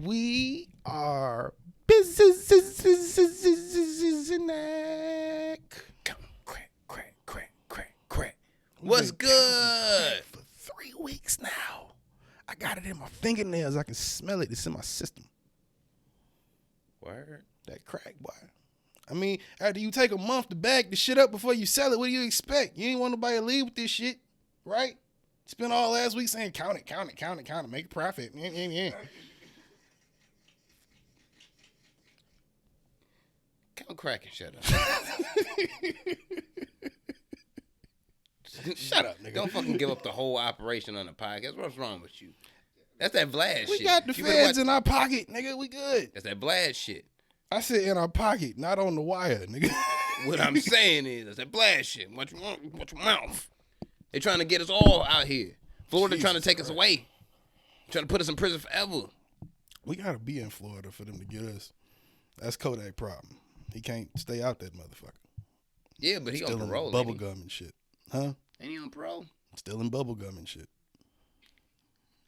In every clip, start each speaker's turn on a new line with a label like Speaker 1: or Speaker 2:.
Speaker 1: We are business.
Speaker 2: Crack. What's good?
Speaker 1: For 3 weeks now. I got it in my fingernails. I can smell it. It's in my system.
Speaker 2: Word.
Speaker 1: That crack, boy. I mean, after you take a month to bag the shit up before you sell it, what do you expect? You ain't want nobody to leave with this shit, right? Spent all last week saying count it, make a profit. Yeah.
Speaker 2: Count crack and shut up.
Speaker 1: Shut up, nigga.
Speaker 2: Don't fucking give up the whole operation on the podcast. What's wrong with you? That's that Vlad shit.
Speaker 1: We got the feds in our pocket, nigga. We good.
Speaker 2: That's that Vlad shit.
Speaker 1: I said in our pocket, not on the wire, nigga.
Speaker 2: What I'm saying is, that's that Vlad shit. Watch your mouth. They trying to get us all out here. Florida trying to take us away. Trying to put us in prison forever.
Speaker 1: We gotta be in Florida for them to get us. That's Kodak problem. He can't stay out that motherfucker.
Speaker 2: Yeah, but he
Speaker 1: still
Speaker 2: on parole.
Speaker 1: In bubble gum and shit. Huh?
Speaker 2: Ain't he on parole?
Speaker 1: Still in bubble gum and shit.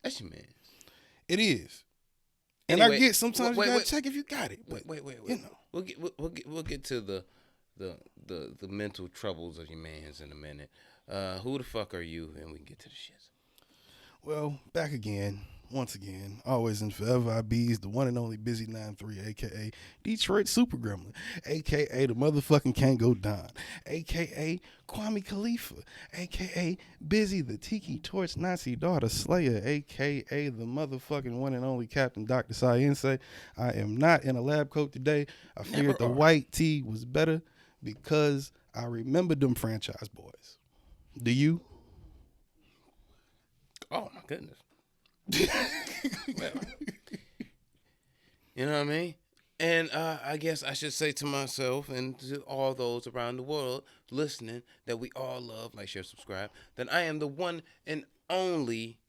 Speaker 2: That's your man.
Speaker 1: It is.
Speaker 2: Anyway,
Speaker 1: and I get sometimes you gotta check if you got it. But,
Speaker 2: wait.
Speaker 1: You know.
Speaker 2: We'll get to the mental troubles of your man's in a minute. Who the fuck are you? And we can get to the shits.
Speaker 1: Well, back again. Once again, always and forever, I bees the one and only Busy 93, a.k.a. Detroit Super Gremlin, a.k.a. the motherfucking Can't Go Don, a.k.a. Kwame Khalifa, a.k.a. Busy the Tiki Torch Nazi Daughter Slayer, a.k.a. the motherfucking one and only Captain Dr. Science. I am not in a lab coat today. I figured the white tee was better because I remembered them franchise boys. Do you?
Speaker 2: Oh, my goodness. Well, you know what I mean? And I guess I should say to myself and to all those around the world listening that we all love, like, share, subscribe, that I am the one and only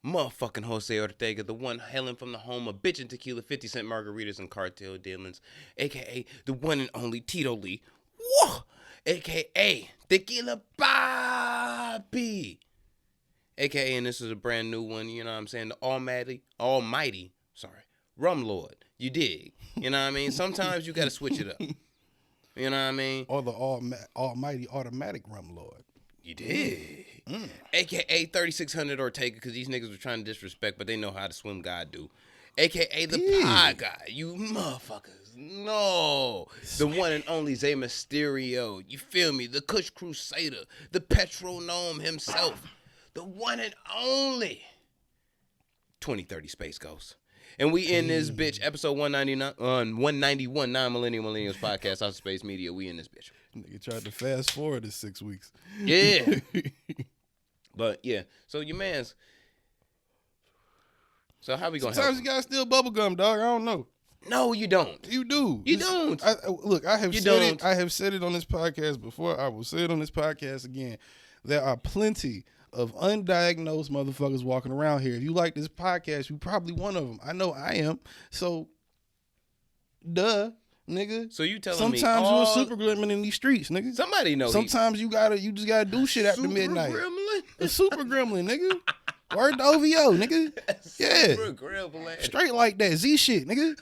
Speaker 2: motherfucking Jose Ortega, the one hailing from the home of bitchin' tequila, 50-cent margaritas, and cartel dealings, a.k.a. the one and only Tito Lee, a.k.a. Tequila Papi. AKA, and this is a brand new one, you know what I'm saying? The almighty, Rum Lord. You dig? You know what I mean? Sometimes you got to switch it up. You know what I mean?
Speaker 1: Or the almighty automatic Rum Lord.
Speaker 2: You dig? AKA 3600 Ortega, because these niggas were trying to disrespect, but they know how to swim God do. AKA the pie guy. You motherfuckers. No. The one and only Zay Mysterio. You feel me? The Kush Crusader. The Petronome himself. The one and only 2030 Space Ghost. And we in this bitch, episode 191, Non-Millennials Podcast, Outer Space Media. We in this bitch.
Speaker 1: Nigga tried to fast forward this 6 weeks.
Speaker 2: Yeah. But, yeah. So, your man's. So, how we going to help?
Speaker 1: Sometimes you got to steal bubblegum, dog. I don't know.
Speaker 2: No, you don't.
Speaker 1: You do.
Speaker 2: You don't.
Speaker 1: I have said it on this podcast before. I will say it on this podcast again. There are plenty of undiagnosed motherfuckers walking around here. If you like this podcast, you probably one of them. I know I am. So, duh, nigga.
Speaker 2: So you telling me
Speaker 1: sometimes you're a super gremlin in these streets, nigga.
Speaker 2: Somebody knows.
Speaker 1: Sometimes you just gotta do shit after midnight.
Speaker 2: Gremlin?
Speaker 1: A super gremlin, nigga. Word to OVO, nigga. Yeah.
Speaker 2: Super gremlin.
Speaker 1: Straight like that. Z shit, nigga.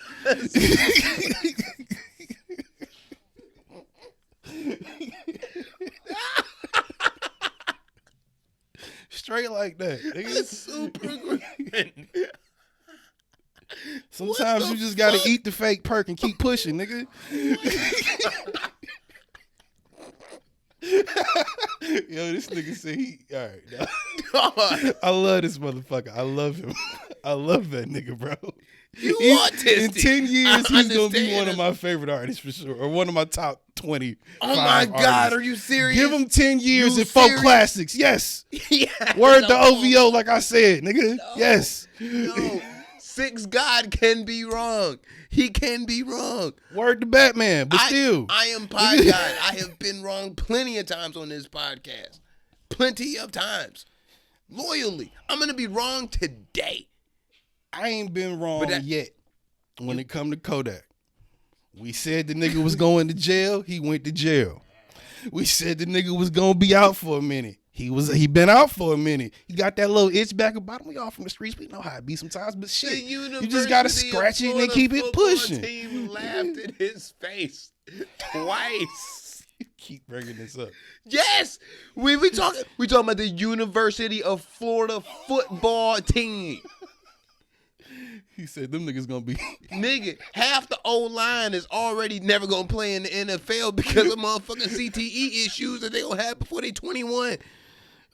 Speaker 1: Straight like that, nigga.
Speaker 2: Super gremlin.
Speaker 1: Sometimes you just gotta eat the fake perk and keep pushing, nigga. Yo, this nigga said all right. No. I love this motherfucker. I love him. I love that nigga, bro.
Speaker 2: You autistic.
Speaker 1: In 10 years, he's gonna be one of my favorite artists for sure, or one of my top 20.
Speaker 2: Oh my God, artists. Are you serious?
Speaker 1: Give him 10 years and 4 classics. Yes.
Speaker 2: Yeah.
Speaker 1: Word to OVO, like I said, nigga. No. Yes.
Speaker 2: No. Six God can be wrong. He can be wrong.
Speaker 1: Word to Batman, but still.
Speaker 2: I am Pie God. I have been wrong plenty of times on this podcast. Plenty of times. Loyally. I'm going to be wrong today.
Speaker 1: I ain't been wrong yet when it come to Kodak. We said the nigga was going to jail. He went to jail. We said the nigga was going to be out for a minute. He been out for a minute. He got that little itch back at bottom. We all from the streets. We know how it be sometimes, but shit, you just gotta scratch it and keep it pushing.
Speaker 2: The team laughed in his face twice.
Speaker 1: Keep bringing this up.
Speaker 2: Yes, we talking about the University of Florida football team.
Speaker 1: He said them niggas gonna be
Speaker 2: nigga. Half the old line is already never gonna play in the NFL because of motherfucking CTE issues that they gonna have before they 21.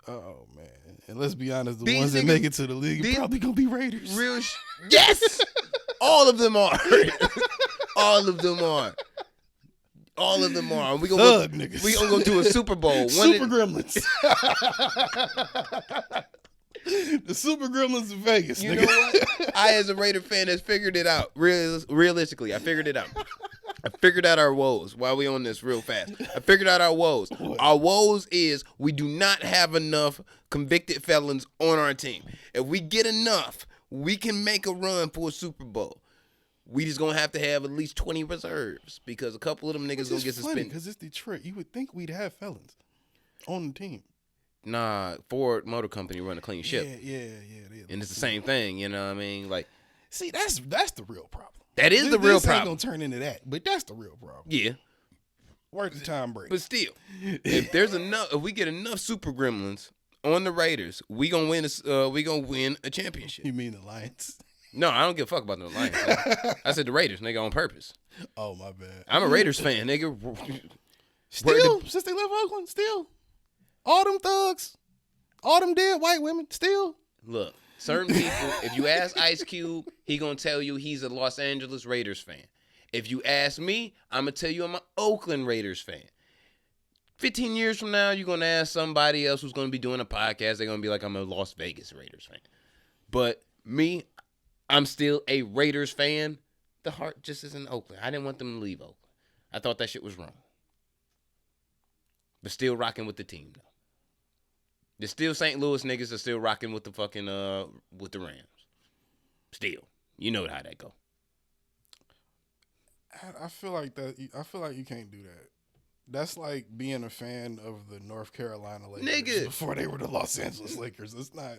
Speaker 1: Oh man, and let's be honest, the ones that make it to the league are probably gonna be Raiders.
Speaker 2: Yes, all of them are. All of them are. All of them are. We gonna go do a Super Bowl.
Speaker 1: Super Gremlins. The Super Gremlins of Vegas.
Speaker 2: You know what? I, as a Raider fan, has figured it out. Realistically, I figured it out. I figured out our woes while we on this real fast. I figured out our woes.
Speaker 1: What?
Speaker 2: Our woes is we do not have enough convicted felons on our team. If we get enough, we can make a run for a Super Bowl. We just gonna have to have at least 20 reserves because a couple of them niggas gonna get suspended.
Speaker 1: Because it's Detroit. You would think we'd have felons on the team.
Speaker 2: Nah, Ford Motor Company run a clean ship.
Speaker 1: Yeah.
Speaker 2: And it's the same thing, you know what I mean? Like,
Speaker 1: see, that's the real problem.
Speaker 2: That is the real problem.
Speaker 1: This ain't gonna turn into that, but that's the real problem.
Speaker 2: Yeah.
Speaker 1: Word to Tom Brady.
Speaker 2: But still, if we get enough Super Gremlins on the Raiders, we gonna win a championship.
Speaker 1: You mean the Lions?
Speaker 2: No, I don't give a fuck about the Lions. I said the Raiders, nigga, on purpose.
Speaker 1: Oh, my bad.
Speaker 2: I'm a Raiders fan, nigga.
Speaker 1: Still, since they left Oakland, still. All them thugs, all them dead white women, still.
Speaker 2: Look, certain people, if you ask Ice Cube, he gonna tell you he's a Los Angeles Raiders fan. If you ask me, I'm gonna tell you I'm an Oakland Raiders fan. 15 years from now, you're gonna ask somebody else who's gonna be doing a podcast, they're gonna be like, I'm a Las Vegas Raiders fan. But me, I'm still a Raiders fan. The heart just is in Oakland. I didn't want them to leave Oakland. I thought that shit was wrong. But still rocking with the team, though. The still St. Louis niggas are still rocking with the fucking with the Rams. Still, you know how that go.
Speaker 1: I feel like that. I feel like you can't do that. That's like being a fan of the North Carolina Lakers
Speaker 2: Nigga.
Speaker 1: before they were the Los Angeles Lakers. It's not.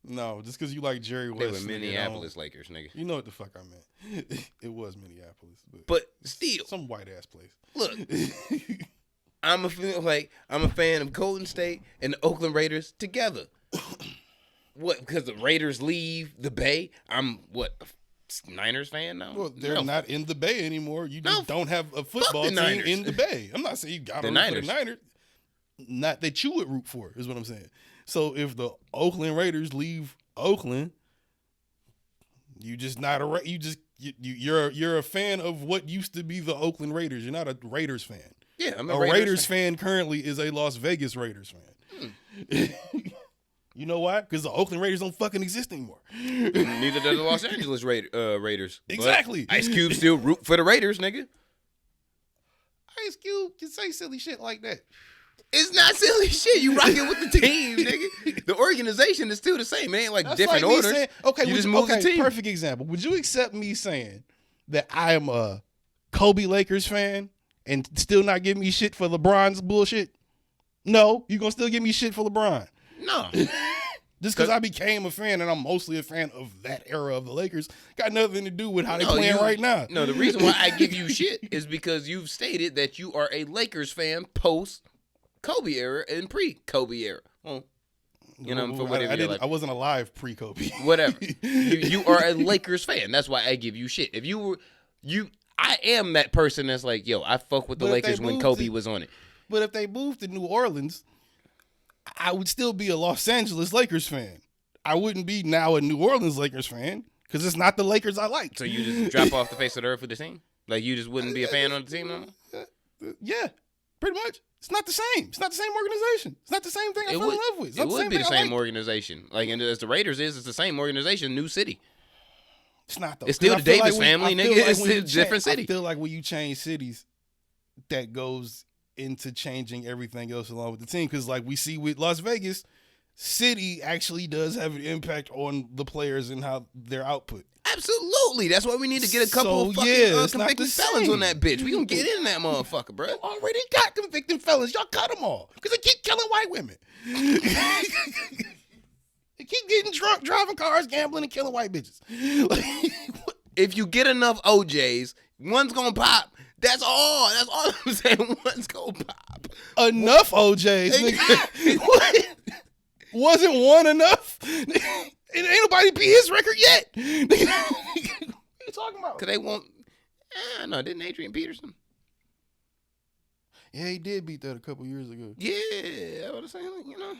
Speaker 1: No, just because you like Jerry West.
Speaker 2: They were Minneapolis Lakers, nigga.
Speaker 1: You know what the fuck I meant. It was Minneapolis,
Speaker 2: but still,
Speaker 1: some white ass place.
Speaker 2: Look. I'm a fan of Golden State and the Oakland Raiders together. What? Because the Raiders leave the Bay? I'm a Niners fan now?
Speaker 1: Well, they're not in the Bay anymore. You just don't have a football team in the Bay. I'm not saying you got to root for the Niners. Not that you would root for, is what I'm saying. So if the Oakland Raiders leave Oakland, you just not a you're a fan of what used to be the Oakland Raiders. You're not a Raiders fan.
Speaker 2: Yeah, I'm
Speaker 1: a Raiders fan currently is a Las Vegas Raiders fan. You know why? Because the Oakland Raiders don't fucking exist anymore.
Speaker 2: Neither do the Los Angeles Raiders.
Speaker 1: Exactly.
Speaker 2: But Ice Cube still root for the Raiders, nigga.
Speaker 1: Ice Cube can say silly shit like that.
Speaker 2: It's not silly shit. You rocking with the team, nigga. The organization is still the same. It ain't like
Speaker 1: That's
Speaker 2: different
Speaker 1: like
Speaker 2: orders.
Speaker 1: Saying, you just move the team. Perfect example. Would you accept me saying that I am a Kobe Lakers fan and still not give me shit for LeBron's bullshit? No, you gonna still give me shit for LeBron.
Speaker 2: No.
Speaker 1: Just because I became a fan and I'm mostly a fan of that era of the Lakers, got nothing to do with how they playing right now.
Speaker 2: No, the reason why I give you shit is because you've stated that you are a Lakers fan post-Kobe era and pre-Kobe era. Well, you know, for whatever
Speaker 1: I wasn't alive pre-Kobe.
Speaker 2: Whatever. You are a Lakers fan. That's why I give you shit. If you were, I am that person that's like, yo, I fuck with the Lakers when Kobe was on it.
Speaker 1: But if they moved to New Orleans, I would still be a Los Angeles Lakers fan. I wouldn't be now a New Orleans Lakers fan because it's not the Lakers I like.
Speaker 2: So you just drop off the face of the earth for the team? Like you just wouldn't be a fan on the team no more?
Speaker 1: Yeah, pretty much. It's not the same. It's not the same organization. It's not the same thing I fell in love with.
Speaker 2: It would be the same organization. Like, and as the Raiders is, it's the same organization, new city.
Speaker 1: It's not though.
Speaker 2: It's still the Davis family, nigga. It's a different city.
Speaker 1: I feel like when you change cities, that goes into changing everything else along with the team. Because like we see with Las Vegas, city actually does have an impact on the players and how their output.
Speaker 2: Absolutely. That's why we need to get a couple
Speaker 1: So,
Speaker 2: of fucking
Speaker 1: yeah, it's not
Speaker 2: convicted
Speaker 1: the
Speaker 2: felons
Speaker 1: same.
Speaker 2: on that bitch. We gonna get in that motherfucker, bro.
Speaker 1: You already got convicted felons. Y'all cut them all because they keep killing white women. They keep getting drunk, driving cars, gambling, and killing white bitches.
Speaker 2: If you get enough OJs, one's gonna pop. That's all. That's all I'm saying. One's gonna pop.
Speaker 1: Enough OJs. Nigga. What? Wasn't one enough? Ain't nobody beat his record yet. What are you talking about?
Speaker 2: Cause they won't. No, didn't Adrian Peterson?
Speaker 1: Yeah, he did beat that a couple years ago.
Speaker 2: Yeah, I was saying, you know,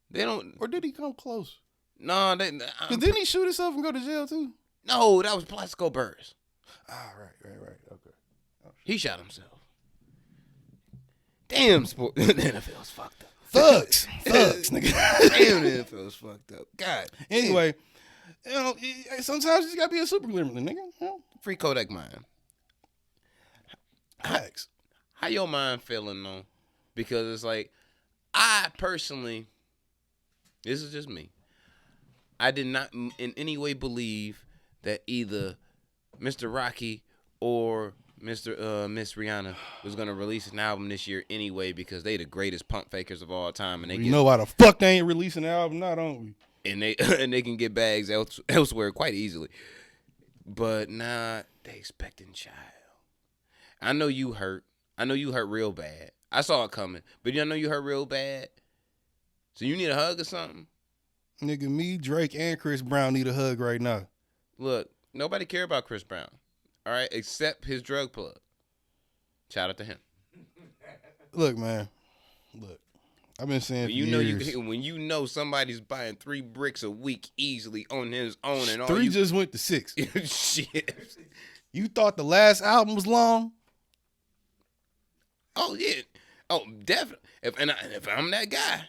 Speaker 2: they don't.
Speaker 1: Or did he come close?
Speaker 2: No,
Speaker 1: Because didn't he shoot himself and go to jail too?
Speaker 2: No, that was Plaxico Burress.
Speaker 1: Ah, right. Okay.
Speaker 2: He shot himself. Damn, sport. The NFL's fucked up.
Speaker 1: Thugs, nigga.
Speaker 2: Damn, the NFL's fucked up. God.
Speaker 1: Anyway, you know, sometimes you just gotta be a super gremlin, nigga. You know?
Speaker 2: Free Kodak mind.
Speaker 1: Facts.
Speaker 2: How your mind feeling though? Because it's like, I personally, this is just me. I did not in any way believe that either Mr. Rocky or Miss Rihanna was gonna release an album this year anyway, because they the greatest pump fakers of all time, and they
Speaker 1: know why the fuck they ain't releasing an album now, don't we?
Speaker 2: And they can get bags elsewhere quite easily. But nah, they expecting child. I know you hurt. I know you hurt real bad. I saw it coming, but I know you hurt real bad. So you need a hug or something?
Speaker 1: Nigga, me, Drake, and Chris Brown need a hug right now.
Speaker 2: Look, nobody care about Chris Brown, all right, except his drug plug. Shout out to him.
Speaker 1: Look, man. Look, I've been saying for years.
Speaker 2: When you know somebody's buying 3 bricks a week easily on his own, and all
Speaker 1: 3 just went to 6.
Speaker 2: Shit.
Speaker 1: You thought the last album was long?
Speaker 2: Oh yeah. Oh, definitely. If I'm that guy,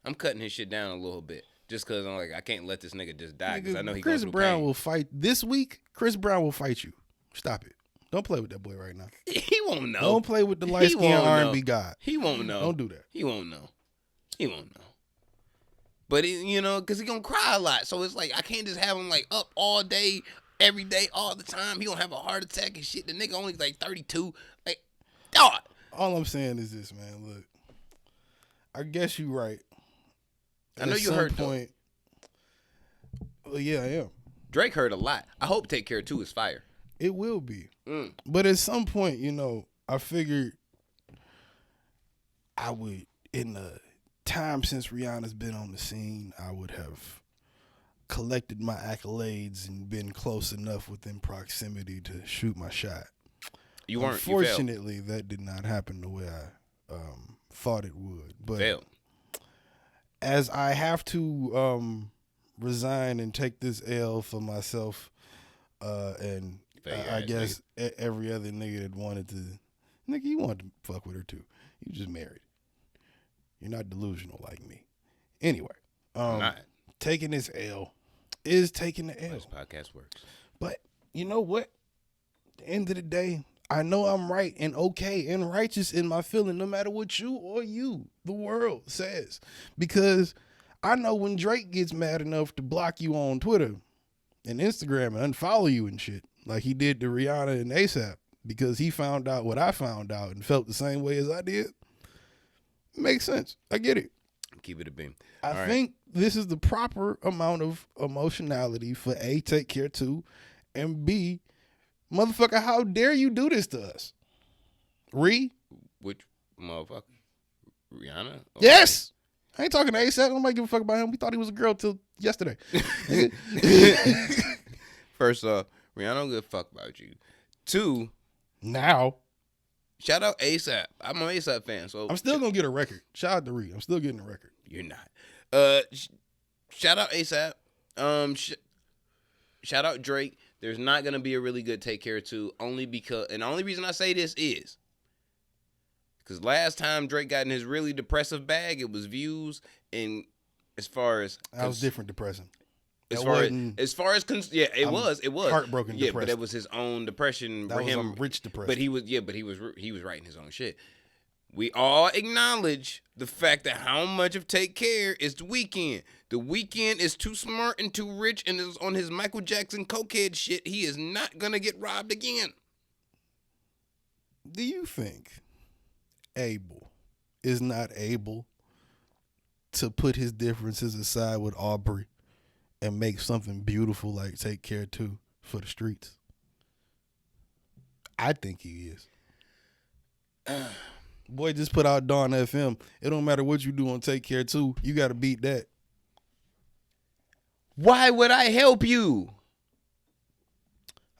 Speaker 2: I'm cutting his shit down a little bit, just because I'm like, I can't let this nigga just die, because I know he goes through
Speaker 1: Chris Brown
Speaker 2: pain.
Speaker 1: will fight this week. Chris Brown will fight you. Stop it. Don't play with that boy right now.
Speaker 2: He won't know.
Speaker 1: Don't play with the light skinned R&B god.
Speaker 2: He won't know.
Speaker 1: Don't do that.
Speaker 2: He won't know. He won't know. But because he gonna cry a lot, so it's like I can't just have him like up all day, every day, all the time. He gonna have a heart attack and shit. The nigga only like 32. Like, God.
Speaker 1: All I'm saying is this, man. Look, I guess you right.
Speaker 2: I know you hurt
Speaker 1: point. Well, yeah, I am.
Speaker 2: Drake hurt a lot. I hope Take Care 2 is fire.
Speaker 1: It will be. But at some point, I figured I would, in the time since Rihanna's been on the scene, I would have collected my accolades and been close enough within proximity to shoot my shot.
Speaker 2: You weren't.
Speaker 1: Unfortunately, that did not happen the way I thought it would. But
Speaker 2: failed.
Speaker 1: As I have to resign and take this L for myself, and I guess every other nigga that wanted to, nigga, you wanted to fuck with her too. You just married. You're not delusional like me. Anyway, taking this L is taking the L.
Speaker 2: This podcast works.
Speaker 1: But you know what? At the end of the day, I know I'm right and okay and righteous in my feeling, no matter what you or you, the world, says. Because I know when Drake gets mad enough to block you on Twitter and Instagram and unfollow you and shit, like he did to Rihanna and ASAP, because he found out what I found out and felt the same way as I did. Makes sense. I get it.
Speaker 2: Keep it a beam.
Speaker 1: I think this is the proper amount of emotionality for A, Take Care 2, and B, motherfucker, how dare you do this to us? Which
Speaker 2: motherfucker? Rihanna? Oh,
Speaker 1: yes! I ain't talking to ASAP. Nobody give a fuck about him. We thought he was a girl till yesterday.
Speaker 2: First off, Rihanna don't give a fuck about you. 2,
Speaker 1: now,
Speaker 2: shout out ASAP. I'm an ASAP fan, so
Speaker 1: I'm still gonna get a record. Shout out to Ree. I'm still getting a record.
Speaker 2: You're not. Shout out ASAP. Shout out Drake. There's not gonna be a really good Take Care 2, only because, and the only reason I say this is because last time Drake got in his really depressive bag, it was views, and as far as
Speaker 1: that was different depressing.
Speaker 2: It was
Speaker 1: heartbroken.
Speaker 2: Yeah,
Speaker 1: depressed.
Speaker 2: but it was his own depression.
Speaker 1: That
Speaker 2: for
Speaker 1: was
Speaker 2: him,
Speaker 1: rich depression.
Speaker 2: But he was writing his own shit. we all acknowledge the fact that how much of Take Care is The Weeknd. The Weeknd is too smart and too rich and is on his Michael Jackson cokehead shit. He is not gonna get robbed again.
Speaker 1: Do you think Abel is not able to put his differences aside with Aubrey and make something beautiful like Take Care 2 for the streets? I think he is. Boy just put out Dawn FM. It don't matter what you do on Take Care 2. You got to beat that.
Speaker 2: Why would I help you?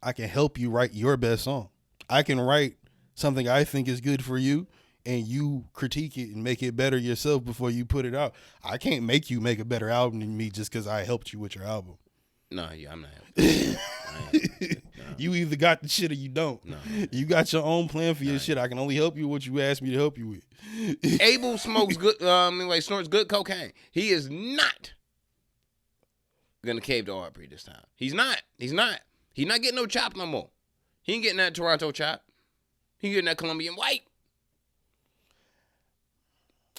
Speaker 1: I can help you write your best song. I can write something I think is good for you, and you critique it and make it better yourself before you put it out. I can't make you make a better album than me just because I helped you with your album.
Speaker 2: No, yeah, I'm not helping. No.
Speaker 1: You either got the shit or you don't.
Speaker 2: No.
Speaker 1: You got your own plan for your shit. I can only help you what you asked me to help you with.
Speaker 2: Abel smokes good, snorts good cocaine. He is not gonna cave to Aubrey this time. He's not. He's not getting no chop no more. He ain't getting that Toronto chop. He getting that Colombian white.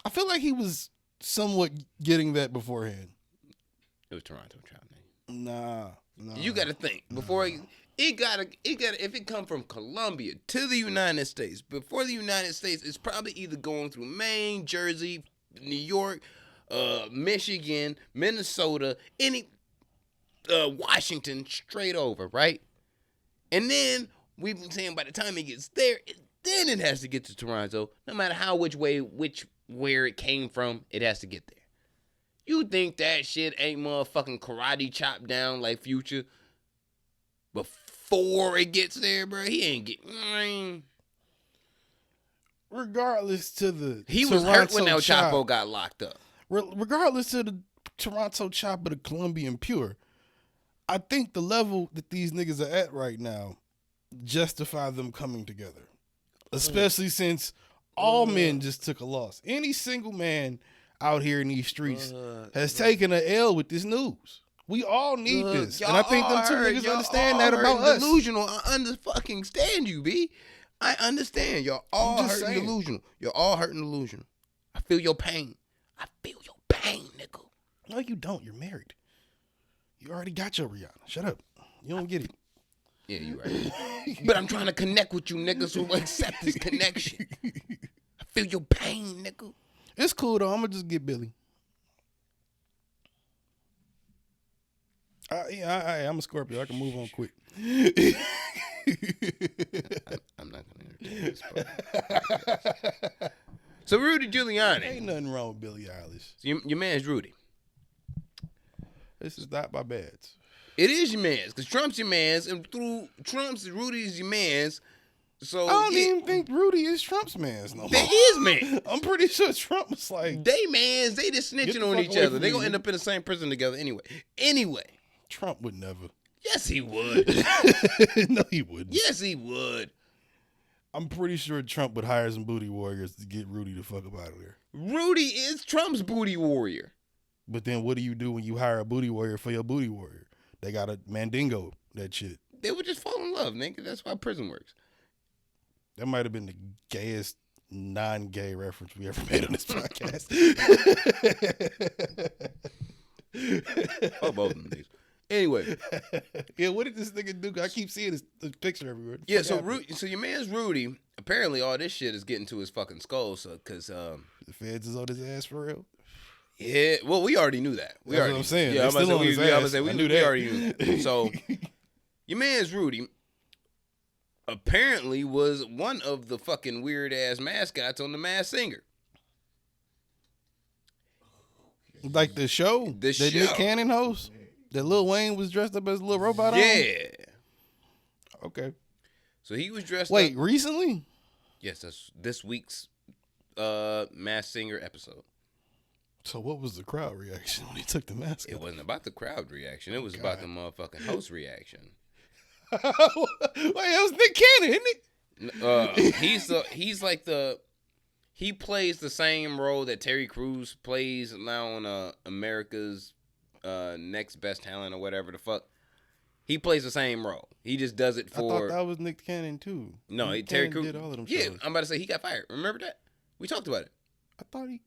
Speaker 1: I feel like he was somewhat getting that beforehand.
Speaker 2: It was Toronto chop, man.
Speaker 1: Nah.
Speaker 2: You got to think before it gotta. If it come from Colombia to the United States, before the United States, it's probably either going through Maine, Jersey, New York, Michigan, Minnesota, Washington, straight over, right? And then we've been saying by the time it gets there, then it has to get to Toronto. No matter how where it came from, it has to get there. You think that shit ain't motherfucking karate chopped down like Future before it gets there, bro? He ain't getting.
Speaker 1: Regardless to the
Speaker 2: he was hurt when El Chapo got locked up.
Speaker 1: Regardless to the Toronto chop or the Colombian pure, I think the level that these niggas are at right now justify them coming together. Especially since all men just took a loss. Any single man out here in these streets has taken an L with this news. We all need this. And I think them two niggas understand that about us.
Speaker 2: Delusional. I understand you, B. I understand. Y'all all hurting delusional. Y'all all hurting delusional. I feel your pain. Nigga.
Speaker 1: No, you don't. You're married. You already got your Rihanna. Shut up. You don't get it.
Speaker 2: Yeah, you right. But I'm trying to connect with you niggas who accept this connection. I feel your pain, nigga.
Speaker 1: It's cool though. I'm gonna just get Billy. I'm a Scorpio. I can move on quick.
Speaker 2: I'm not gonna entertain this part. So Rudy Giuliani.
Speaker 1: Ain't nothing wrong with Billie Eilish.
Speaker 2: So your man's Rudy.
Speaker 1: This is not my man's.
Speaker 2: It is your man's, because Trump's your man's, and through Trump's, Rudy's your man's. So
Speaker 1: I don't even think Rudy is Trump's man's no more.
Speaker 2: They is man.
Speaker 1: I'm pretty sure Trump was like,
Speaker 2: they mans, they just snitching on each other. They gonna end up in the same prison together anyway.
Speaker 1: Trump would never.
Speaker 2: Yes, he would.
Speaker 1: No, he wouldn't.
Speaker 2: Yes, he would.
Speaker 1: I'm pretty sure Trump would hire some booty warriors to get Rudy the fuck up out of there.
Speaker 2: Rudy is Trump's booty warrior.
Speaker 1: But then what do you do when you hire a booty warrior for your booty warrior? They got a mandingo, that shit.
Speaker 2: They would just fall in love, nigga. That's why prison works.
Speaker 1: That might have been the gayest non-gay reference we ever made on this podcast.
Speaker 2: Oh, both of them things. Anyway.
Speaker 1: Yeah, what did this nigga do? I keep seeing this picture everywhere.
Speaker 2: Yeah, so your man's Rudy, apparently all this shit is getting to his fucking skull, so, because... the
Speaker 1: feds is on his ass for real?
Speaker 2: Yeah, well, we already knew that.
Speaker 1: That's what I'm saying.
Speaker 2: Yeah,
Speaker 1: still on his ass.
Speaker 2: We already knew that. So, your man's Rudy apparently was one of the fucking weird-ass mascots on The Masked Singer.
Speaker 1: Like the show? That Nick Cannon host? That Lil Wayne was dressed up as a little robot on?
Speaker 2: Yeah.
Speaker 1: Okay.
Speaker 2: So he was dressed up.
Speaker 1: Wait, recently?
Speaker 2: Yes, that's this week's Masked Singer episode.
Speaker 1: So what was the crowd reaction when he took the mask off?
Speaker 2: It wasn't about the crowd reaction. It was about the motherfucking host reaction.
Speaker 1: Wait, that was Nick Cannon, isn't
Speaker 2: it? He plays the same role that Terry Crews plays now on America's Next Best Talent or whatever the fuck. He plays the same role. He just does it for.
Speaker 1: I thought that was Nick Cannon too.
Speaker 2: No,
Speaker 1: Nick
Speaker 2: Terry
Speaker 1: Cannon
Speaker 2: Crews
Speaker 1: did all of them
Speaker 2: shows.
Speaker 1: shows.
Speaker 2: I'm about to say he got fired. Remember that? We talked about it.
Speaker 1: I thought he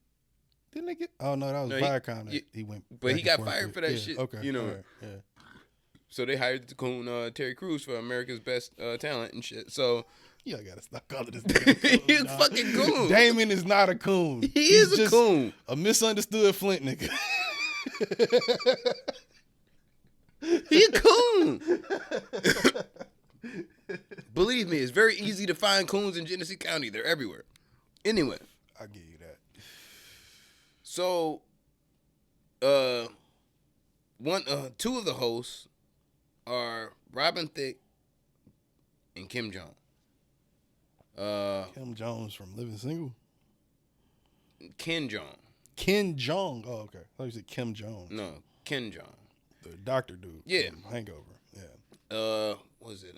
Speaker 1: didn't they get. Oh no, that was Viacom. He went,
Speaker 2: but he got fired for that shit.
Speaker 1: Okay,
Speaker 2: you know.
Speaker 1: right, yeah.
Speaker 2: So they hired the coon Terry Crews for America's Best Talent and shit. So
Speaker 1: yeah, I gotta stop calling this nigga.
Speaker 2: he's a fucking coon.
Speaker 1: Damon is not a coon.
Speaker 2: He's a coon.
Speaker 1: A misunderstood Flint nigga.
Speaker 2: He a coon. Believe me, it's very easy to find coons in Genesee County. They're everywhere. Anyway,
Speaker 1: I give you that.
Speaker 2: So, two of the hosts are Robin Thicke and Kim Jong.
Speaker 1: Kim Jones from Living Single.
Speaker 2: Ken Jong.
Speaker 1: Ken Jong. Oh, okay. I thought you said Kim Jones.
Speaker 2: No, Ken Jong.
Speaker 1: The doctor dude.
Speaker 2: Yeah.
Speaker 1: From Hangover. Yeah.
Speaker 2: What was it?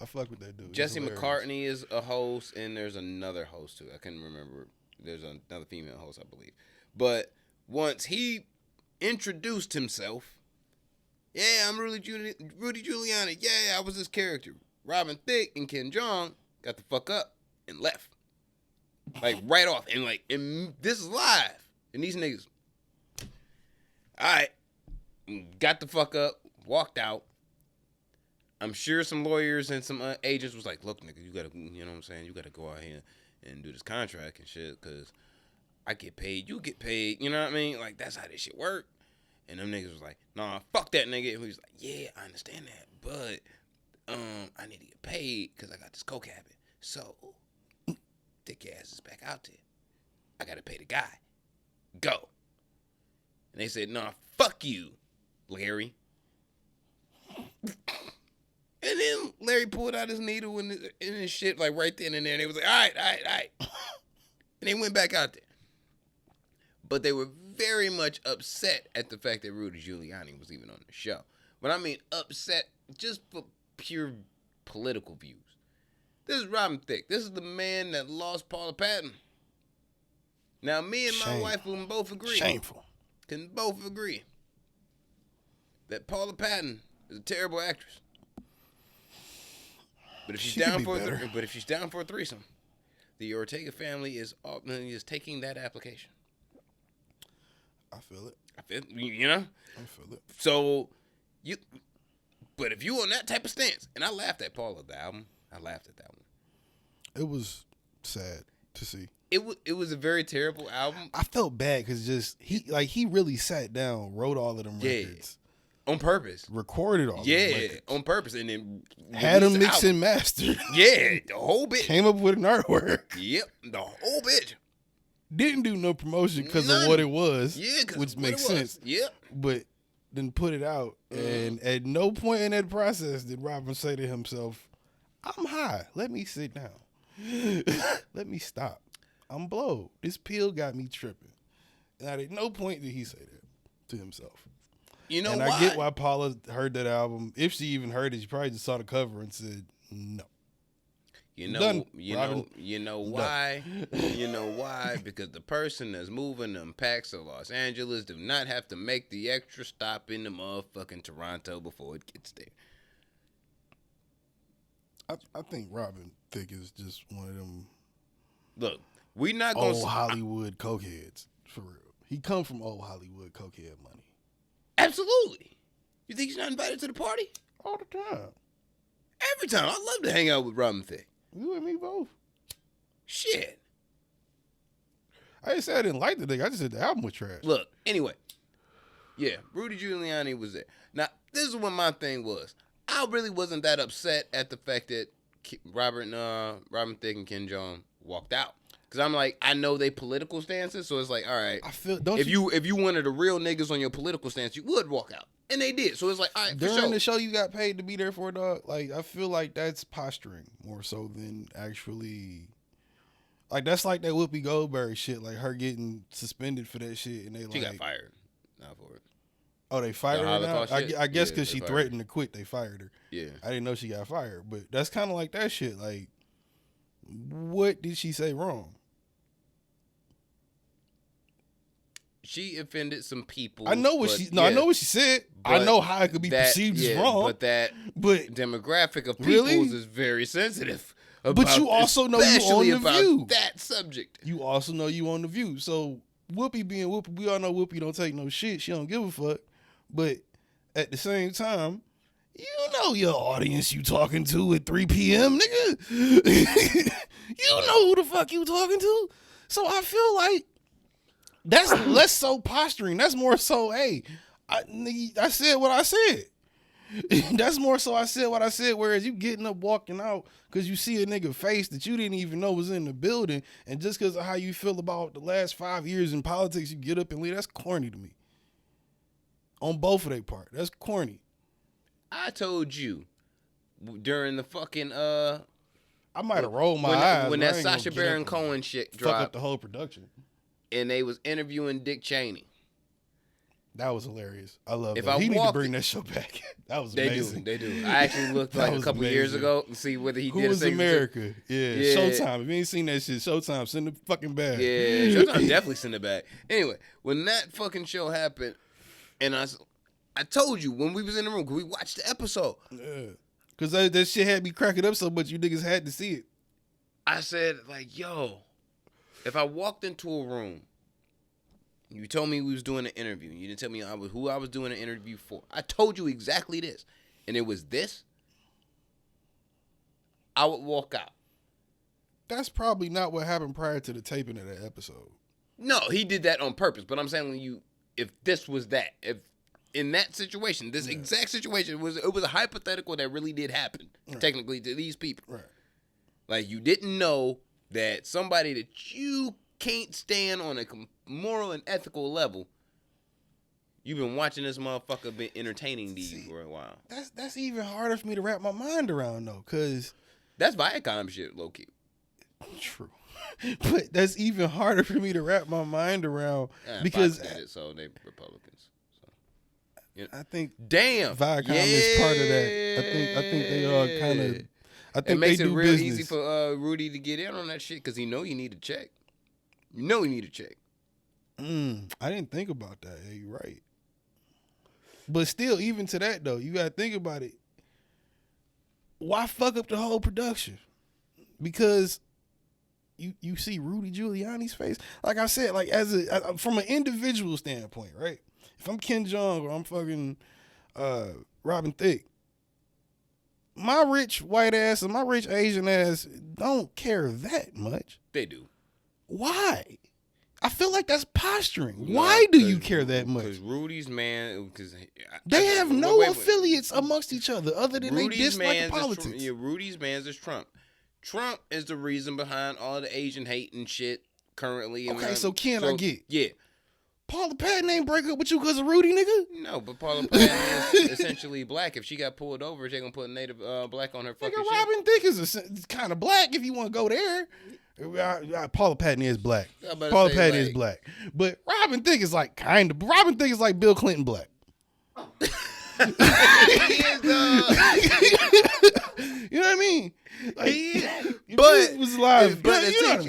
Speaker 1: I fuck with that dude.
Speaker 2: Jesse McCartney is a host, and there's another host too. I can't remember. There's another female host, I believe. But once he introduced himself, yeah, I'm Rudy Giuliani. Yeah, I was this character. Robin Thicke and Ken Jong got the fuck up and left. Like right off. And this is live. And these niggas, all right, got the fuck up, walked out. I'm sure some lawyers and some agents was like, look, nigga, you gotta, you know what I'm saying? You gotta go out here and do this contract and shit, because I get paid, you get paid. You know what I mean? Like, that's how this shit work. And them niggas was like, nah, fuck that nigga. And he was like, yeah, I understand that, but I need to get paid because I got this coke habit. So, thick ass is back out there. I gotta pay the guy. Go. And they said, nah, fuck you, Larry. And then Larry pulled out his needle and his shit, like right then and there. And they was like, all right. And they went back out there. But they were very much upset at the fact that Rudy Giuliani was even on the show. But I mean upset just for pure political views. This is Robin Thicke. This is the man that lost Paula Patton. Now, me and my wife can both agree.
Speaker 1: Shameful.
Speaker 2: Can both agree that Paula Patton is a terrible actress. But if she's down for a threesome, the Ortega family is taking that application.
Speaker 1: I feel it.
Speaker 2: You know?
Speaker 1: I feel it.
Speaker 2: So but if you on that type of stance, and I laughed at Paula, the album. I laughed at that one.
Speaker 1: It was sad to see.
Speaker 2: It was a very terrible album.
Speaker 1: I felt bad because he really sat down, wrote all of them records.
Speaker 2: On purpose.
Speaker 1: Recorded all
Speaker 2: them records. On purpose. And then
Speaker 1: had them mix and master.
Speaker 2: Yeah, the whole bitch.
Speaker 1: Came up with an artwork.
Speaker 2: Yep, the whole bitch.
Speaker 1: Didn't do no promotion because of what it was.
Speaker 2: Yeah,
Speaker 1: which makes sense.
Speaker 2: Yep.
Speaker 1: But then put it out. And at no point in that process did Robin say to himself, I'm high. Let me sit down. Let me stop. I'm blowed. This pill got me tripping. And at no point did he say that to himself.
Speaker 2: You know
Speaker 1: and
Speaker 2: why?
Speaker 1: I get why Paula heard that album. If she even heard it, she probably just saw the cover and said, no.
Speaker 2: You know why? You know why? Because the person that's moving them packs to Los Angeles do not have to make the extra stop in the motherfucking Toronto before it gets there.
Speaker 1: I think Robin Thicke is just one of them.
Speaker 2: Look, we not gonna
Speaker 1: old Hollywood cokeheads for real. He come from old Hollywood cokehead money.
Speaker 2: Absolutely. You think he's not invited to the party?
Speaker 1: All the time.
Speaker 2: Every time. I love to hang out with Robin Thicke.
Speaker 1: You and me both.
Speaker 2: Shit.
Speaker 1: I didn't say I didn't like the nigga. I just said the album was trash.
Speaker 2: Look, anyway. Yeah, Rudy Giuliani was there. Now, this is what my thing was. I really wasn't that upset at the fact that Robin Thicke and Ken Jong walked out. Because I'm like, I know they political stances, so it's like, all right.
Speaker 1: I feel
Speaker 2: if you wanted the real niggas on your political stance, you would walk out. And they did. So it's like, all right,
Speaker 1: during the show you got paid to be there for, dog. Like, I feel like that's posturing more so than actually. Like, that's like that Whoopi Goldberg shit, like her getting suspended for that shit, and
Speaker 2: she got fired. Not for it.
Speaker 1: Oh, they fired her now? I guess because she threatened to quit, they fired her.
Speaker 2: Yeah.
Speaker 1: I didn't know she got fired, but that's kind of like that shit. Like, what did she say wrong?
Speaker 2: She offended some people.
Speaker 1: I know what I know what she said. I know how it could be perceived as wrong.
Speaker 2: But demographic of peoples is very sensitive.
Speaker 1: But you also know you on
Speaker 2: especially
Speaker 1: The
Speaker 2: about
Speaker 1: View.
Speaker 2: that subject.
Speaker 1: You also know you on The View. So Whoopi being Whoopi, we all know Whoopi don't take no shit. She don't give a fuck. But at the same time, you know your audience you talking to at 3 p.m., nigga. You know who the fuck you talking to. So I feel like that's less so posturing. That's more so, hey, I said what I said. That's more so I said what I said, whereas you getting up walking out because you see a nigga face that you didn't even know was in the building, and just because of how you feel about the last 5 years in politics, you get up and leave. That's corny to me. On both of their part. That's corny.
Speaker 2: I told you during the fucking
Speaker 1: I might have rolled my eyes
Speaker 2: when that Sacha Baron Cohen shit
Speaker 1: fuck
Speaker 2: dropped
Speaker 1: up the whole production.
Speaker 2: and they was interviewing Dick Cheney.
Speaker 1: That was hilarious. I love
Speaker 2: If
Speaker 1: that.
Speaker 2: I
Speaker 1: He need to
Speaker 2: walked-
Speaker 1: bring that show back. That was amazing.
Speaker 2: They do. I actually looked like a couple years ago to see whether he
Speaker 1: Who
Speaker 2: did
Speaker 1: was
Speaker 2: a segment.
Speaker 1: America? Yeah, Showtime. If you ain't seen that shit, Showtime, send the fucking back.
Speaker 2: Yeah, Showtime definitely send it back. Anyway, when that fucking show happened, and I told you when we was in the room, 'cause we watched the episode.
Speaker 1: Yeah. Because that shit had me cracking up so much you niggas had to see it.
Speaker 2: I said, like, yo, if I walked into a room, you told me we was doing an interview, you didn't tell me who I was doing an interview for. I told you exactly this, and it was this, I would walk out.
Speaker 1: That's probably not what happened prior to the taping of that episode.
Speaker 2: No, he did that on purpose, but I'm saying if this was that, if in that situation, this exact situation, it was a hypothetical that really did happen, technically, to these people.
Speaker 1: Right.
Speaker 2: Like, you didn't know that somebody that you can't stand on a moral and ethical level, you've been watching this motherfucker been entertaining to you for a while.
Speaker 1: That's even harder for me to wrap my mind around, though, because...
Speaker 2: That's Viacom shit, low-key.
Speaker 1: True. But that's even harder for me to wrap my mind around because...
Speaker 2: Fox did it, so they Republicans. So. Yeah.
Speaker 1: I think
Speaker 2: Damn.
Speaker 1: Viacom is part of that. I think they are kind of... I think
Speaker 2: it makes
Speaker 1: they
Speaker 2: it
Speaker 1: do
Speaker 2: real
Speaker 1: business.
Speaker 2: easy for Rudy to get in on that shit because he know you need a check. You know he need a check.
Speaker 1: I didn't think about that. Yeah, you're right. But still, even to that though, you gotta think about it. Why fuck up the whole production? Because you see Rudy Giuliani's face. Like I said, like from an individual standpoint, right? If I'm Ken Jeong or I'm fucking Robin Thicke, my rich white ass and my rich Asian ass don't care that much.
Speaker 2: They do.
Speaker 1: Why? I feel like that's posturing. Why do you care that much?
Speaker 2: Because Rudy's man, because
Speaker 1: they have no affiliates amongst each other other than they dislike the politics.
Speaker 2: Rudy's man's is Trump. Trump is the reason behind all the Asian hate and shit currently.
Speaker 1: Okay, so Ken, I get.
Speaker 2: Yeah.
Speaker 1: Paula Patton ain't break up with you because of Rudy, nigga?
Speaker 2: No, but Paula Patton is essentially black. If she got pulled over, they gonna put a native black on her fucking shit.
Speaker 1: Robin Thicke is kind of black if you want to go there. Paula Patton is black. Paula Patton is black. But Robin Thicke is like Robin Thicke is like Bill Clinton black. You know what I mean? Like,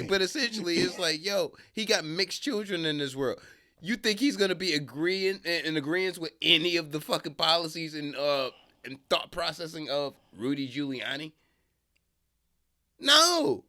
Speaker 2: but essentially, it's like, yo, he got mixed children in this world. You think he's gonna be agreeing with any of the fucking policies and thought processing of Rudy Giuliani? No.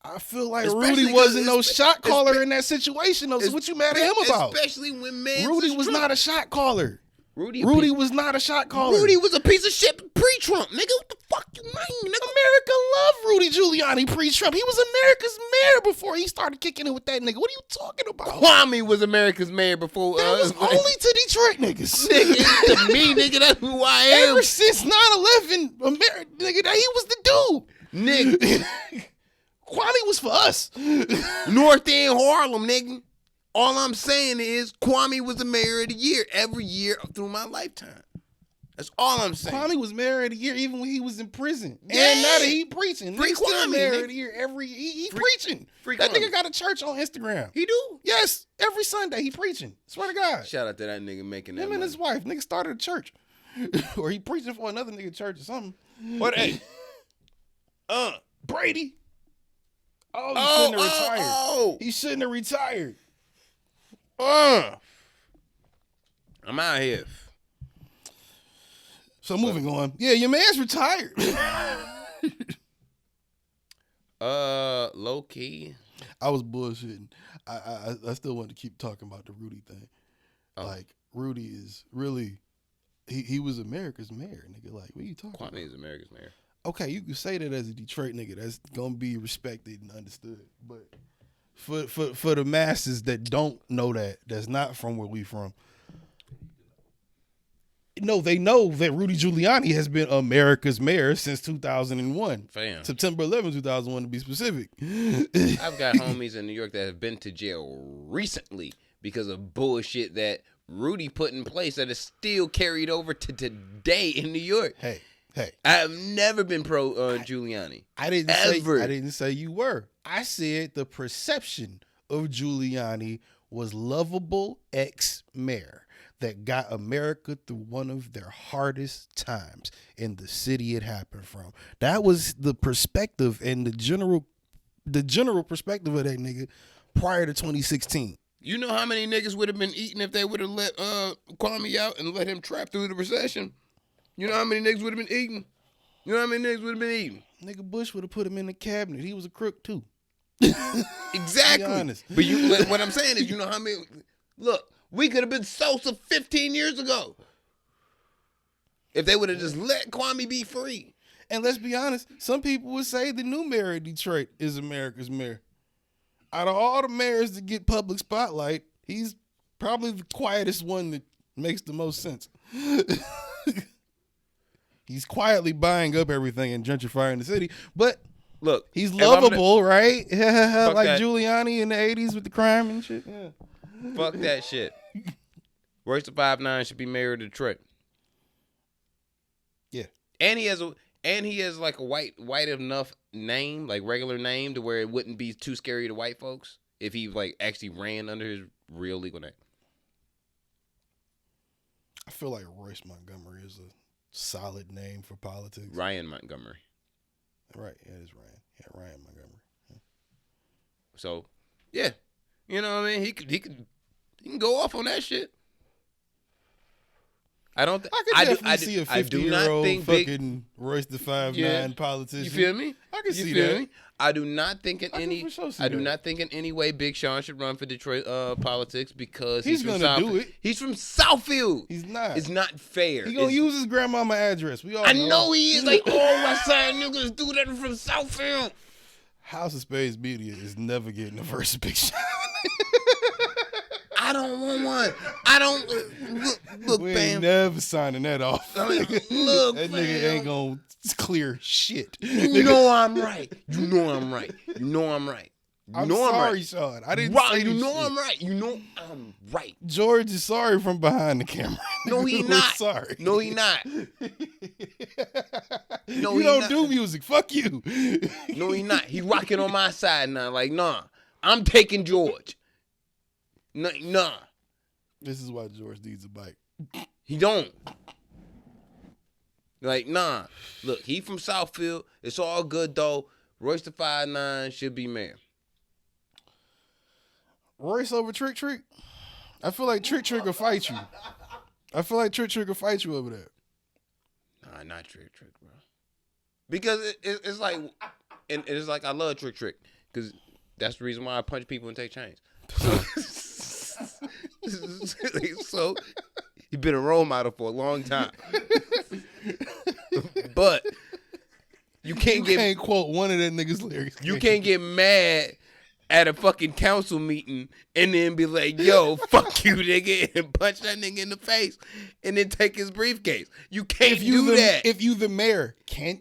Speaker 1: I feel like Rudy wasn't no shot caller in that situation, though. So what you mad at him about?
Speaker 2: Especially when
Speaker 1: Rudy was not a shot caller.
Speaker 2: Rudy
Speaker 1: was not a shot caller.
Speaker 2: Rudy was a piece of shit pre-Trump, nigga. What the fuck you mean, nigga?
Speaker 1: America loved Rudy Giuliani pre-Trump. He was America's mayor before he started kicking it with that nigga. What are you talking about?
Speaker 2: Kwame was America's mayor before.
Speaker 1: That was only to Detroit niggas.
Speaker 2: Nigga, to me, nigga, that's who I am.
Speaker 1: Ever since 9/11, America, nigga, he was the dude.
Speaker 2: Nigga.
Speaker 1: Kwame was for us.
Speaker 2: North End Harlem, nigga. All I'm saying is Kwame was the mayor of the year every year through my lifetime. That's all I'm saying.
Speaker 1: Kwame was mayor of the year even when he was in prison.
Speaker 2: Yeah.
Speaker 1: And now that he preaching.
Speaker 2: Free
Speaker 1: He's still
Speaker 2: Kwame,
Speaker 1: mayor
Speaker 2: nigga.
Speaker 1: of the year he preaching.
Speaker 2: Free
Speaker 1: That
Speaker 2: Kwame.
Speaker 1: nigga got a church on Instagram.
Speaker 2: He do?
Speaker 1: Yes, every Sunday he preaching. Swear to God.
Speaker 2: Shout out to that nigga making that
Speaker 1: Him and
Speaker 2: money.
Speaker 1: his wife. Nigga started a church. Or he preaching for another nigga church or something.
Speaker 2: What? Hey.
Speaker 1: Brady. Oh, he shouldn't have retired.
Speaker 2: Oh.
Speaker 1: He shouldn't have retired.
Speaker 2: I'm out here.
Speaker 1: So moving on. Yeah, your man's retired.
Speaker 2: Low key.
Speaker 1: I was bullshitting. I still want to keep talking about the Rudy thing.
Speaker 2: Oh.
Speaker 1: Like Rudy is really, he was America's mayor, nigga. Like, what are you talking about?
Speaker 2: Kwame is America's mayor.
Speaker 1: Okay, you can say that as a Detroit nigga. That's gonna be respected and understood. But for the masses that don't know that's not from where we from. No, they know that Rudy Giuliani has been America's mayor since 2001.
Speaker 2: Fam.
Speaker 1: September 11, 2001 to be specific.
Speaker 2: I've got homies in New York that have been to jail recently because of bullshit that Rudy put in place that is still carried over to today in New York.
Speaker 1: Hey.
Speaker 2: I've never been pro Giuliani.
Speaker 1: I didn't say you were. I said the perception of Giuliani was lovable ex-mayor that got America through one of their hardest times in the city it happened from. That was the perspective and the general perspective of that nigga prior to 2016.
Speaker 2: You know how many niggas would have been eating if they would have let Kwame out and let him trap through the recession? You know how many niggas would have been eating? You know how many niggas would have been eating?
Speaker 1: Nigga Bush would have put him in the cabinet. He was a crook too.
Speaker 2: Exactly.
Speaker 1: Be honest.
Speaker 2: But what I'm saying is, you know how many? Look, we could have been Sosa 15 years ago if they would have just let Kwame be free.
Speaker 1: And let's be honest, some people would say the new mayor of Detroit is America's mayor. Out of all the mayors that get public spotlight, he's probably the quietest one that makes the most sense. He's quietly buying up everything and gentrifying the city, but
Speaker 2: look,
Speaker 1: he's lovable, right? like
Speaker 2: that.
Speaker 1: Giuliani in the 80s with the crime and shit. Yeah.
Speaker 2: Fuck that shit. Royce the 5'9" should be mayor of Detroit.
Speaker 1: Yeah.
Speaker 2: And he has like a white enough name, like regular name, to where it wouldn't be too scary to white folks if he like actually ran under his real legal name.
Speaker 1: I feel like Royce Montgomery is a solid name for politics.
Speaker 2: Ryan Montgomery.
Speaker 1: Right, yeah, it is Ryan. Yeah, Ryan Montgomery. Yeah.
Speaker 2: So, yeah. You know what I mean? He can go off on that shit. I don't think
Speaker 1: I could definitely see a 50-year-old fucking Royce the 5'9" politician.
Speaker 2: You feel me?
Speaker 1: I can see that.
Speaker 2: Me? I do not think in any way Big Sean should run for Detroit politics because he's gonna do it. He's from Southfield.
Speaker 1: He's not.
Speaker 2: It's not fair.
Speaker 1: He's gonna use his grandmama address. We all
Speaker 2: I know he is. Like all West Side niggas do that from Southfield.
Speaker 1: House of Spades Media is never getting the first Big Sean.
Speaker 2: I don't want one. I don't look,
Speaker 1: we
Speaker 2: fam.
Speaker 1: Ain't never signing that off.
Speaker 2: I mean, look,
Speaker 1: that nigga ain't gonna clear shit.
Speaker 2: You know I'm right. You know I'm right. You know I'm right.
Speaker 1: I'm sorry, Sean. I didn't say
Speaker 2: you
Speaker 1: this
Speaker 2: know
Speaker 1: shit.
Speaker 2: I'm right. You know I'm right.
Speaker 1: George is sorry from behind the camera.
Speaker 2: No, he not.
Speaker 1: Sorry.
Speaker 2: No, he not. No,
Speaker 1: you don't do music. Fuck you.
Speaker 2: No, he not. He rocking on my side now. Like, nah, I'm taking George. Nah.
Speaker 1: This is why George needs a bike.
Speaker 2: He don't. Like, nah. Look, he from Southfield. It's all good, though. Royce the 5'9" should be mayor.
Speaker 1: Royce over Trick Trick? I feel like Trick Trick will fight you. I feel like Trick Trick will fight you over that.
Speaker 2: Nah, not Trick Trick, bro. Because it's like, and it's like I love Trick Trick. Because that's the reason why I punch people and take chains. So he's been a role model for a long time. But you can't
Speaker 1: quote one of that nigga's lyrics.
Speaker 2: You can't get mad at a fucking council meeting and then be like, yo, fuck you, nigga, and punch that nigga in the face and then take his briefcase. You can't do that.
Speaker 1: If you the mayor, can't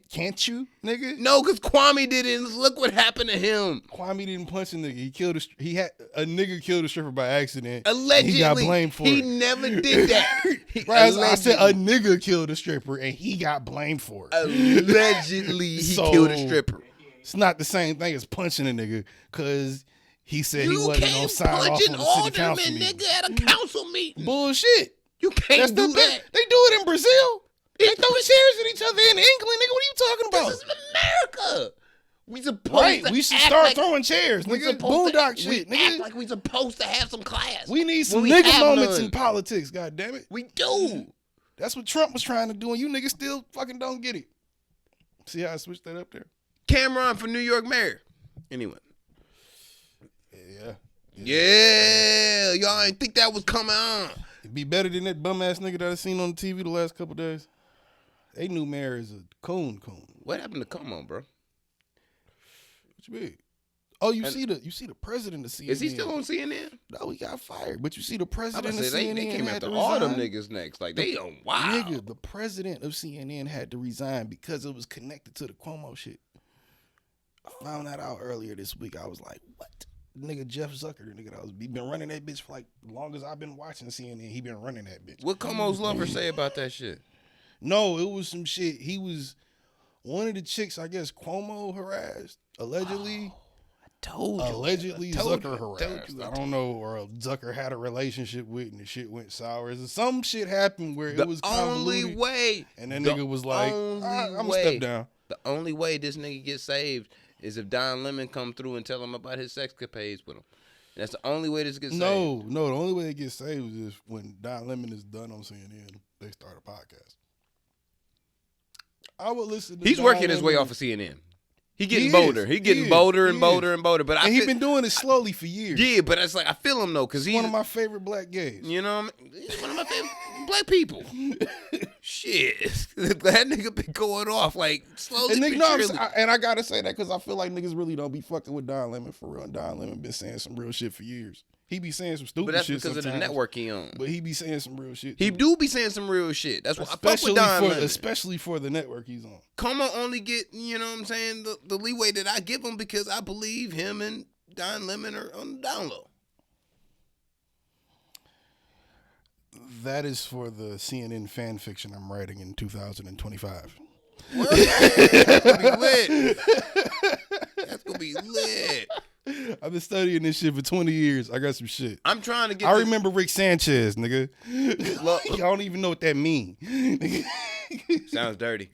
Speaker 1: you, nigga?
Speaker 2: No, because Kwame did it. Look what happened to him.
Speaker 1: Kwame didn't punch a nigga. He had a nigga killed a stripper by accident.
Speaker 2: Allegedly.
Speaker 1: He got blamed for it.
Speaker 2: He never did that.
Speaker 1: I said a nigga killed a stripper and he got blamed for it.
Speaker 2: Allegedly, he killed a stripper.
Speaker 1: It's not the same thing as punching a nigga because he said he wasn't going to sign off on the city council meeting.
Speaker 2: Nigga at a council meeting.
Speaker 1: Bullshit.
Speaker 2: You can't do that.
Speaker 1: They do it in Brazil. They throw chairs at each other in England, nigga. What are you talking about?
Speaker 2: This is America. We supposed to
Speaker 1: we should start throwing chairs, nigga. Boondock shit, nigga.
Speaker 2: Act like we supposed to have some class.
Speaker 1: We need some nigga moments in politics, goddammit.
Speaker 2: We do.
Speaker 1: That's what Trump was trying to do, and you niggas still fucking don't get it. See how I switched that up there?
Speaker 2: Cameron for New York mayor. Anyway.
Speaker 1: Yeah.
Speaker 2: Y'all ain't think that was coming on.
Speaker 1: It'd be better than that bum ass nigga that I seen on TV the last couple days. They new mayor is a coon.
Speaker 2: What happened to Como, bro?
Speaker 1: What you mean? Oh, you see the president of CNN.
Speaker 2: Is he still on CNN?
Speaker 1: No, he got fired. But you see the president of
Speaker 2: They
Speaker 1: CNN
Speaker 2: came
Speaker 1: had
Speaker 2: after
Speaker 1: to
Speaker 2: all
Speaker 1: resign.
Speaker 2: them niggas next. Like, they on wild.
Speaker 1: Nigga, the president of CNN had to resign because it was connected to the Cuomo shit. I found that out earlier this week. I was like, what? Nigga Jeff Zucker, the nigga he been running that bitch for like as long as I've been watching CNN. He been running that bitch.
Speaker 2: What Como's lover say about that shit?
Speaker 1: No, it was some shit. He was one of the chicks, I guess Cuomo harassed, allegedly.
Speaker 2: Told you.
Speaker 1: Allegedly Zucker harassed. I don't know, or Zucker had a relationship with and the shit went sour. Some shit happened where it was convoluted.
Speaker 2: The only way.
Speaker 1: And that nigga was like, I'm going to step down.
Speaker 2: The only way this nigga gets saved is if Don Lemon come through and tell him about his sex capades with him. That's the only way this gets saved.
Speaker 1: No, the only way it gets saved is when Don Lemon is done on CNN, they start a podcast. I would listen to
Speaker 2: He's
Speaker 1: Don
Speaker 2: working his
Speaker 1: Lemon.
Speaker 2: way off of CNN. He getting bolder. He getting bolder and bolder and bolder. But
Speaker 1: he's been doing it slowly for years.
Speaker 2: Yeah, but it's like I feel him though, because he's
Speaker 1: one of my favorite black gays.
Speaker 2: You know what I mean? He's one of my favorite black people. Shit, that nigga been going off like slowly.
Speaker 1: And I gotta say that because I feel like niggas really don't be fucking with Don Lemon for real. And Don Lemon been saying some real shit for years. He be saying some stupid shit.
Speaker 2: But that's
Speaker 1: shit
Speaker 2: because
Speaker 1: sometimes,
Speaker 2: of the network he on.
Speaker 1: But he be saying some real shit.
Speaker 2: He
Speaker 1: too.
Speaker 2: do be saying some real shit. That's what I fuck with Don Lemon.
Speaker 1: Especially for the network he's on.
Speaker 2: Como only get, you know what I'm saying, the leeway that I give him because I believe him and Don Lemon are on the down low.
Speaker 1: That is for the CNN fan fiction I'm writing in 2025.
Speaker 2: That's gonna be lit. That's gonna be lit.
Speaker 1: I've been studying this shit for 20 years. I got some shit.
Speaker 2: I'm trying to get.
Speaker 1: I remember Rick Sanchez, nigga. Y'all don't even know what that mean.
Speaker 2: Sounds dirty.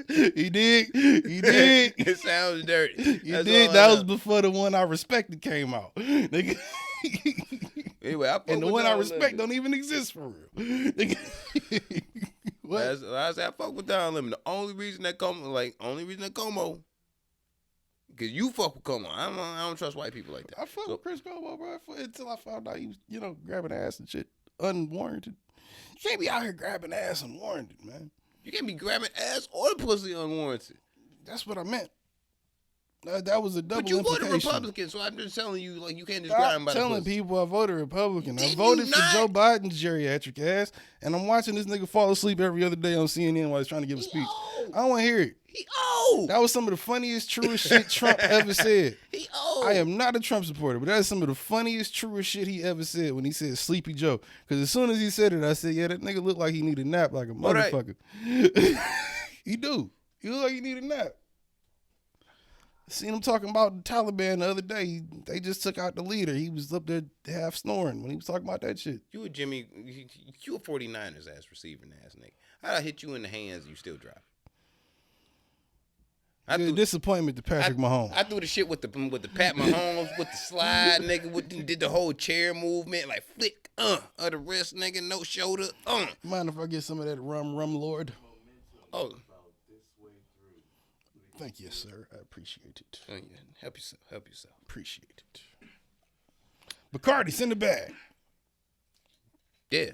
Speaker 1: He did.
Speaker 2: It sounds dirty.
Speaker 1: He did. That was before the one I respected came out. Nigga.
Speaker 2: Anyway,
Speaker 1: and the one I respect don't even exist for real.
Speaker 2: What? I said I fuck with Don Lemon. The only reason that Como, because you fuck with Como. I don't trust white people like that.
Speaker 1: I fuck with Chris Como, bro, until I found out he was, grabbing ass and shit unwarranted. You can't be out here grabbing ass unwarranted, man.
Speaker 2: You can't be grabbing ass or pussy unwarranted.
Speaker 1: That's what I meant. That was a double
Speaker 2: But you
Speaker 1: implication.
Speaker 2: voted Republican, so I'm just telling you, like, you can't just grab by the pussy.
Speaker 1: Telling people I voted Republican. I
Speaker 2: Did
Speaker 1: voted
Speaker 2: you
Speaker 1: for
Speaker 2: not?
Speaker 1: Joe Biden's geriatric ass, and I'm watching this nigga fall asleep every other day on CNN while he's trying to give a speech.
Speaker 2: Old.
Speaker 1: I don't want to hear it.
Speaker 2: He old.
Speaker 1: That was some of the funniest, truest shit Trump ever said.
Speaker 2: He old.
Speaker 1: I am not a Trump supporter, but that is some of the funniest, truest shit he ever said when he said Sleepy Joe. Because as soon as he said it, I said, yeah, that nigga look like he need a nap like a motherfucker. He do. He look like he need a nap. Seen him talking about the Taliban the other day. They just took out the leader. He was up there half snoring when he was talking about that shit.
Speaker 2: You a 49ers ass receiving ass nigga. I'd hit you in the hands and you still drop.
Speaker 1: Disappointment to Patrick Mahomes.
Speaker 2: I threw the shit with the Pat Mahomes with the slide, nigga. Did the whole chair movement, like flick, of the wrist, nigga, no shoulder,
Speaker 1: Mind if I get some of that rum, Lord?
Speaker 2: Oh.
Speaker 1: Thank you, sir. I appreciate it.
Speaker 2: Oh, yeah. Help yourself.
Speaker 1: Appreciate it. Bacardi, send it back.
Speaker 2: Yeah.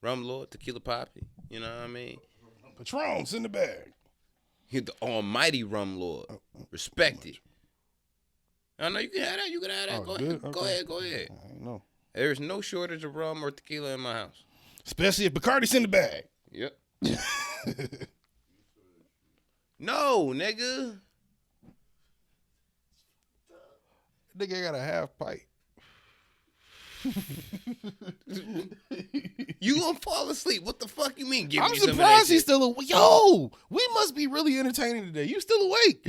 Speaker 2: Rum Lord, Tequila Poppy. You know what I mean?
Speaker 1: Patron, send it back.
Speaker 2: He's the almighty Rum Lord. Respect it. I know you can have that. You can have that. Go ahead. Go ahead.
Speaker 1: I know.
Speaker 2: There's no shortage of rum or tequila in my house.
Speaker 1: Especially if Bacardi send it back.
Speaker 2: Yep. No, nigga.
Speaker 1: Nigga got a half pipe.
Speaker 2: You gonna fall asleep? What the fuck you mean? Give
Speaker 1: I'm
Speaker 2: me some of that
Speaker 1: surprised he's
Speaker 2: shit.
Speaker 1: still awake. Yo, we must be really entertaining today. You still awake?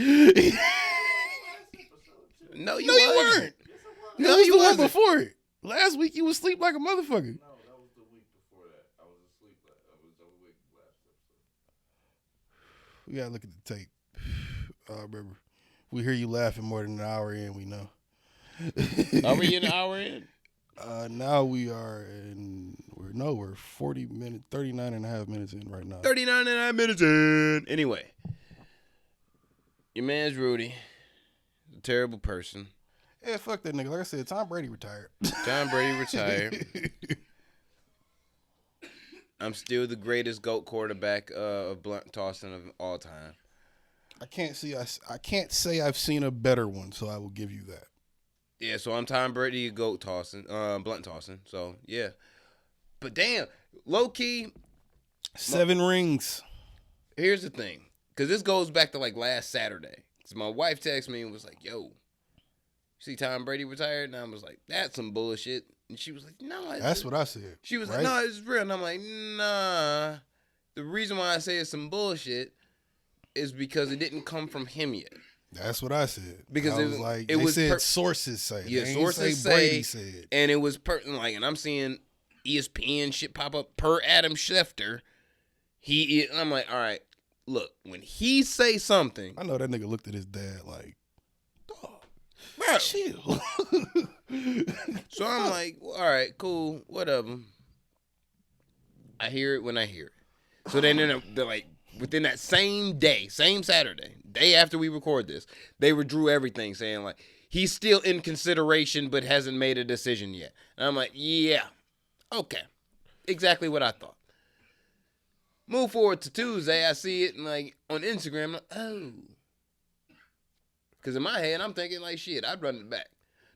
Speaker 2: No, you
Speaker 1: weren't.
Speaker 2: No,
Speaker 1: you
Speaker 2: you
Speaker 1: wasn't
Speaker 2: wasn't.
Speaker 1: before it. Last week you was asleep like a motherfucker.
Speaker 3: No, that was the week before that. I was asleep. I was awake last episode.
Speaker 1: We gotta look at the tape. Remember, we hear you laughing more than an hour in. We know.
Speaker 2: Are we an hour in?
Speaker 1: Now we are we're 40 minutes, 39 and a half minutes in right now.
Speaker 2: 39 and a half minutes in. Anyway, Your man's Rudy. A terrible person.
Speaker 1: Yeah, fuck that nigga. Like I said, Tom Brady retired.
Speaker 2: Tom Brady retired. I'm still the greatest GOAT quarterback of blunt tossing of all time.
Speaker 1: I can't say I've seen a better one, so I will give you that.
Speaker 2: Yeah, so I'm Tom Brady, GOAT tossing, blunt tossing. So yeah, but damn, low key,
Speaker 1: 7 rings.
Speaker 2: Here's the thing, because this goes back to like last Saturday. So my wife texted me and was like, "Yo, you see Tom Brady retired?" And I was like, "That's some bullshit." And she was like, "No,
Speaker 1: that's what I said."
Speaker 2: She was
Speaker 1: right?
Speaker 2: like, "No, it's real." And I'm like, "Nah." The reason why I say it's some bullshit is because it didn't come from him yet.
Speaker 1: That's what I said.
Speaker 2: Because
Speaker 1: I was like, they said sources say.
Speaker 2: Yeah,
Speaker 1: they
Speaker 2: sources
Speaker 1: say Brady said.
Speaker 2: And it was like, and I'm seeing ESPN shit pop up per Adam Schefter. I'm like, all right, look, when he say something,
Speaker 1: I know that nigga looked at his dad like, dog,
Speaker 2: bro,
Speaker 1: chill.
Speaker 2: So I'm like, all right, cool, whatever. I hear it when I hear it. So then they're like, within that same day, same Saturday, day after we record this, they withdrew everything, saying like, he's still in consideration but hasn't made a decision yet. And I'm like, yeah, okay, exactly what I thought. Move forward to Tuesday, I see it and like on Instagram, I'm like, oh. Because in my head, I'm thinking like, shit, I'd run it back.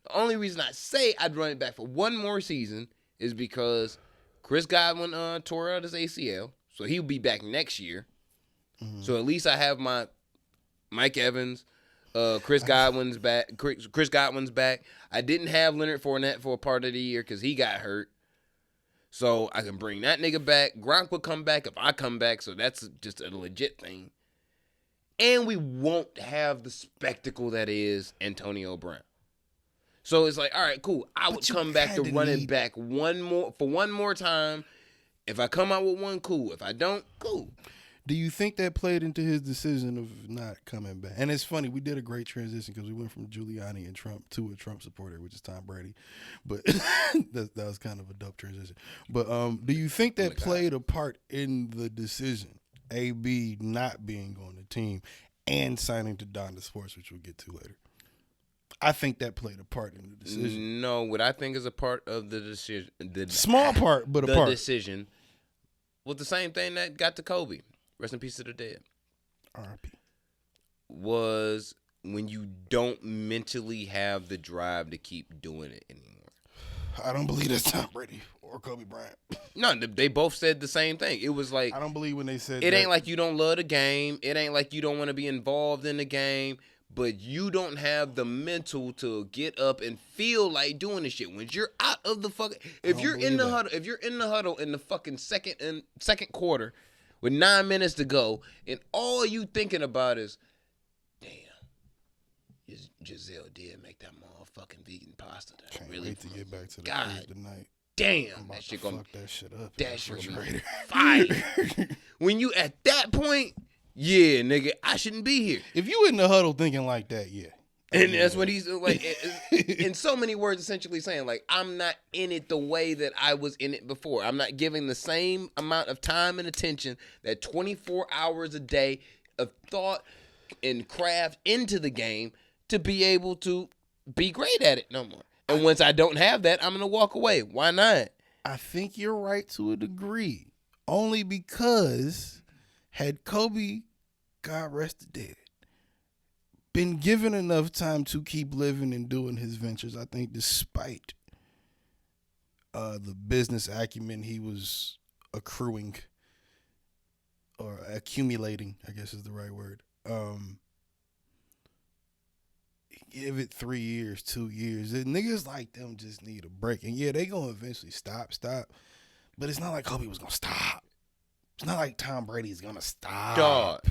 Speaker 2: The only reason I say I'd run it back for one more season is because Chris Godwin tore out his ACL, so he'll be back next year. Mm-hmm. So at least I have my Mike Evans, Chris Godwin's back. Chris Godwin's back. I didn't have Leonard Fournette for a part of the year because he got hurt. So I can bring that nigga back. Gronk will come back if I come back, so that's just a legit thing. And we won't have the spectacle that is Antonio Brown. So it's like, all right, cool. I would come back to run it back one more time. If I come out with one, cool. If I don't, cool.
Speaker 1: Do you think that played into his decision of not coming back? And it's funny, we did a great transition because we went from Giuliani and Trump to a Trump supporter, which is Tom Brady. But that was kind of a dope transition. But do you think that played a part in the decision, AB not being on the team and signing to Donda Sports, which we'll get to later? I think that played a part in the decision.
Speaker 2: No, what I think is a part of the decision,
Speaker 1: small part, but a part.
Speaker 2: The decision was the same thing that got to Kobe. Rest in peace to the dead.
Speaker 1: R.I.P.
Speaker 2: Was when you don't mentally have the drive to keep doing it anymore.
Speaker 1: I don't believe that's Tom Brady or Kobe Bryant.
Speaker 2: No, they both said the same thing. It was like,
Speaker 1: I don't believe when they said
Speaker 2: it ain't like you don't love the game. It ain't like you don't want to be involved in the game. But you don't have the mental to get up and feel like doing this shit. When you're out of the fucking, if you're in the huddle in the fucking second quarter with 9 minutes to go, and all you thinking about is, damn, Giselle did make that motherfucking vegan pasta.
Speaker 1: Can't wait to get back to the
Speaker 2: God
Speaker 1: tonight.
Speaker 2: Damn, that shit gonna
Speaker 1: fuck that shit up.
Speaker 2: That shit gonna be fire. When you at that point. Yeah, nigga, I shouldn't be here.
Speaker 1: If you in the huddle thinking like that, yeah.
Speaker 2: And that's what he's like, in so many words, essentially saying, like, I'm not in it the way that I was in it before. I'm not giving the same amount of time and attention, that 24 hours a day of thought and craft into the game to be able to be great at it no more. And once I don't have that, I'm going to walk away. Why not?
Speaker 1: I think you're right to a degree. Only because had Kobe, God rest the dead, been given enough time to keep living and doing his ventures, I think despite the business acumen he was accruing or accumulating, I guess is the right word, give it 3 years, 2 years. Niggas like them just need a break. And yeah, they gonna eventually stop. But it's not like Kobe was gonna stop. It's not like Tom Brady's gonna stop.
Speaker 2: Dog.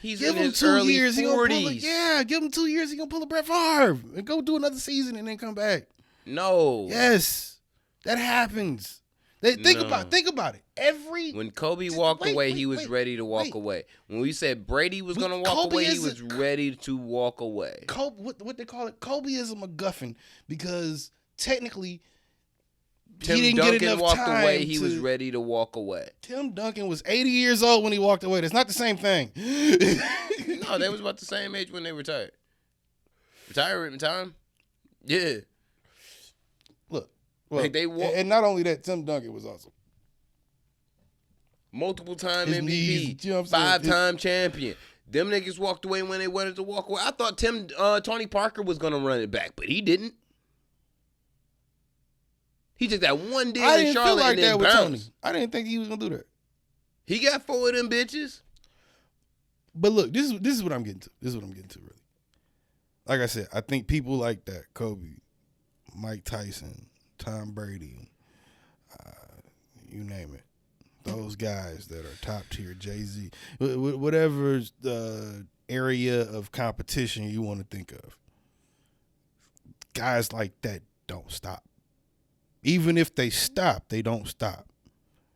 Speaker 2: He's
Speaker 1: give
Speaker 2: in
Speaker 1: him
Speaker 2: his
Speaker 1: 2
Speaker 2: early
Speaker 1: years.
Speaker 2: 40s.
Speaker 1: Give him 2 years. He gonna pull a Brett Favre and go do another season and then come back.
Speaker 2: No.
Speaker 1: Yes, that happens. Think about it.
Speaker 2: When Kobe walked away, he was ready to walk away. When we said Brady was gonna walk away, he was ready to walk away.
Speaker 1: What they call it? Kobe is a MacGuffin because technically.
Speaker 2: Tim Duncan walked away. He was ready to walk away.
Speaker 1: Tim Duncan was 80 years old when he walked away. That's not the same thing.
Speaker 2: No, No, they was about the same age when they retired. Retirement time? Yeah.
Speaker 1: Look, well,
Speaker 2: Like,
Speaker 1: and not only that, Tim Duncan was awesome.
Speaker 2: Multiple time
Speaker 1: His
Speaker 2: MVP,
Speaker 1: knees, you know what I'm saying?
Speaker 2: 5-time champion. Them niggas walked away when they wanted to walk away. I thought Tony Parker was gonna run it back, but he didn't. He took that one deal
Speaker 1: I
Speaker 2: in
Speaker 1: didn't
Speaker 2: Charlotte
Speaker 1: feel like
Speaker 2: and then
Speaker 1: that with Tony.
Speaker 2: bounced.
Speaker 1: I didn't think he was gonna do that.
Speaker 2: He got 4 of them bitches.
Speaker 1: But look, this is what I'm getting to. This is what I'm getting to, really. Like I said, I think people like that, Kobe, Mike Tyson, Tom Brady, you name it. Those guys that are top tier, Jay-Z, whatever area of competition you want to think of. Guys like that don't stop. Even if they stop, they don't stop.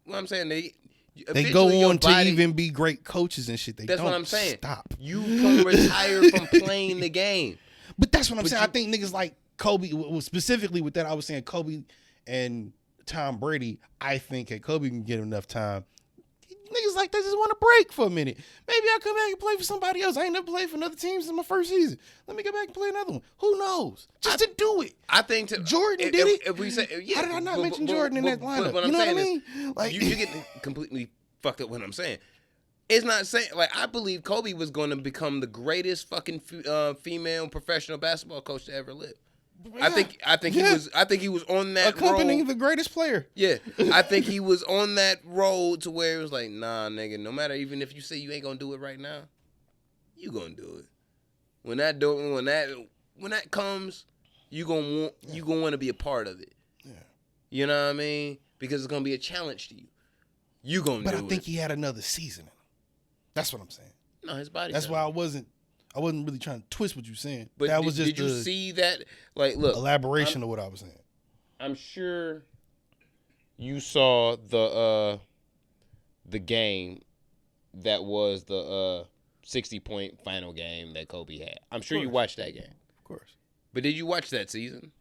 Speaker 2: What I'm saying, they
Speaker 1: go
Speaker 2: eventually your
Speaker 1: on to
Speaker 2: body-
Speaker 1: even be great coaches and shit.
Speaker 2: That's
Speaker 1: don't
Speaker 2: what I'm saying.
Speaker 1: stop.
Speaker 2: You can retire from playing the game.
Speaker 1: But that's what I'm saying.
Speaker 2: you-
Speaker 1: I think niggas like Kobe, specifically with that, I was saying Kobe and Tom Brady, I think hey, Kobe can get enough time. Niggas like that just want to break for a minute. Maybe I'll come back and play for somebody else. I ain't never played for another team since my first season. Let me go back and play another one. Who knows? Just to do it.
Speaker 2: I think
Speaker 1: Jordan did it.
Speaker 2: If we say, yeah,
Speaker 1: How did I not mention Jordan in that lineup?
Speaker 2: What
Speaker 1: You
Speaker 2: I'm
Speaker 1: know what I
Speaker 2: saying
Speaker 1: mean?
Speaker 2: is,
Speaker 1: Like
Speaker 2: you get completely fucked up. What I'm saying, it's not saying like I believe Kobe was going to become the greatest fucking female professional basketball coach to ever live. I think he was on that
Speaker 1: accompanying
Speaker 2: road.
Speaker 1: the greatest player.
Speaker 2: Yeah, I think he was on that road to where it was like, nah, nigga, no matter even if you say you ain't gonna do it right now, you gonna do it. When that comes, you gonna want to be a part of it.
Speaker 1: Yeah.
Speaker 2: You know what I mean? Because it's gonna be a challenge to you. You gonna
Speaker 1: But
Speaker 2: do
Speaker 1: I
Speaker 2: it.
Speaker 1: think he had another season in him. That's what I'm saying.
Speaker 2: No, his body.
Speaker 1: That's why I wasn't really trying to twist what you're saying.
Speaker 2: But
Speaker 1: that was just
Speaker 2: did you see that? Like, look,
Speaker 1: elaboration of what I was saying.
Speaker 2: I'm sure you saw the game that was the 60-point final game that Kobe had. I'm sure you watched that game.
Speaker 1: Of course.
Speaker 2: But did you watch that season?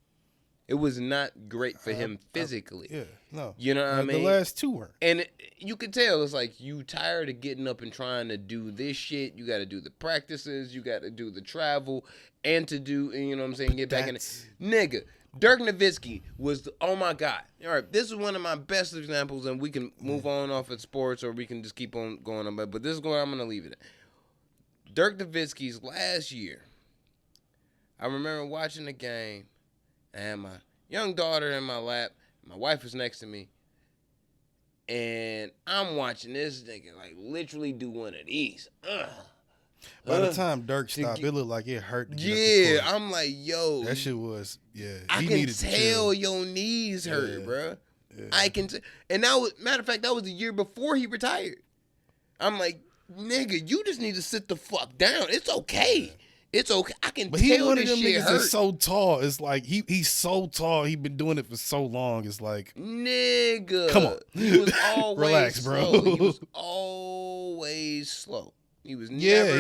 Speaker 2: It was not great for him physically.
Speaker 1: Yeah, no.
Speaker 2: You know what I mean?
Speaker 1: The last two weren't.
Speaker 2: And you could tell it's like you tired of getting up and trying to do this shit. You got to do the practices. You got to do the travel and to do, you know what I'm saying, get back in it. Nigga, Dirk Nowitzki was, oh my God. All right, this is one of my best examples, and we can move on off of sports or we can just keep on going on. But this is where I'm going to leave it at. Dirk Nowitzki's last year, I remember watching the game. I had my young daughter in my lap. My wife was next to me. And I'm watching this nigga like literally do one of these.
Speaker 1: By the time Dirk stopped, it looked like it hurt to get up the
Speaker 2: Yeah,
Speaker 1: court.
Speaker 2: I'm like, yo.
Speaker 1: That shit was, yeah.
Speaker 2: I
Speaker 1: he
Speaker 2: can
Speaker 1: needed to
Speaker 2: tell
Speaker 1: chill.
Speaker 2: your knees hurt, bro.
Speaker 1: Yeah.
Speaker 2: I can and that was, matter of fact, that was the year before he retired. I'm like, nigga, you just need to sit the fuck down. It's okay. It's okay. I can
Speaker 1: But he
Speaker 2: tell
Speaker 1: one of
Speaker 2: this
Speaker 1: them
Speaker 2: shit
Speaker 1: niggas
Speaker 2: hurt.
Speaker 1: that's so tall. It's like he's so tall. He been doing it for so long. It's like,
Speaker 2: Nigga.
Speaker 1: come on.
Speaker 2: He was always
Speaker 1: Relax, bro.
Speaker 2: slow. He was always slow. He was
Speaker 1: he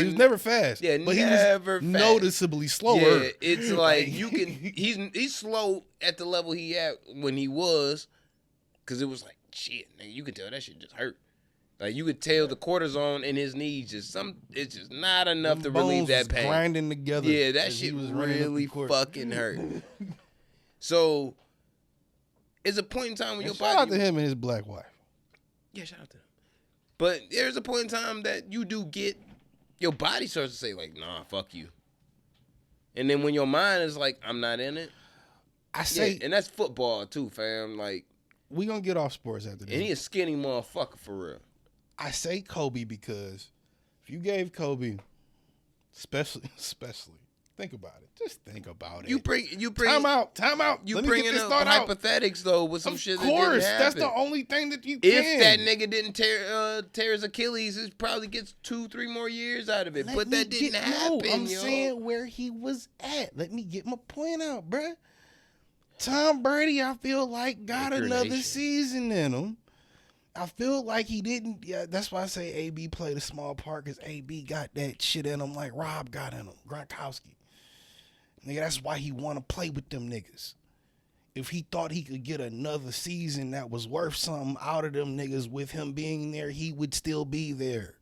Speaker 1: was never fast.
Speaker 2: Yeah,
Speaker 1: but
Speaker 2: never
Speaker 1: he was
Speaker 2: fast.
Speaker 1: noticeably slower.
Speaker 2: Yeah, it's like you can. He's slow at the level he at when he was, because it was like shit. Nigga, you could tell that shit just hurt. Like you could tell the cortisone in his knees it's just not enough to relieve that pain.
Speaker 1: Grinding together.
Speaker 2: Yeah, that
Speaker 1: as he
Speaker 2: shit
Speaker 1: was running up the
Speaker 2: really
Speaker 1: court.
Speaker 2: fucking hurt. So, it's a point in time when your
Speaker 1: Shout
Speaker 2: body.
Speaker 1: out to him and his black wife.
Speaker 2: Yeah, shout out to them. But there's a point in time that you do get your body starts to say like, nah, fuck you. And then when your mind is like, I'm not in it.
Speaker 1: I say,
Speaker 2: and that's football too, fam. Like,
Speaker 1: we gonna get off sports after this.
Speaker 2: and he a skinny motherfucker for real.
Speaker 1: I say Kobe because if you gave Kobe, especially, think about it. Just think about it.
Speaker 2: You bring
Speaker 1: time out.
Speaker 2: You
Speaker 1: Let me
Speaker 2: bringing
Speaker 1: get this
Speaker 2: up
Speaker 1: thought out.
Speaker 2: hypothetics though with some
Speaker 1: Of
Speaker 2: shit
Speaker 1: course,
Speaker 2: that didn't happen.
Speaker 1: that's the only thing that you can.
Speaker 2: If that nigga didn't tear his Achilles, it probably gets 2-3 more years out of it. But that didn't happen.
Speaker 1: No, I'm
Speaker 2: yo.
Speaker 1: saying where he was at. Let me get my point out, bruh. Tom Brady, I feel like got another
Speaker 2: Degradation.
Speaker 1: season in him. I feel like he didn't. Yeah, that's why I say AB played a small part because AB got that shit in him like Rob got in him, Gronkowski. Nigga, that's why he want to play with them niggas. If he thought he could get another season that was worth something out of them niggas with him being there, he would still be there.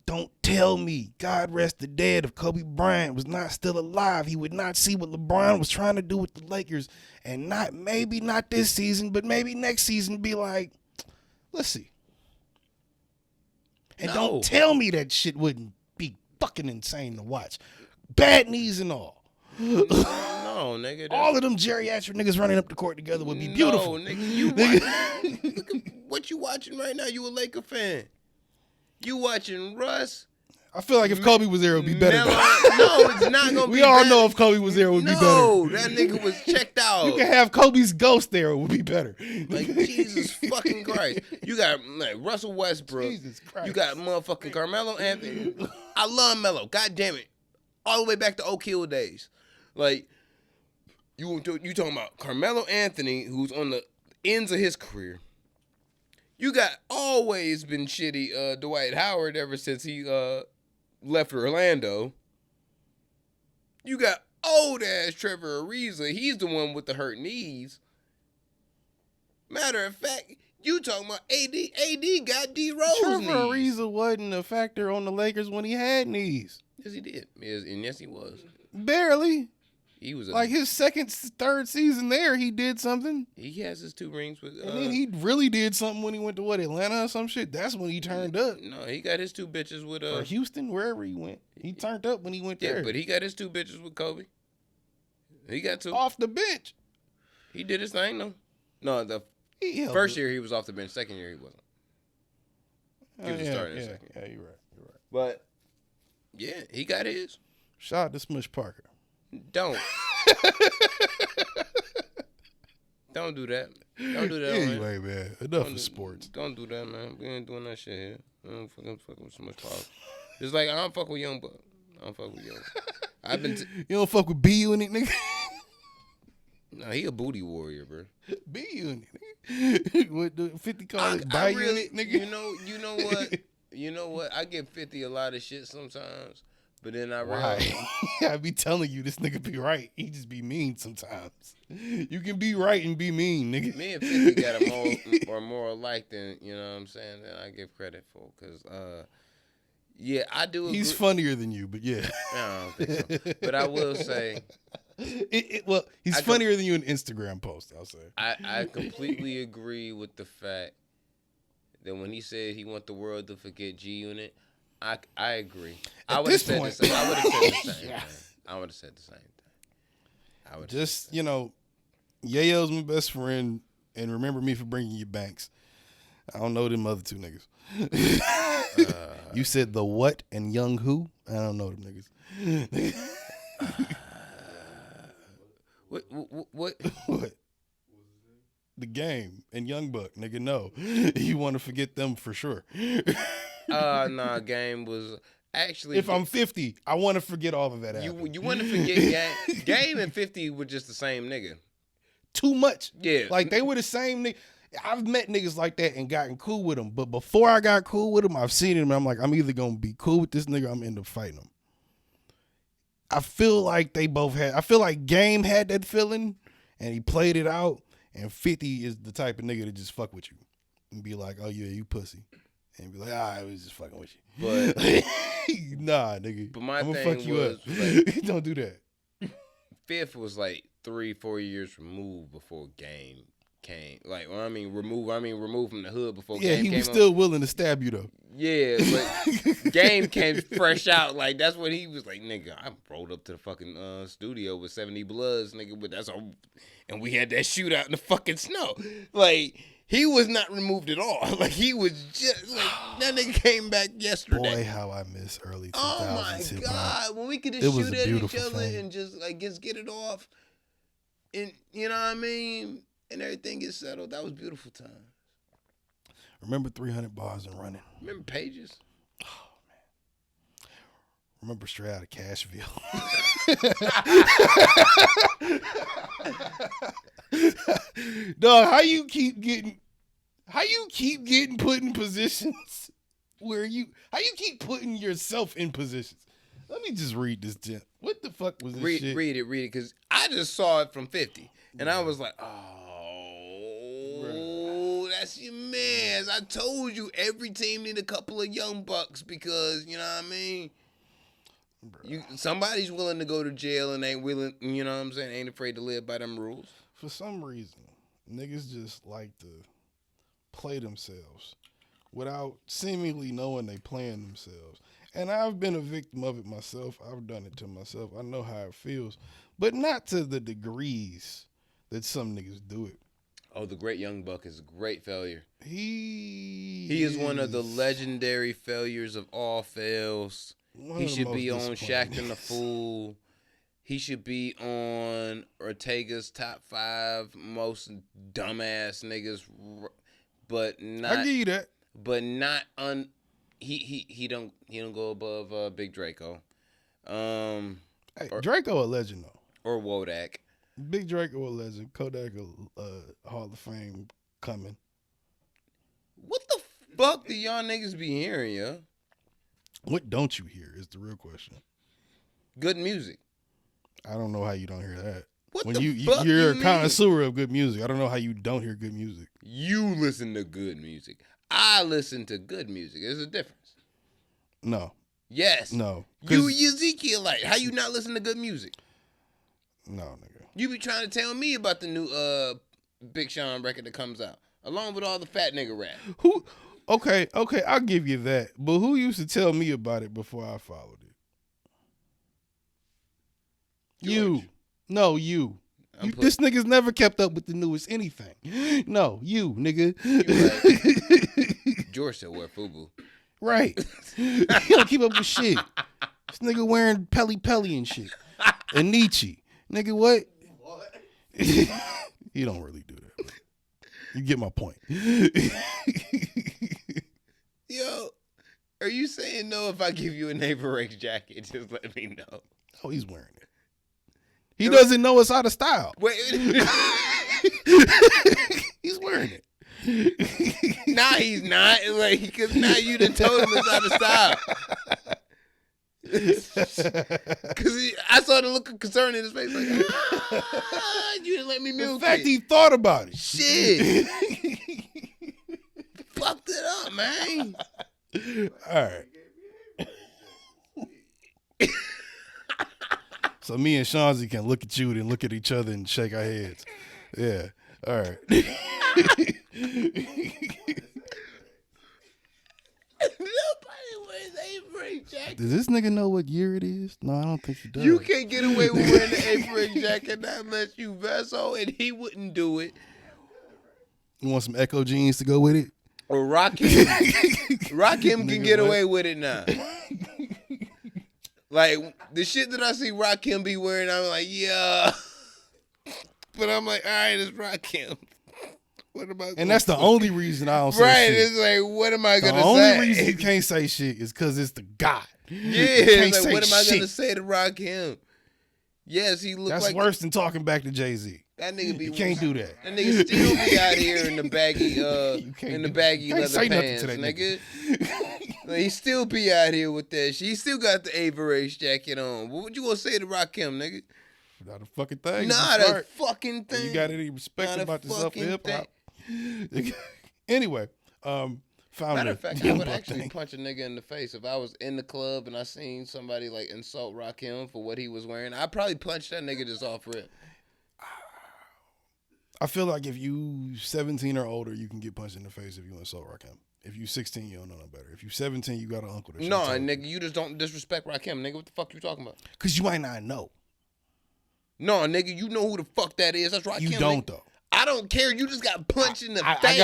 Speaker 1: Don't tell me, God rest the dead, if Kobe Bryant was not still alive, he would not see what LeBron was trying to do with the Lakers, and maybe not this season, but maybe next season be like, let's see. And don't tell me that shit wouldn't be fucking insane to watch. Bad knees and all.
Speaker 2: No, nigga.
Speaker 1: All of them geriatric niggas running up the court together would be beautiful.
Speaker 2: No, nigga, look at what you watching right now. You a Laker fan. You watching Russ.
Speaker 1: I feel like if Kobe was there, it would be better.
Speaker 2: No, it's not going to be
Speaker 1: We all
Speaker 2: better.
Speaker 1: know if Kobe was there, it would be better.
Speaker 2: No, that nigga was checked out.
Speaker 1: You can have Kobe's ghost there, it would be better.
Speaker 2: Like, Jesus fucking Christ. You got like Russell Westbrook.
Speaker 1: Jesus Christ.
Speaker 2: You got motherfucking Carmelo Anthony. I love Melo. God damn it. All the way back to Oak Hill days. Like, you talking about Carmelo Anthony, who's on the ends of his career. You got always been shitty Dwight Howard ever since he left Orlando. You got old ass Trevor Ariza. He's the one with the hurt knees. Matter of fact, you talking about AD? AD got D Rose
Speaker 1: Trevor
Speaker 2: knees.
Speaker 1: Ariza wasn't a factor on the Lakers when he had knees.
Speaker 2: Yes, he did. Yes, he was.
Speaker 1: Barely.
Speaker 2: He was
Speaker 1: Like his second, third season there, he did something.
Speaker 2: He has his 2 rings with.
Speaker 1: And then he really did something when he went to Atlanta or some shit. That's when he turned up.
Speaker 2: No, he got his 2 bitches with
Speaker 1: Or Houston, wherever he went. He turned up when he went there.
Speaker 2: Yeah, but he got his 2 bitches with Kobe. He got 2
Speaker 1: off the bench.
Speaker 2: He did his thing though. No, the first year he was off the bench. Second year he wasn't. He was starting in second.
Speaker 1: Yeah, you're right.
Speaker 2: But yeah, he got his.
Speaker 1: Shout out to Smush Parker.
Speaker 2: Don't do that. Don't do that.
Speaker 1: Anyway, man. Enough of sports.
Speaker 2: Don't do that, man. We ain't doing that shit here. I don't fucking fuck with so much power. It's like I don't fuck with Young Buck. I don't fuck with Young.
Speaker 1: You don't fuck with B Unit, nigga.
Speaker 2: Nah, he a booty warrior, bro.
Speaker 1: B Unit, nigga. What the 50 call it? By Unit, nigga.
Speaker 2: You know what? You know what? I give 50 a lot of shit sometimes. But then I realize
Speaker 1: I be telling you this nigga be right. He just be mean sometimes. You can be right and be mean, nigga.
Speaker 2: Me and 50 got a more alike than, you know what I'm saying, than I give credit for. Because, yeah, I do agree.
Speaker 1: He's funnier than you, but yeah.
Speaker 2: I don't think so. But I will say.
Speaker 1: Well, he's funnier than you in Instagram posts, I'll say.
Speaker 2: I completely agree with the fact that when he said he want the world to forget G Unit, I agree. I would have said the same thing. I would have said the same thing.
Speaker 1: Just, Yayo's my best friend, and remember me for bringing you Banks. I don't know them other 2 niggas. You said the what and Young who? I don't know them niggas.
Speaker 2: What?
Speaker 1: What? The Game and Young Buck, nigga. No, you want to forget them for sure.
Speaker 2: Nah, Game was actually.
Speaker 1: If I'm 50, I want to forget all of that.
Speaker 2: You want to forget Game? Game and 50 were just the same nigga.
Speaker 1: Too much.
Speaker 2: Yeah,
Speaker 1: like they were the same nigga. I've met niggas like that and gotten cool with them, but before I got cool with them, I've seen him. And I'm like, I'm either gonna be cool with this nigga, or I'm end up fighting him. I feel like they both had. I feel like Game had that feeling, and he played it out. And 50 is the type of nigga to just fuck with you and be like, oh yeah, you pussy, and be like, I was just fucking with you.
Speaker 2: But
Speaker 1: nah, nigga.
Speaker 2: But my
Speaker 1: I'm gonna
Speaker 2: thing
Speaker 1: fuck you
Speaker 2: was
Speaker 1: up.
Speaker 2: like,
Speaker 1: Don't do that.
Speaker 2: Fifth was like 3-4 years removed before Game came. Like, removed from the hood before Game came.
Speaker 1: Yeah, he was still willing to stab you though.
Speaker 2: Yeah, but Game came fresh out. Like, that's what he was like, nigga, I rolled up to the fucking studio with 70 Bloods, nigga, but that's all. And we had that shootout in the fucking snow. Like, he was not removed at all. Like, he was just, like, that nigga came back yesterday.
Speaker 1: Boy, how I miss early 2000s.
Speaker 2: Oh, my God. When we could just shoot at each other and just get it off. And, you know what I mean? And everything gets settled. That was beautiful times.
Speaker 1: Remember 300 bars and running.
Speaker 2: Remember Pages?
Speaker 1: Oh, man. Remember straight out of Cashville. Dog, how you keep getting put in positions where how you keep putting yourself in positions? Let me just read this, Jen. What the fuck was this shit?
Speaker 2: Read it, because I just saw it from 50. And I was like, that's your man. ass. I told you every team need a couple of young bucks because, you know what I mean? Somebody's willing to go to jail and ain't willing, you know what I'm saying, ain't afraid to live by them rules.
Speaker 1: For some reason, niggas just like to play themselves without seemingly knowing they playing themselves. And I've been a victim of it myself. I've done it to myself. I know how it feels, but not to the degrees that some niggas do it.
Speaker 2: Oh, the great young buck is a great failure.
Speaker 1: He
Speaker 2: is one of the legendary failures of all fails. He should be on Shaq the Fool. He should be on Ortega's top 5 most dumbass niggas, but not.
Speaker 1: I give you that.
Speaker 2: But not He don't go above Big Draco.
Speaker 1: Hey, Draco a legend though.
Speaker 2: Or Wodak.
Speaker 1: Big Draco a legend. Kodak a Hall of Fame coming.
Speaker 2: What the fuck do y'all niggas be hearing, yo?
Speaker 1: What don't you hear is the real question.
Speaker 2: Good music.
Speaker 1: I don't know how you don't hear that.
Speaker 2: What
Speaker 1: when
Speaker 2: the fuck
Speaker 1: you're
Speaker 2: you
Speaker 1: a connoisseur of good music, I don't know how you don't hear good music.
Speaker 2: You listen to good music. I listen to good music. There's a difference.
Speaker 1: No.
Speaker 2: Yes.
Speaker 1: No.
Speaker 2: You Ezekielite. How you not listen to good music?
Speaker 1: No, nigga.
Speaker 2: You be trying to tell me about the new Big Sean record that comes out, along with all the fat nigga rap.
Speaker 1: Who? Okay, I'll give you that. But who used to tell me about it before I followed it?
Speaker 2: George.
Speaker 1: You. No, you. This nigga's never kept up with the newest anything. No, you, nigga.
Speaker 2: Right. George said wear FUBU.
Speaker 1: Right. He don't keep up with shit. This nigga wearing Pelly and shit. And Nietzsche. Nigga, what? He don't really do that. You get my point.
Speaker 2: Yo, are you saying no if I give you a Neighbor X jacket? Just let me know.
Speaker 1: Oh, he's wearing it. He doesn't know it's out of style.
Speaker 2: Wait.
Speaker 1: He's wearing it.
Speaker 2: Nah, he's not. Like, because now you done told him it's out of style. Because I saw the look of concern in his face. Like, you didn't let me milk
Speaker 1: The fact
Speaker 2: it.
Speaker 1: he thought about it.
Speaker 2: Shit. Fucked it up, man.
Speaker 1: All right. So me and Shanzi can look at you and look at each other and shake our heads. Yeah. All right.
Speaker 2: Nobody wears Avery jacket.
Speaker 1: Does this nigga know what year it is? No, I don't think he does.
Speaker 2: You can't get away with wearing the Avery jacket not unless you vessel, and he wouldn't do it.
Speaker 1: You want some Echo jeans to go with it?
Speaker 2: Or Rakim. Rakim can get away with it now. Like, the shit that I see Rakim be wearing, I'm like, yeah. But I'm like, all right, it's Rakim. What am I gonna
Speaker 1: And that's the only reason I don't say
Speaker 2: right,
Speaker 1: shit.
Speaker 2: it's like, what am I going to
Speaker 1: The
Speaker 2: say?
Speaker 1: only reason you can't say shit is because it's the God.
Speaker 2: Yeah,
Speaker 1: it's
Speaker 2: it's like, what am I going to say to Rakim? Yes, he looks
Speaker 1: That's
Speaker 2: like...
Speaker 1: worse than talking back to Jay-Z.
Speaker 2: That nigga be...
Speaker 1: You can't do that.
Speaker 2: That nigga still be out here in the baggy, leather
Speaker 1: say nothing
Speaker 2: pants,
Speaker 1: to that
Speaker 2: nigga. Like, he still be out here with that shit. He still got the Avery jacket on. What you gonna say to Rakim, nigga?
Speaker 1: Not a fucking thing.
Speaker 2: Not a fucking thing.
Speaker 1: You got any respect
Speaker 2: Not a
Speaker 1: about yourself for
Speaker 2: fucking
Speaker 1: hip hop? Anyway, found
Speaker 2: Matter
Speaker 1: a
Speaker 2: of fact, I
Speaker 1: young
Speaker 2: would
Speaker 1: buck
Speaker 2: actually
Speaker 1: thing.
Speaker 2: punch a nigga in the face if I was in the club and I seen somebody like insult Rakim for what he was wearing. I'd probably punch that nigga just off rip.
Speaker 1: I feel like if you 17 or older, you can get punched in the face if you insult Rakim. If you 16, you don't know no better. If you 17, you got an uncle that
Speaker 2: No, nigga, you just don't disrespect Rakim, nigga. What the fuck you talking about?
Speaker 1: Because you might not know.
Speaker 2: No, nigga, you know who the fuck that is. That's Rakim.
Speaker 1: You don't,
Speaker 2: nigga.
Speaker 1: though.
Speaker 2: I don't care. You just got punched in the face.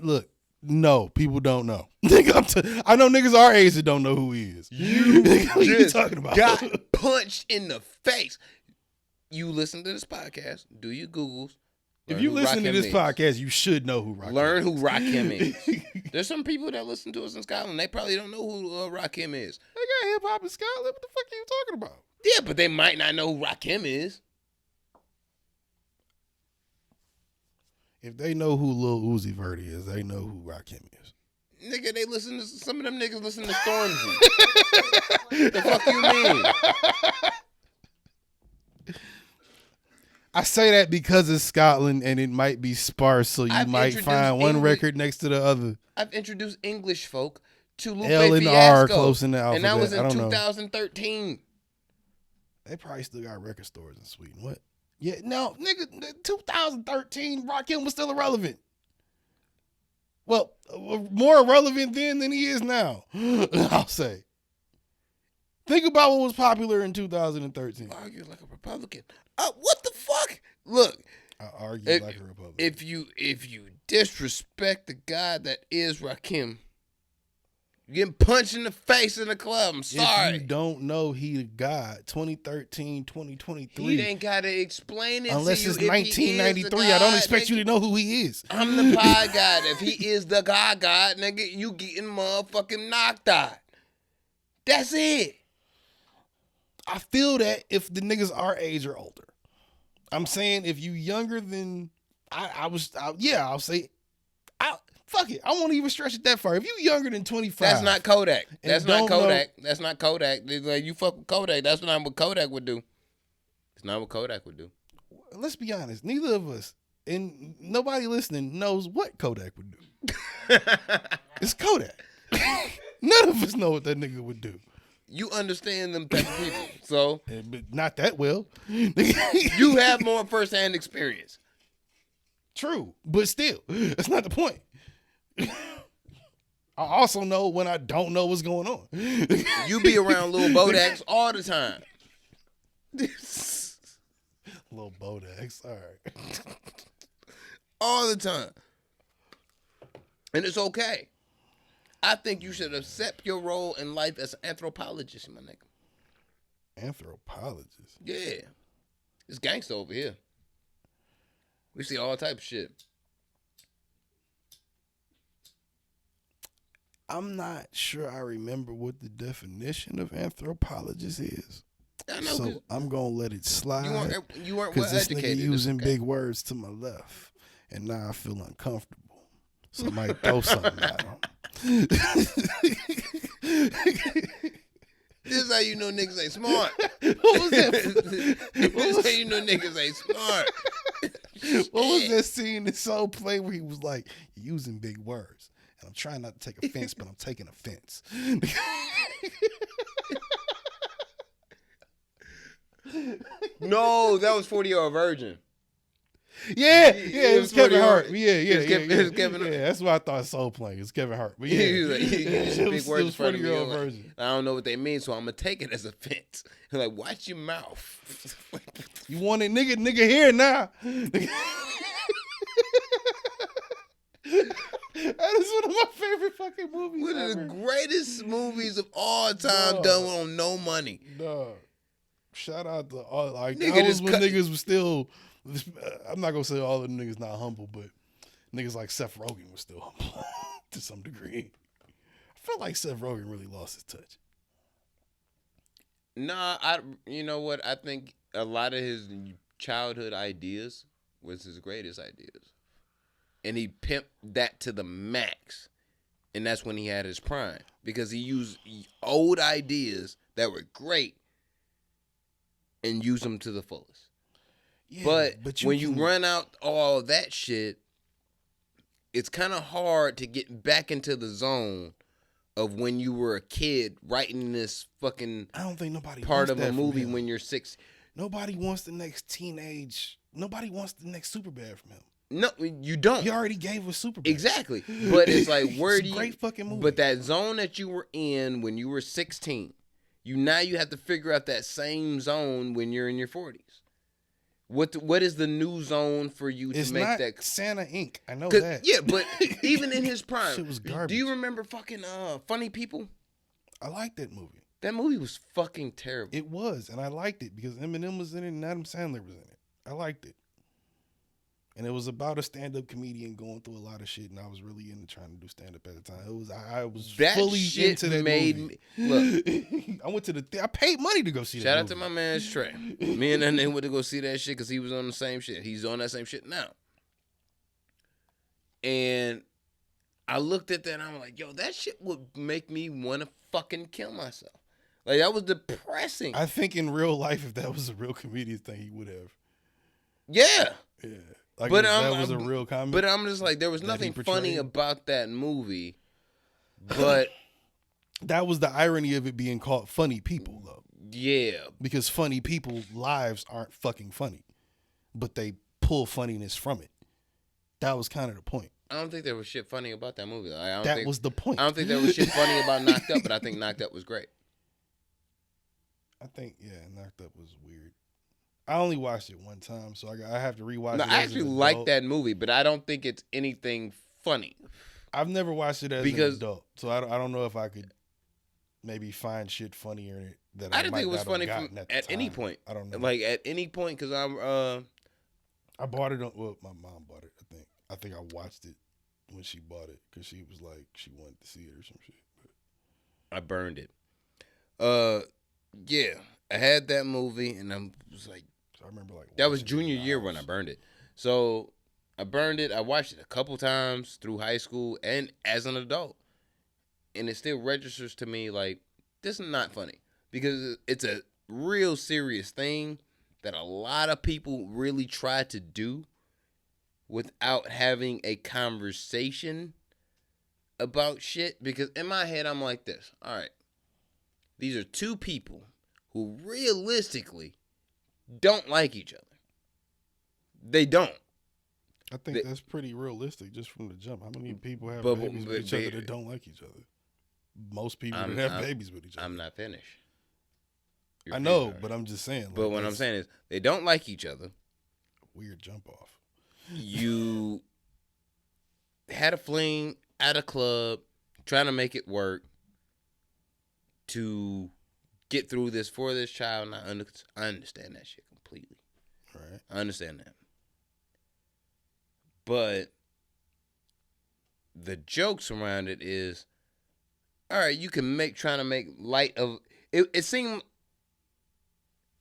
Speaker 1: Look, no, people don't know. I know niggas our age that don't know who he is.
Speaker 2: What
Speaker 1: you talking about?
Speaker 2: Got punched in the face. You listen to this podcast. Do your Googles.
Speaker 1: If you listen to this podcast, you should know who Rakim is.
Speaker 2: Learn who Rakim is. There's some people that listen to us in Scotland. They probably don't know who Rakim is.
Speaker 1: They got hip hop in Scotland. What the fuck are you talking about?
Speaker 2: Yeah, but they might not know who Rakim is.
Speaker 1: If they know who Lil Uzi Vert is, they know who Rakim is.
Speaker 2: Nigga, they listen to some of them niggas listen to Stormzy. The fuck you mean?
Speaker 1: I say that because it's Scotland and it might be sparse, so you
Speaker 2: I've
Speaker 1: might
Speaker 2: introduced
Speaker 1: find one
Speaker 2: English-
Speaker 1: record next to the other.
Speaker 2: I've introduced English folk to Lupe
Speaker 1: L and
Speaker 2: Fiasco,
Speaker 1: R close in the
Speaker 2: and that was
Speaker 1: alphabet.
Speaker 2: in
Speaker 1: I don't know.
Speaker 2: 2013.
Speaker 1: They probably still got record stores in Sweden. What? Yeah, no, nigga, 2013, Rakim was still irrelevant. Well, more irrelevant then than he is now, I'll say. Think about what was popular in 2013.
Speaker 2: Argue like a Republican. What the fuck? Look,
Speaker 1: I argue like a Republican.
Speaker 2: if you disrespect the guy that is Rakim, you getting punched in the face in the club. I'm sorry.
Speaker 1: If you don't know he the God, 2013, 2023.
Speaker 2: He ain't got to explain it
Speaker 1: Unless
Speaker 2: to you.
Speaker 1: it's
Speaker 2: If
Speaker 1: 1993,
Speaker 2: he is the
Speaker 1: I don't
Speaker 2: God,
Speaker 1: expect you to know who he is.
Speaker 2: I'm the pie God. If he is the God, nigga, you getting motherfucking knocked out. That's it.
Speaker 1: I feel that if the niggas our age or older. I'm saying if you younger than I'll say fuck it. I won't even stretch it that far. If you younger than 25.
Speaker 2: That's not Kodak. That's not
Speaker 1: don't
Speaker 2: Kodak. That's not Kodak. Like, you fuck with Kodak. That's not what Kodak would do. It's not what Kodak would do.
Speaker 1: Let's be honest. Neither of us and nobody listening knows what Kodak would do. It's Kodak. None of us know what that nigga would do.
Speaker 2: You understand them type of people. So
Speaker 1: But not that well.
Speaker 2: you have more firsthand experience.
Speaker 1: True, but still, that's not the point. I also know when I don't know what's going on.
Speaker 2: You be around little Bodaks all the time.
Speaker 1: Little Bodaks, all right.
Speaker 2: All the time. And it's okay. I think you should accept your role in life as an anthropologist, my nigga.
Speaker 1: Anthropologist?
Speaker 2: Yeah. It's gangsta over here. We see all type of shit.
Speaker 1: I'm not sure I remember what the definition of anthropologist is.
Speaker 2: I know,
Speaker 1: So I'm going to let it slide.
Speaker 2: you weren't well
Speaker 1: Because this nigga
Speaker 2: educated.
Speaker 1: using
Speaker 2: Okay.
Speaker 1: big words to my left. And now I feel uncomfortable. So I might throw something at him.
Speaker 2: This is how you know niggas ain't smart.
Speaker 1: What was that?
Speaker 2: This is how you know niggas ain't smart.
Speaker 1: What was that scene in Soul Play where he was like, "You're using big words. And I'm trying not to take offense, but I'm taking offense."
Speaker 2: No, that was 40-Year-Old Virgin.
Speaker 1: Yeah, it was Kevin
Speaker 2: 40
Speaker 1: Hart.
Speaker 2: Hart.
Speaker 1: Yeah,
Speaker 2: It was Kevin Hart.
Speaker 1: Yeah, that's what I thought Soul Playing. It's Kevin Hart. But yeah,
Speaker 2: He was like, he used
Speaker 1: it
Speaker 2: big
Speaker 1: was,
Speaker 2: words
Speaker 1: it
Speaker 2: in
Speaker 1: was
Speaker 2: front of me.
Speaker 1: 40-year-old
Speaker 2: Like,
Speaker 1: version.
Speaker 2: I don't know what they mean, so I'm gonna take it as offense. Like, watch your mouth.
Speaker 1: You want it, nigga here now. That is one of my favorite fucking movies.
Speaker 2: One of the
Speaker 1: ever.
Speaker 2: greatest movies of all time
Speaker 1: Dog.
Speaker 2: done on no money.
Speaker 1: Dog. Shout out to all like
Speaker 2: Nigga,
Speaker 1: that was
Speaker 2: this
Speaker 1: when
Speaker 2: cut-
Speaker 1: niggas was still. I'm not gonna say all the niggas not humble, but niggas like Seth Rogen was still humble to some degree. I felt like Seth Rogen really lost his touch.
Speaker 2: Nah, you know what? I think a lot of his childhood ideas was his greatest ideas. And he pimped that to the max. And that's when he had his prime. Because he used old ideas that were great and used them to the fullest.
Speaker 1: Yeah,
Speaker 2: But when you
Speaker 1: can-
Speaker 2: run out all that shit, it's kind of hard to get back into the zone of when you were a kid writing this fucking
Speaker 1: I don't think nobody
Speaker 2: part
Speaker 1: wants
Speaker 2: of
Speaker 1: that
Speaker 2: a
Speaker 1: from
Speaker 2: movie
Speaker 1: him.
Speaker 2: when you're 6.
Speaker 1: Nobody wants the next teenage. Nobody wants the next Superbad from him.
Speaker 2: No, you don't.
Speaker 1: He already gave us Superbad.
Speaker 2: Exactly. But it's like, where
Speaker 1: It's a
Speaker 2: do you...
Speaker 1: great fucking movie.
Speaker 2: But that zone that you were in when you were 16, you have to figure out that same zone when you're in your 40s. What is the new zone for you to
Speaker 1: It's
Speaker 2: make
Speaker 1: not
Speaker 2: that...
Speaker 1: Santa Inc. I know
Speaker 2: 'Cause-
Speaker 1: that.
Speaker 2: Yeah, but even in his prime,
Speaker 1: Shit was
Speaker 2: do
Speaker 1: garbage.
Speaker 2: you remember fucking Funny People?
Speaker 1: I like that movie.
Speaker 2: That movie was fucking terrible.
Speaker 1: It was, and I liked it because Eminem was in it and Adam Sandler was in it. I liked it. And it was about a stand-up comedian going through a lot of shit, and I was really into trying to do stand-up at the time. It was I was
Speaker 2: That
Speaker 1: fully
Speaker 2: shit
Speaker 1: into that
Speaker 2: made
Speaker 1: movie.
Speaker 2: me...
Speaker 1: I went to I paid money to go see
Speaker 2: Shout
Speaker 1: that
Speaker 2: out to
Speaker 1: movie.
Speaker 2: my man Trey. Me and that nigga went to go see that shit because he was on the same shit. He's on that same shit now. And I looked at that and I'm like, yo, that shit would make me want to fucking kill myself. Like, that was depressing.
Speaker 1: I think in real life, if that was a real comedian thing, he would have.
Speaker 2: Yeah.
Speaker 1: Yeah. Like
Speaker 2: But
Speaker 1: that was a real comment.
Speaker 2: But I'm just like, there was
Speaker 1: that
Speaker 2: nothing
Speaker 1: he
Speaker 2: funny
Speaker 1: portrayed?
Speaker 2: about that movie. But
Speaker 1: That was the irony of it being called Funny People, though.
Speaker 2: yeah,
Speaker 1: Because funny people lives aren't fucking funny, but they pull funniness from it. That was kind of the point.
Speaker 2: I don't think there was shit funny about that movie. Like,
Speaker 1: That was the point.
Speaker 2: I don't think there was shit funny about Knocked Up, but I think Knocked Up was great.
Speaker 1: I think, Knocked Up was weird. I only watched it one time, so I have to rewatch
Speaker 2: No,
Speaker 1: it.
Speaker 2: I
Speaker 1: as
Speaker 2: actually
Speaker 1: an
Speaker 2: like
Speaker 1: adult.
Speaker 2: that movie, but I don't think it's anything funny.
Speaker 1: I've never watched it as
Speaker 2: Because-
Speaker 1: an adult, so I don't know if I could maybe find shit funnier in it that I
Speaker 2: I didn't
Speaker 1: might
Speaker 2: think it was
Speaker 1: not have
Speaker 2: funny
Speaker 1: gotten
Speaker 2: at
Speaker 1: the
Speaker 2: any
Speaker 1: time.
Speaker 2: point.
Speaker 1: I don't know.
Speaker 2: Like at any point, because
Speaker 1: I bought it on. Well, my mom bought it. I think I watched it when she bought it because she was like she wanted to see it or some shit. But
Speaker 2: I burned it. Yeah, I had that movie, and I was like,
Speaker 1: so I remember like
Speaker 2: that was
Speaker 1: watching it in
Speaker 2: junior
Speaker 1: the
Speaker 2: year when I
Speaker 1: house.
Speaker 2: burned it. So I burned it. I watched it a couple times through high school and as an adult, and it still registers to me like this is not funny because it's a real serious thing that a lot of people really try to do without having a conversation about shit. Because in my head, I'm like this. All right, these are two people who realistically don't like each other. They don't.
Speaker 1: I think that's pretty realistic just from the jump. How many people have
Speaker 2: But-
Speaker 1: babies
Speaker 2: but-
Speaker 1: with each other that don't like each other? Most people that have babies with each other.
Speaker 2: I'm not finished.
Speaker 1: I know, but I'm just saying.
Speaker 2: But what I'm saying is, they don't like each other.
Speaker 1: Weird jump off.
Speaker 2: You had a fling at a club, trying to make it work to get through this for this child. And I understand that shit completely.
Speaker 1: Right.
Speaker 2: I understand that. But the jokes around it is, all right, you can trying to make light of it. It seemed,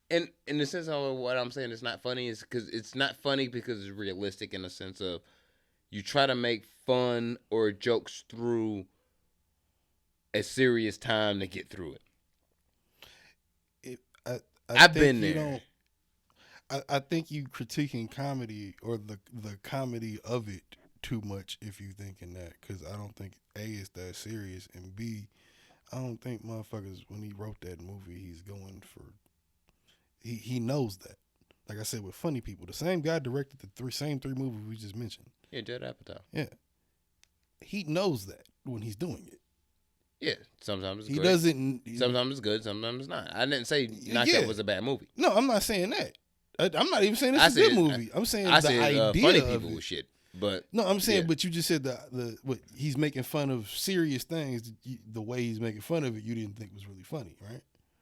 Speaker 2: in the sense of what I'm saying, it's not funny. Is because it's not funny because it's realistic in the sense of you try to make fun or jokes through a serious time to get through it. I've been there.
Speaker 1: I think you critiquing comedy or the comedy of it too much if you thinking that, because I don't think A, it's that serious, and B, I don't think motherfuckers, when he wrote that movie, he's going for, he knows that. Like I said, with Funny People, the same guy directed the same three movies we just mentioned.
Speaker 2: Yeah, Judd Apatow.
Speaker 1: Yeah. He knows that when he's doing it.
Speaker 2: Yeah, sometimes it's
Speaker 1: He
Speaker 2: great.
Speaker 1: doesn't.
Speaker 2: Sometimes it's good, sometimes it's not. I didn't say Knocked Up was a bad movie.
Speaker 1: No, I'm not saying that. I'm not even saying it's a good movie. I'm saying
Speaker 2: I
Speaker 1: the
Speaker 2: said
Speaker 1: idea
Speaker 2: Funny
Speaker 1: of
Speaker 2: People
Speaker 1: it.
Speaker 2: was shit. But
Speaker 1: No, I'm saying,
Speaker 2: yeah.
Speaker 1: but you just said what he's making fun of serious things. The way he's making fun of it, you didn't think was really funny, right?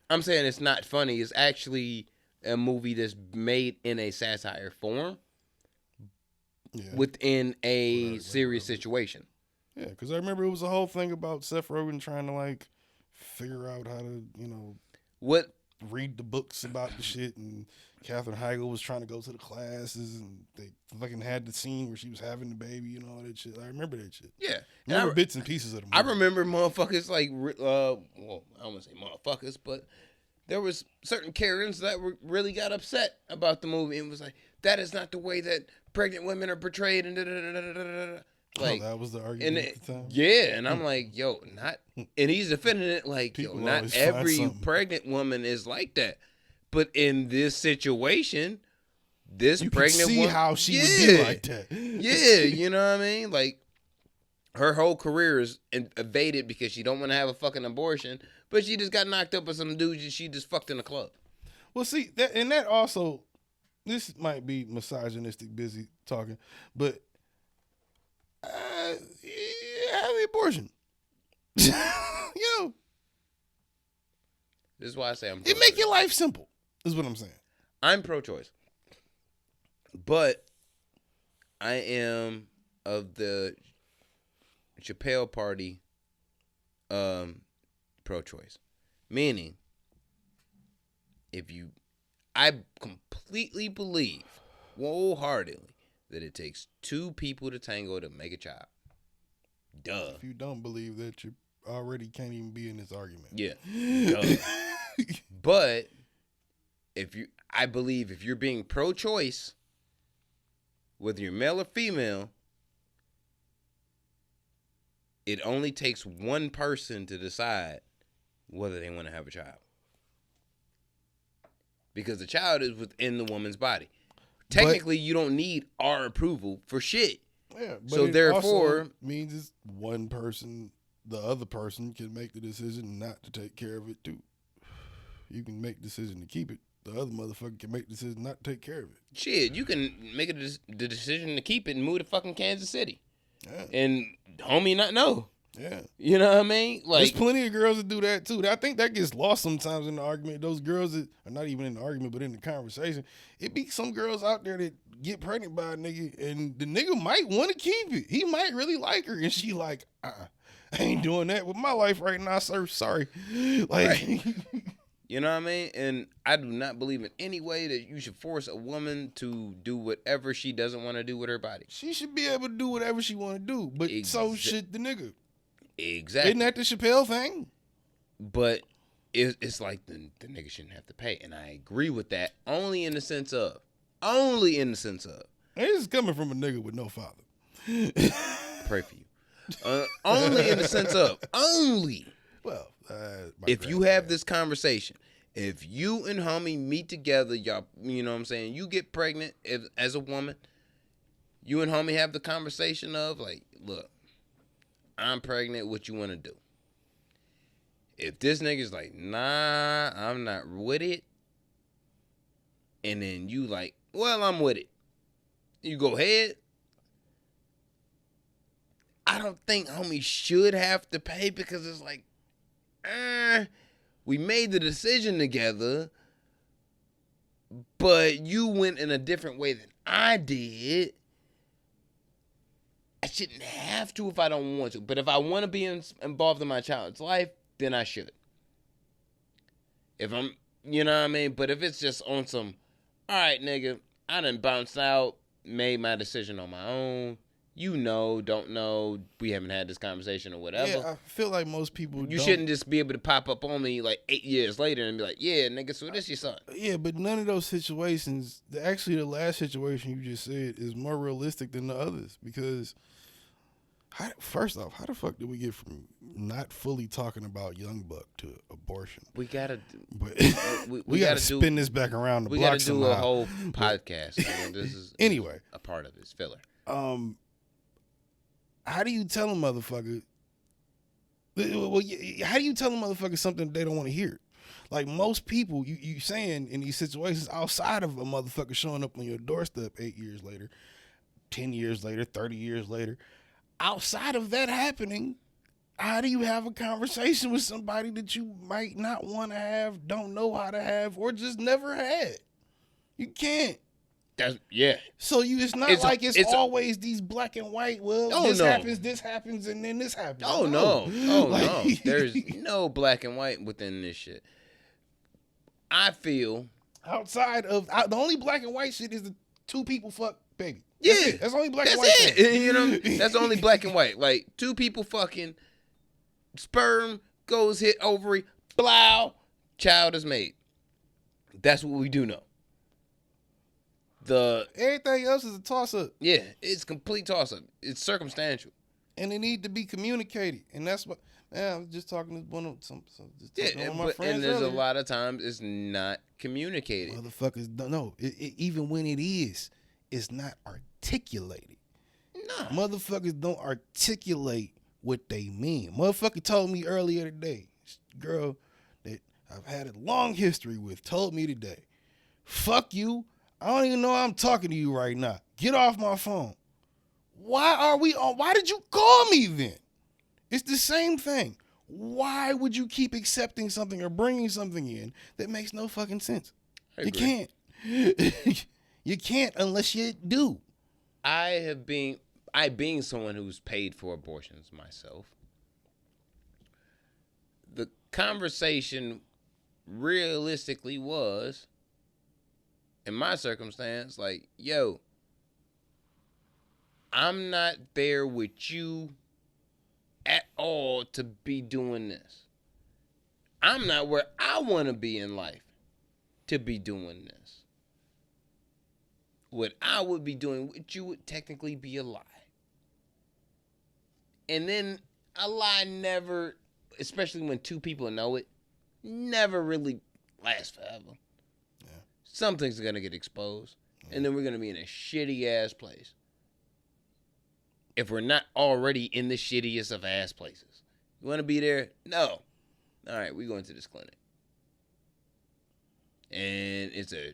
Speaker 2: I'm saying it's not funny. It's actually a movie that's made in a satire form within a serious situation.
Speaker 1: Yeah, because I remember it was a whole thing about Seth Rogen trying to like figure out how to, read the books about the shit, and Katherine Heigl was trying to go to the classes, and they fucking had the scene where she was having the baby and all that shit. I remember that shit.
Speaker 2: Yeah.
Speaker 1: I remember bits and pieces of the movie.
Speaker 2: I remember motherfuckers like, well, I don't want to say motherfuckers, but there was certain Karens that really got upset about the movie and was like, that is not the way that pregnant women are portrayed, and da-da-da-da-da-da-da. Like,
Speaker 1: that was the argument at the time?
Speaker 2: Yeah, and I'm like, yo, and he's defending it like,
Speaker 1: People
Speaker 2: not
Speaker 1: always find
Speaker 2: every
Speaker 1: something.
Speaker 2: pregnant woman is like that. But in this situation, this
Speaker 1: You
Speaker 2: pregnant
Speaker 1: could see
Speaker 2: woman,
Speaker 1: how she would be like that.
Speaker 2: Yeah, you know what I mean? Like, her whole career is evaded because she don't want to have a fucking abortion, but she just got knocked up by some dudes she just fucked in a club.
Speaker 1: Well, see, that also, this might be misogynistic, busy talking, but have the abortion.
Speaker 2: This is why I say I'm
Speaker 1: It
Speaker 2: pro-choice.
Speaker 1: make your life simple, is what I'm saying.
Speaker 2: I'm pro-choice. But I am of the Chappelle party pro-choice. Meaning, I completely believe wholeheartedly that it takes two people to tango to make a child. Duh.
Speaker 1: If you don't believe that, you already can't even be in this argument.
Speaker 2: Yeah. Duh. But I believe if you're being pro-choice, whether you're male or female, it only takes one person to decide whether they want to have a child. Because the child is within the woman's body. Technically, you don't need our approval for shit.
Speaker 1: Yeah, but
Speaker 2: so
Speaker 1: it
Speaker 2: therefore,
Speaker 1: also means it's one person, the other person can make the decision not to take care of it too. You can make the decision to keep it. The other motherfucker can make the decision not to take care of it.
Speaker 2: Shit, you can make the decision to keep it and move to fucking Kansas City.
Speaker 1: Yeah.
Speaker 2: And homie not know.
Speaker 1: Yeah.
Speaker 2: You know what I mean? Like,
Speaker 1: there's plenty of girls that do that too. I think that gets lost sometimes in the argument. Those girls that are not even in the argument, but in the conversation. It be some girls out there that get pregnant by a nigga, and the nigga might want to keep it. He might really like her, and she like, I ain't doing that with my life right now, sir. Sorry. Like,
Speaker 2: right. You know what I mean? And I do not believe in any way that you should force a woman to do whatever she doesn't want to do with her body.
Speaker 1: She should be able to do whatever she want to do, but so should the nigga.
Speaker 2: Exactly.
Speaker 1: Isn't that the Chappelle thing?
Speaker 2: But it's like the nigga shouldn't have to pay. And I agree with that only in the sense of. And
Speaker 1: this is coming from a nigga with no father.
Speaker 2: Pray for you. Only in the sense of. Only.
Speaker 1: Well,
Speaker 2: if you have this conversation, if you and homie meet together, y'all, you know what I'm saying, you get pregnant as a woman, you and homie have the conversation of like, look, I'm pregnant, what you want to do? If this nigga's like, nah, I'm not with it, and then you like, well, I'm with it, you go ahead. I don't think homie should have to pay because it's like, we made the decision together, but you went in a different way than I did. I shouldn't have to if I don't want to. But if I want to be involved in my child's life, then I should. If I'm, you know what I mean? But if it's just on some, all right, nigga, I done bounced out, made my decision on my own. You know, don't know, we haven't had this conversation or whatever.
Speaker 1: Yeah, I feel like most people
Speaker 2: You shouldn't just be able to pop up on me like 8 years later and be like, yeah, nigga, so this your son.
Speaker 1: Yeah, but none of those situations, actually the last situation you just said is more realistic than the others because, first off, how the fuck did we get from not fully talking about Young Buck to abortion?
Speaker 2: We gotta,
Speaker 1: but we gotta spin this back around the block.
Speaker 2: We gotta do
Speaker 1: somehow.
Speaker 2: a whole podcast. This is
Speaker 1: anyway
Speaker 2: a part of this filler.
Speaker 1: How do you tell a motherfucker? Well, how do you tell a motherfucker something they don't want to hear? Like most people, you saying in these situations outside of a motherfucker showing up on your doorstep 8 years later, 10 years later, 30 years later, outside of that happening, how do you have a conversation with somebody that you might not want to have, don't know how to have, or just never had? You can't.
Speaker 2: Yeah.
Speaker 1: So it's not like it's always these black and white. Well, this happens, and then this happens.
Speaker 2: Oh no. No. There's no black and white within this shit. I feel
Speaker 1: outside of the only black and white shit is the two people fuck baby.
Speaker 2: Yeah,
Speaker 1: that's only black and white.
Speaker 2: That's it. You know, that's only black and white. Like two people fucking, sperm goes hit ovary, blow, child is made. That's what we do know.
Speaker 1: Everything else is a toss-up.
Speaker 2: Yeah, it's complete toss-up. It's circumstantial.
Speaker 1: And it need to be communicated. And that's what, I was just talking to one of my friends
Speaker 2: and there's
Speaker 1: earlier.
Speaker 2: a lot of times it's not communicated.
Speaker 1: Motherfuckers don't know. Even when it is, it's not articulated.
Speaker 2: No.
Speaker 1: Motherfuckers don't articulate what they mean. Motherfucker told me earlier today, girl that I've had a long history with, told me today, fuck you. I don't even know I'm talking to you right now. Get off my phone. Why did you call me then? It's the same thing. Why would you keep accepting something or bringing something in that makes no fucking sense? You can't. You can't unless you do.
Speaker 2: Being someone who's paid for abortions myself, the conversation realistically was, in my circumstance, like, yo, I'm not there with you at all to be doing this. I'm not where I want to be in life to be doing this. what I would be doing, which you would technically be a lie. And then a lie never, especially when two people know it, never really lasts forever. Yeah. Something's going to get exposed. Yeah. And then we're going to be in a shitty ass place. If we're not already in the shittiest of ass places. You want to be there? No. All right, we're going to this clinic. And it's a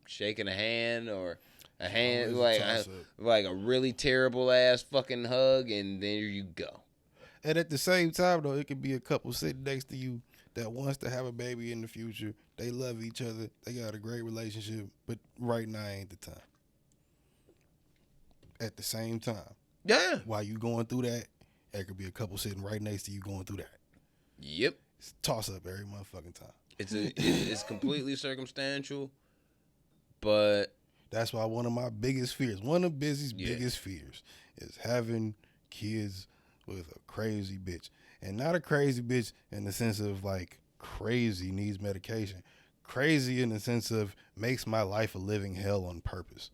Speaker 2: shaking a hand or a hand, like a really terrible ass fucking hug, and there you go.
Speaker 1: And at the same time, though, it could be a couple sitting next to you that wants to have a baby in the future. They love each other. They got a great relationship, but right now ain't the time. At the same time.
Speaker 2: Yeah.
Speaker 1: While you going through that, there could be a couple sitting right next to you going through that.
Speaker 2: Yep.
Speaker 1: It's toss up every motherfucking time.
Speaker 2: It's completely circumstantial, but
Speaker 1: that's why one of my biggest fears, one of Busy's biggest fears, is having kids with a crazy bitch. And not a crazy bitch in the sense of like crazy needs medication. Crazy in the sense of makes my life a living hell on purpose.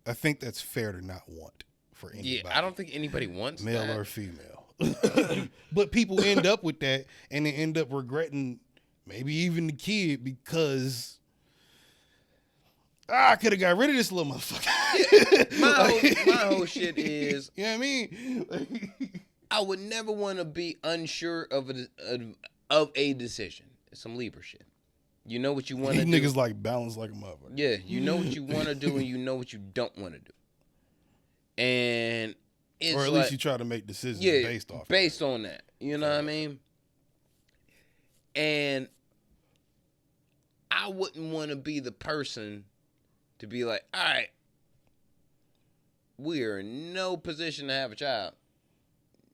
Speaker 1: I think that's fair to not want for anybody.
Speaker 2: Yeah, I don't think anybody wants
Speaker 1: male
Speaker 2: that.
Speaker 1: or female. But people end up with that, and they end up regretting maybe even the kid because I could have got rid of this little motherfucker.
Speaker 2: My whole shit is,
Speaker 1: you know what I mean?
Speaker 2: I would never want to be unsure of a decision. It's some Libra shit. You know what you want to do.
Speaker 1: Niggas like balance like a motherfucker.
Speaker 2: Yeah, you know what you want to do and you know what you don't want to do. And it's
Speaker 1: or at least you try to make decisions based on that.
Speaker 2: You know what I mean? And I wouldn't want to be the person to be like, all right, we are in no position to have a child.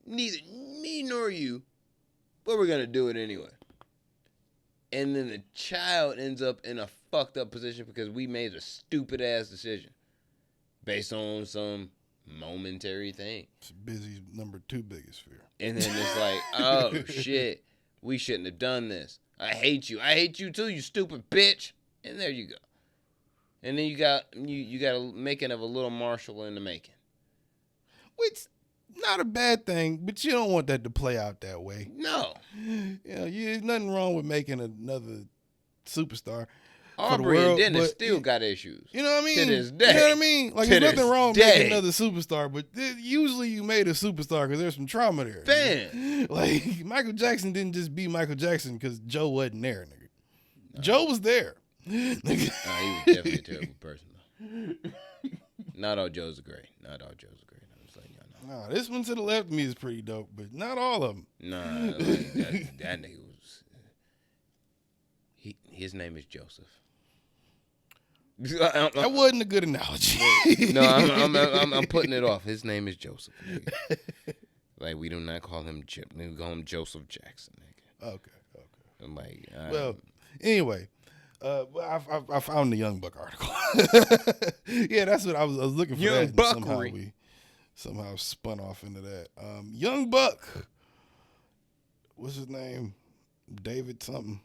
Speaker 2: Neither me nor you, but we're going to do it anyway. And then the child ends up in a fucked up position because we made a stupid ass decision based on some momentary thing.
Speaker 1: It's Busy's number 2 biggest fear.
Speaker 2: And then it's like, oh shit, we shouldn't have done this. I hate you. I hate you too, you stupid bitch. And there you go. And then you got a making of a little Marshall in the making.
Speaker 1: Which not a bad thing, but you don't want that to play out that way.
Speaker 2: No.
Speaker 1: You know, there's nothing wrong with making another superstar.
Speaker 2: Aubrey and Dennis still got issues.
Speaker 1: You know what I mean?
Speaker 2: To this day.
Speaker 1: You know what I mean? Like, there's nothing wrong with making another superstar, but usually you made a superstar because there's some trauma there.
Speaker 2: Fan.
Speaker 1: Like, Michael Jackson didn't just be Michael Jackson because Joe wasn't there, nigga. No. Joe was there.
Speaker 2: He was definitely a terrible person, though. Not all Joes are great. Not all Joes are great. I'm just letting y'all know.
Speaker 1: Nah, this one to the left of me is pretty dope, but not all of them.
Speaker 2: Nah, like that nigga was... His name is Joseph.
Speaker 1: That wasn't a good analogy.
Speaker 2: No, I'm putting it off. His name is Joseph, nigga. Like, we do not call him Chip. We call him Joseph Jackson, nigga.
Speaker 1: Okay.
Speaker 2: I'm like...
Speaker 1: well, anyway... I found the Young Buck article. Yeah, that's what I was looking for.
Speaker 2: Young
Speaker 1: that,
Speaker 2: Buck.
Speaker 1: Somehow we spun off into that. Young Buck. What's his name? David something.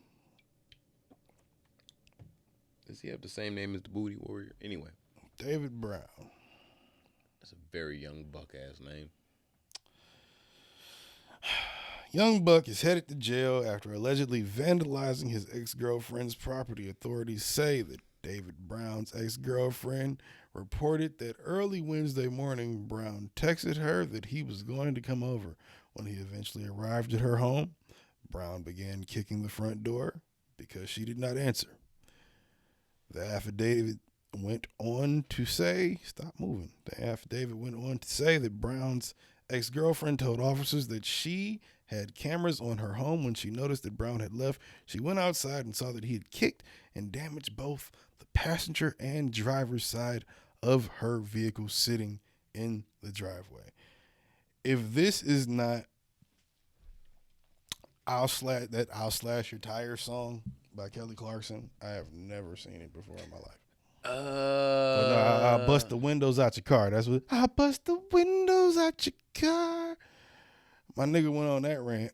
Speaker 2: Does he have the same name as the Booty Warrior? Anyway.
Speaker 1: David Brown.
Speaker 2: That's a very Young Buck ass name.
Speaker 1: Young Buck is headed to jail after allegedly vandalizing his ex-girlfriend's property. Authorities say that David Brown's ex-girlfriend reported that early Wednesday morning, Brown texted her that he was going to come over. When he eventually arrived at her home, Brown began kicking the front door because she did not answer. The affidavit went on to say, The affidavit went on to say that Brown's ex-girlfriend told officers that she had cameras on her home. When she noticed that Brown had left, she went outside and saw that he had kicked and damaged both the passenger and driver's side of her vehicle sitting in the driveway. If this is not I'll Slash Your Tire song by Kelly Clarkson, I have never seen it before in my life. But no, I'll bust the windows out your car. That's what I'll bust the windows out your car. My nigga went on that rant.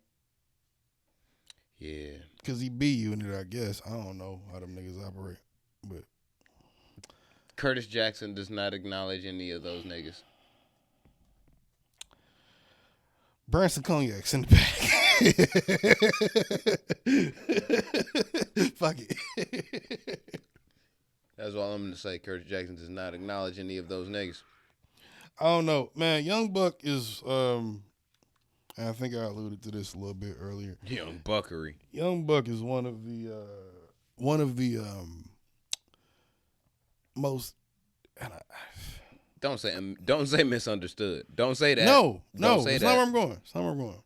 Speaker 2: Yeah.
Speaker 1: Because he be you in it, I guess. I don't know how them niggas operate. But
Speaker 2: Curtis Jackson does not acknowledge any of those niggas.
Speaker 1: Branson Cognac's in the back. Fuck it.
Speaker 2: That's all I'm going to say. Curtis Jackson does not acknowledge any of those niggas.
Speaker 1: I don't know, man. Young Buck is, I think I alluded to this a little bit earlier.
Speaker 2: Young Buckery.
Speaker 1: Young Buck is one of the most.
Speaker 2: Don't say misunderstood. Don't say that.
Speaker 1: No,
Speaker 2: Don't say
Speaker 1: it's
Speaker 2: that.
Speaker 1: not where I'm going. It's not where I'm going.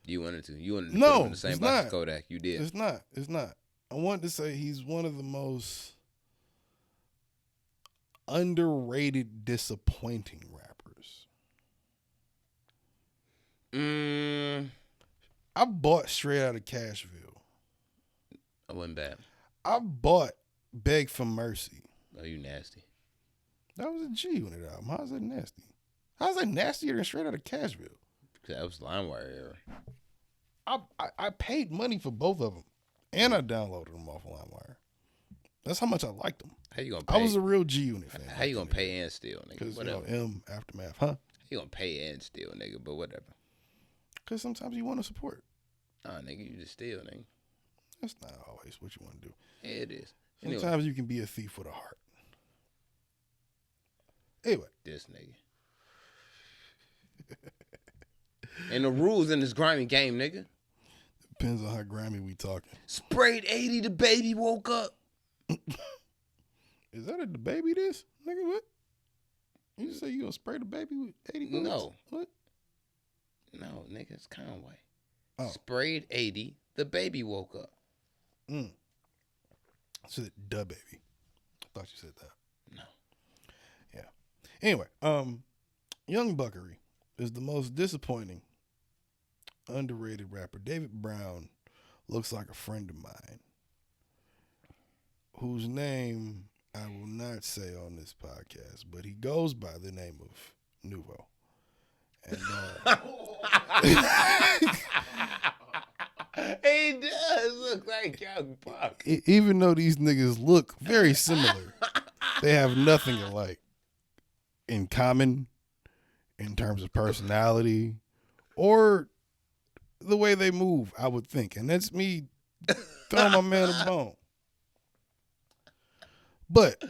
Speaker 2: You wanted to. You wanted to
Speaker 1: No,
Speaker 2: put him in the same
Speaker 1: it's
Speaker 2: box
Speaker 1: not.
Speaker 2: as Kodak. You did.
Speaker 1: It's not. It's not. I want to say he's one of the most underrated, disappointing rappers. I bought Straight Outta Cashville.
Speaker 2: I wasn't bad.
Speaker 1: I bought Beg for Mercy.
Speaker 2: Oh, you nasty.
Speaker 1: That was a G on it album. How's that nasty? How's that nastier than Straight Outta Cashville?
Speaker 2: That was LimeWire era.
Speaker 1: I paid money for both of them, and I downloaded them off of LimeWire. That's how much I liked them.
Speaker 2: How you gonna pay?
Speaker 1: I was a real G Unit fan.
Speaker 2: How you gonna pay and steal, nigga?
Speaker 1: Because
Speaker 2: Whatever.
Speaker 1: M Aftermath, huh?
Speaker 2: You gonna pay and steal, nigga? But whatever.
Speaker 1: Because sometimes you want to support.
Speaker 2: Nah, nigga, you just steal, nigga.
Speaker 1: That's not always what you want to do.
Speaker 2: Yeah, it is.
Speaker 1: Sometimes
Speaker 2: Anyway,
Speaker 1: you can be a thief with a heart. Anyway.
Speaker 2: this nigga. And the rules in this grimy game, nigga.
Speaker 1: Depends on how grimy we talking.
Speaker 2: Sprayed 80, the baby woke up.
Speaker 1: Is that a baby this? Nigga, what? You just say you gonna spray the baby with 80 bullets?
Speaker 2: No.
Speaker 1: What?
Speaker 2: No, nigga, it's Conway.
Speaker 1: Oh.
Speaker 2: Sprayed 80, the baby woke up.
Speaker 1: I said duh baby. I thought you said that.
Speaker 2: No.
Speaker 1: Yeah. Anyway, Young Buckery is the most disappointing, underrated rapper. David Brown looks like a friend of mine, whose name I will not say on this podcast, but he goes by the name of Nuvo. And
Speaker 2: He does look like Young Buck.
Speaker 1: even though these niggas look very similar, they have nothing alike in common in terms of personality or the way they move, I would think. And that's me throwing my man a bone. But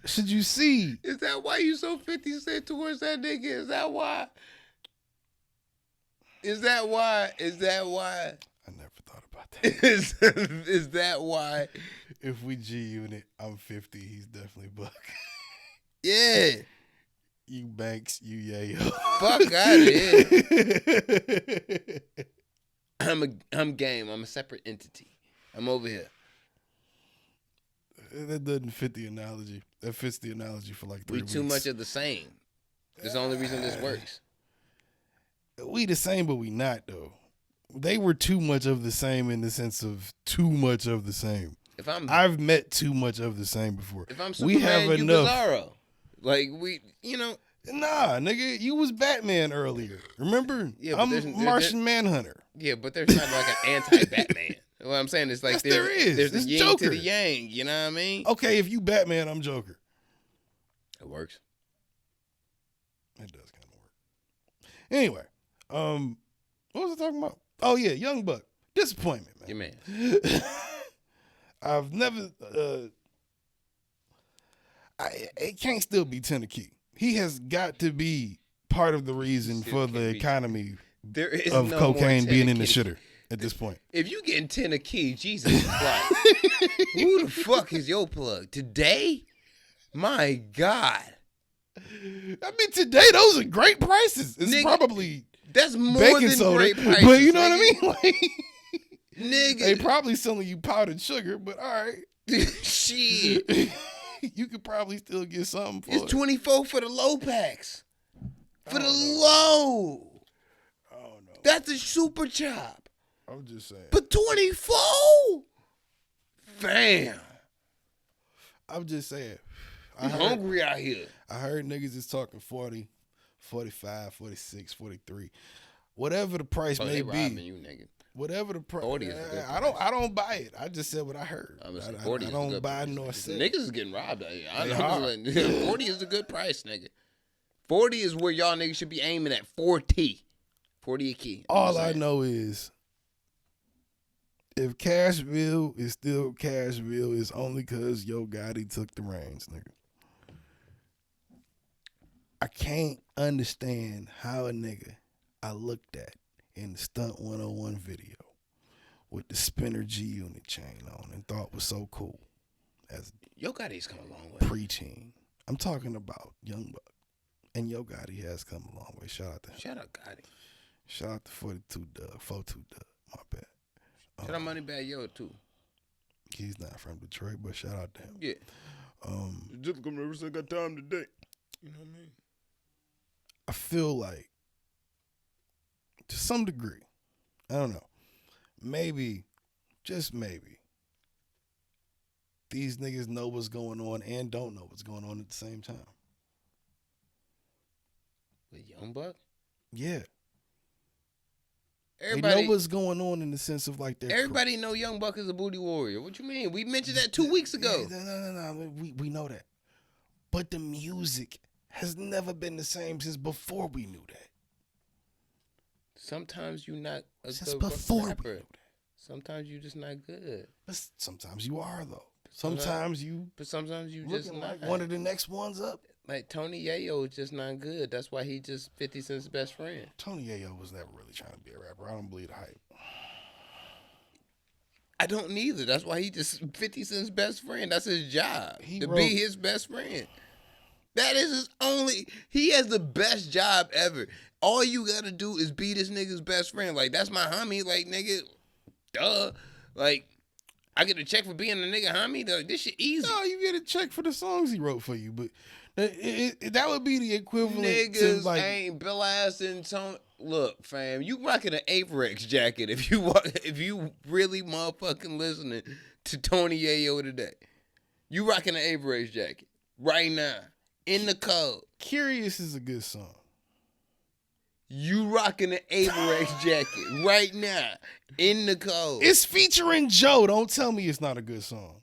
Speaker 1: should you see?
Speaker 2: Is that why you so 50 Cent towards that nigga? Is that why? Is that why?
Speaker 1: I never thought about that.
Speaker 2: Is that why?
Speaker 1: If we G Unit, I'm 50. He's definitely Buck.
Speaker 2: Yeah.
Speaker 1: You Banks, you Yayo.
Speaker 2: Fuck out of here. I'm game. I'm a separate entity. I'm over here.
Speaker 1: That doesn't fit the analogy. That fits the analogy for like 3
Speaker 2: We
Speaker 1: weeks.
Speaker 2: too much of the same. That's the only reason this works.
Speaker 1: We the same, but we not though. They were too much of the same in the sense of too much of the same. I've met too much of the same before.
Speaker 2: If I'm Superman,
Speaker 1: we have
Speaker 2: you
Speaker 1: enough.
Speaker 2: Bizarro. Like
Speaker 1: Nah, nigga, you was Batman earlier. Remember?
Speaker 2: Yeah, but
Speaker 1: I'm Martian Manhunter.
Speaker 2: Yeah, but there's not like an anti-Batman. What I'm saying is like
Speaker 1: Yes, there is.
Speaker 2: There's
Speaker 1: It's
Speaker 2: the yin
Speaker 1: Joker.
Speaker 2: to the yang. You know what I mean?
Speaker 1: Okay, if you Batman, I'm Joker.
Speaker 2: It works.
Speaker 1: It does kind of work. Anyway, what was I talking about? Oh yeah, Young Buck. Disappointment, man.
Speaker 2: Your man.
Speaker 1: I've never. It can't still be Tennessee. He has got to be part of the reason for the economy
Speaker 2: There is
Speaker 1: of
Speaker 2: no
Speaker 1: cocaine
Speaker 2: more
Speaker 1: being in the
Speaker 2: Tennessee.
Speaker 1: shitter at this point.
Speaker 2: If you getting 10 a key, Jesus Christ. Who the fuck is your plug? Today? My God.
Speaker 1: I mean, today those are great prices. It's
Speaker 2: Nigga,
Speaker 1: probably
Speaker 2: That's more
Speaker 1: baking
Speaker 2: than
Speaker 1: soda,
Speaker 2: great prices.
Speaker 1: but you know
Speaker 2: nigga.
Speaker 1: what I mean. Like,
Speaker 2: Nigga.
Speaker 1: they probably selling you powdered sugar, but all right.
Speaker 2: Shit.
Speaker 1: You could probably still get something for
Speaker 2: It's
Speaker 1: it.
Speaker 2: 24 for the low packs. For the low.
Speaker 1: I don't know.
Speaker 2: That's a super chop.
Speaker 1: I'm just saying.
Speaker 2: But 24? Fam.
Speaker 1: I'm just saying.
Speaker 2: I'm hungry out here.
Speaker 1: I heard niggas is talking 40, 45, 46, 43. Whatever the price
Speaker 2: Oh,
Speaker 1: may
Speaker 2: they
Speaker 1: be.
Speaker 2: robbing you, nigga.
Speaker 1: Whatever the price.
Speaker 2: 40 is a good
Speaker 1: I don't buy it. I just said what I heard.
Speaker 2: I'm gonna say
Speaker 1: I
Speaker 2: 40 is a
Speaker 1: don't
Speaker 2: good
Speaker 1: buy
Speaker 2: price.
Speaker 1: nor
Speaker 2: The
Speaker 1: sell.
Speaker 2: niggas is getting robbed. I
Speaker 1: They
Speaker 2: know.
Speaker 1: are.
Speaker 2: Like, 40 is a good price, nigga. 40 is where y'all niggas should be aiming at. 40 a key.
Speaker 1: All I know is if Cashville is still Cashville, it's only because Yo Gotti took the reins, nigga. I can't understand how a nigga I looked at in the Stunt 101 video with the spinner G unit chain on and thought was so cool as
Speaker 2: Yo Gotti's come a long way.
Speaker 1: preteen. I'm talking about Young Buck. And Yo Gotti has come a long way. Shout out to him.
Speaker 2: Shout out Gotti.
Speaker 1: Shout out to 42 Doug. 42 Doug. My bad.
Speaker 2: Shout out Moneybag Yo too.
Speaker 1: He's not from Detroit, but shout out to him.
Speaker 2: Yeah.
Speaker 1: Just come never said got time today.
Speaker 2: You know what I mean?
Speaker 1: I feel like, to some degree, I don't know, maybe, just maybe, these niggas know what's going on and don't know what's going on at the same time.
Speaker 2: With Young Buck?
Speaker 1: Yeah.
Speaker 2: Everybody,
Speaker 1: they know what's going on in the sense of like their
Speaker 2: everybody know Young Buck is a booty warrior. What you mean? We mentioned that 2 weeks ago.
Speaker 1: Yeah, no. We know that. But the music has never been the same since before we knew that.
Speaker 2: Sometimes you not a
Speaker 1: Since
Speaker 2: good
Speaker 1: before
Speaker 2: rapper.
Speaker 1: we knew that.
Speaker 2: Sometimes you just not good.
Speaker 1: But sometimes you are, though. Sometimes you
Speaker 2: But sometimes you just
Speaker 1: looking
Speaker 2: not.
Speaker 1: like one of the next ones up.
Speaker 2: Like Tony Yayo is just not good. That's why he just 50 Cent's best friend.
Speaker 1: Tony Yayo was never really trying to be a rapper. I don't believe the hype.
Speaker 2: I don't neither. That's why he just 50 Cent's best friend. That's his job.
Speaker 1: He
Speaker 2: Be his best friend. That is his only. He has the best job ever. All you gotta do is be this nigga's best friend. Like, that's my homie. Like, nigga, duh. Like, I get a check for being a nigga homie. Like, this shit easy.
Speaker 1: No, you get a check for the songs he wrote for you, but that would be the equivalent
Speaker 2: Niggas
Speaker 1: to like
Speaker 2: ain't Bill ass and Tony. Look, fam, you rocking an Apex jacket if you really motherfucking listening to Tony Yayo today. You rocking an Apex jacket right now in the code.
Speaker 1: Curious is a good song.
Speaker 2: You rocking an Apex jacket right now in the code.
Speaker 1: It's featuring Joe. Don't tell me it's not a good song.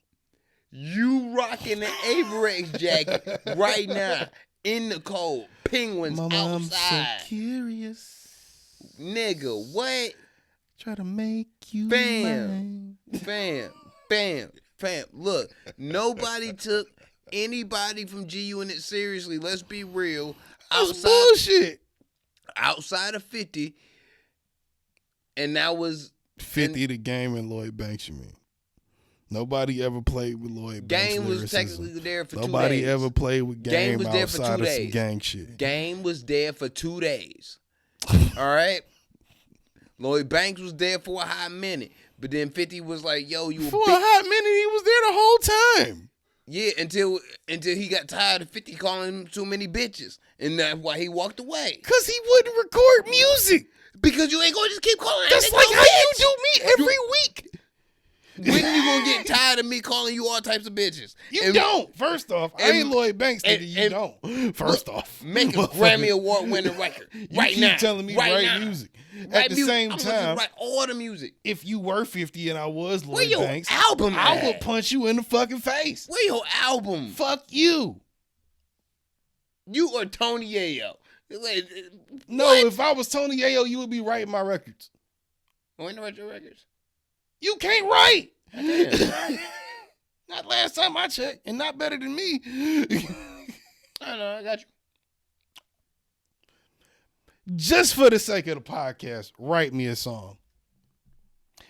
Speaker 2: You rocking an Apex jacket right now in the cold. Penguins
Speaker 1: Mama,
Speaker 2: outside.
Speaker 1: I'm so curious.
Speaker 2: Nigga, what?
Speaker 1: Try to make you
Speaker 2: Bam.
Speaker 1: mine.
Speaker 2: Bam. Look, nobody took anybody from G Unit seriously. Let's be real.
Speaker 1: That's bullshit.
Speaker 2: Outside of 50, and that was
Speaker 1: 50 the Game and Lloyd Banks, you mean? Nobody ever played with Lloyd Banks.
Speaker 2: Game was
Speaker 1: lyricism.
Speaker 2: technically there for 2 days.
Speaker 1: Nobody ever played with Game
Speaker 2: was there for 2
Speaker 1: outside of some
Speaker 2: days.
Speaker 1: gang shit.
Speaker 2: Game was there for 2 days. All right? Lloyd Banks was there for a hot minute. But then 50 was like, yo, you a
Speaker 1: For a hot minute, he was there the whole time.
Speaker 2: Yeah, until he got tired of 50 calling him too many bitches. And that's why he walked away.
Speaker 1: Because he wouldn't record music.
Speaker 2: Because you ain't gonna just keep calling that
Speaker 1: That's
Speaker 2: nigga
Speaker 1: like
Speaker 2: a
Speaker 1: how you
Speaker 2: bitch.
Speaker 1: do me every week.
Speaker 2: When you gonna get tired of me calling you all types of bitches?
Speaker 1: You don't. First off, I ain't Lloyd Banks, nigga. You don't. First off.
Speaker 2: Make a Grammy Award winning record right
Speaker 1: you
Speaker 2: now.
Speaker 1: keep telling me
Speaker 2: right
Speaker 1: write
Speaker 2: now.
Speaker 1: music.
Speaker 2: Write
Speaker 1: At the
Speaker 2: music.
Speaker 1: same
Speaker 2: I'm gonna just
Speaker 1: time,
Speaker 2: write all the music.
Speaker 1: if you were 50 and I was
Speaker 2: Where
Speaker 1: Lloyd
Speaker 2: your
Speaker 1: Banks,
Speaker 2: album
Speaker 1: I
Speaker 2: at?
Speaker 1: would punch you in the fucking face.
Speaker 2: Where your album?
Speaker 1: Fuck you.
Speaker 2: You or Tony Yayo? Like,
Speaker 1: No,
Speaker 2: what?
Speaker 1: if I was Tony Yayo, you would be writing my records.
Speaker 2: When to write your records?
Speaker 1: You can't write.
Speaker 2: Damn.
Speaker 1: Not last time I checked, and not better than me.
Speaker 2: I know, I got you.
Speaker 1: Just for the sake of the podcast, write me a song.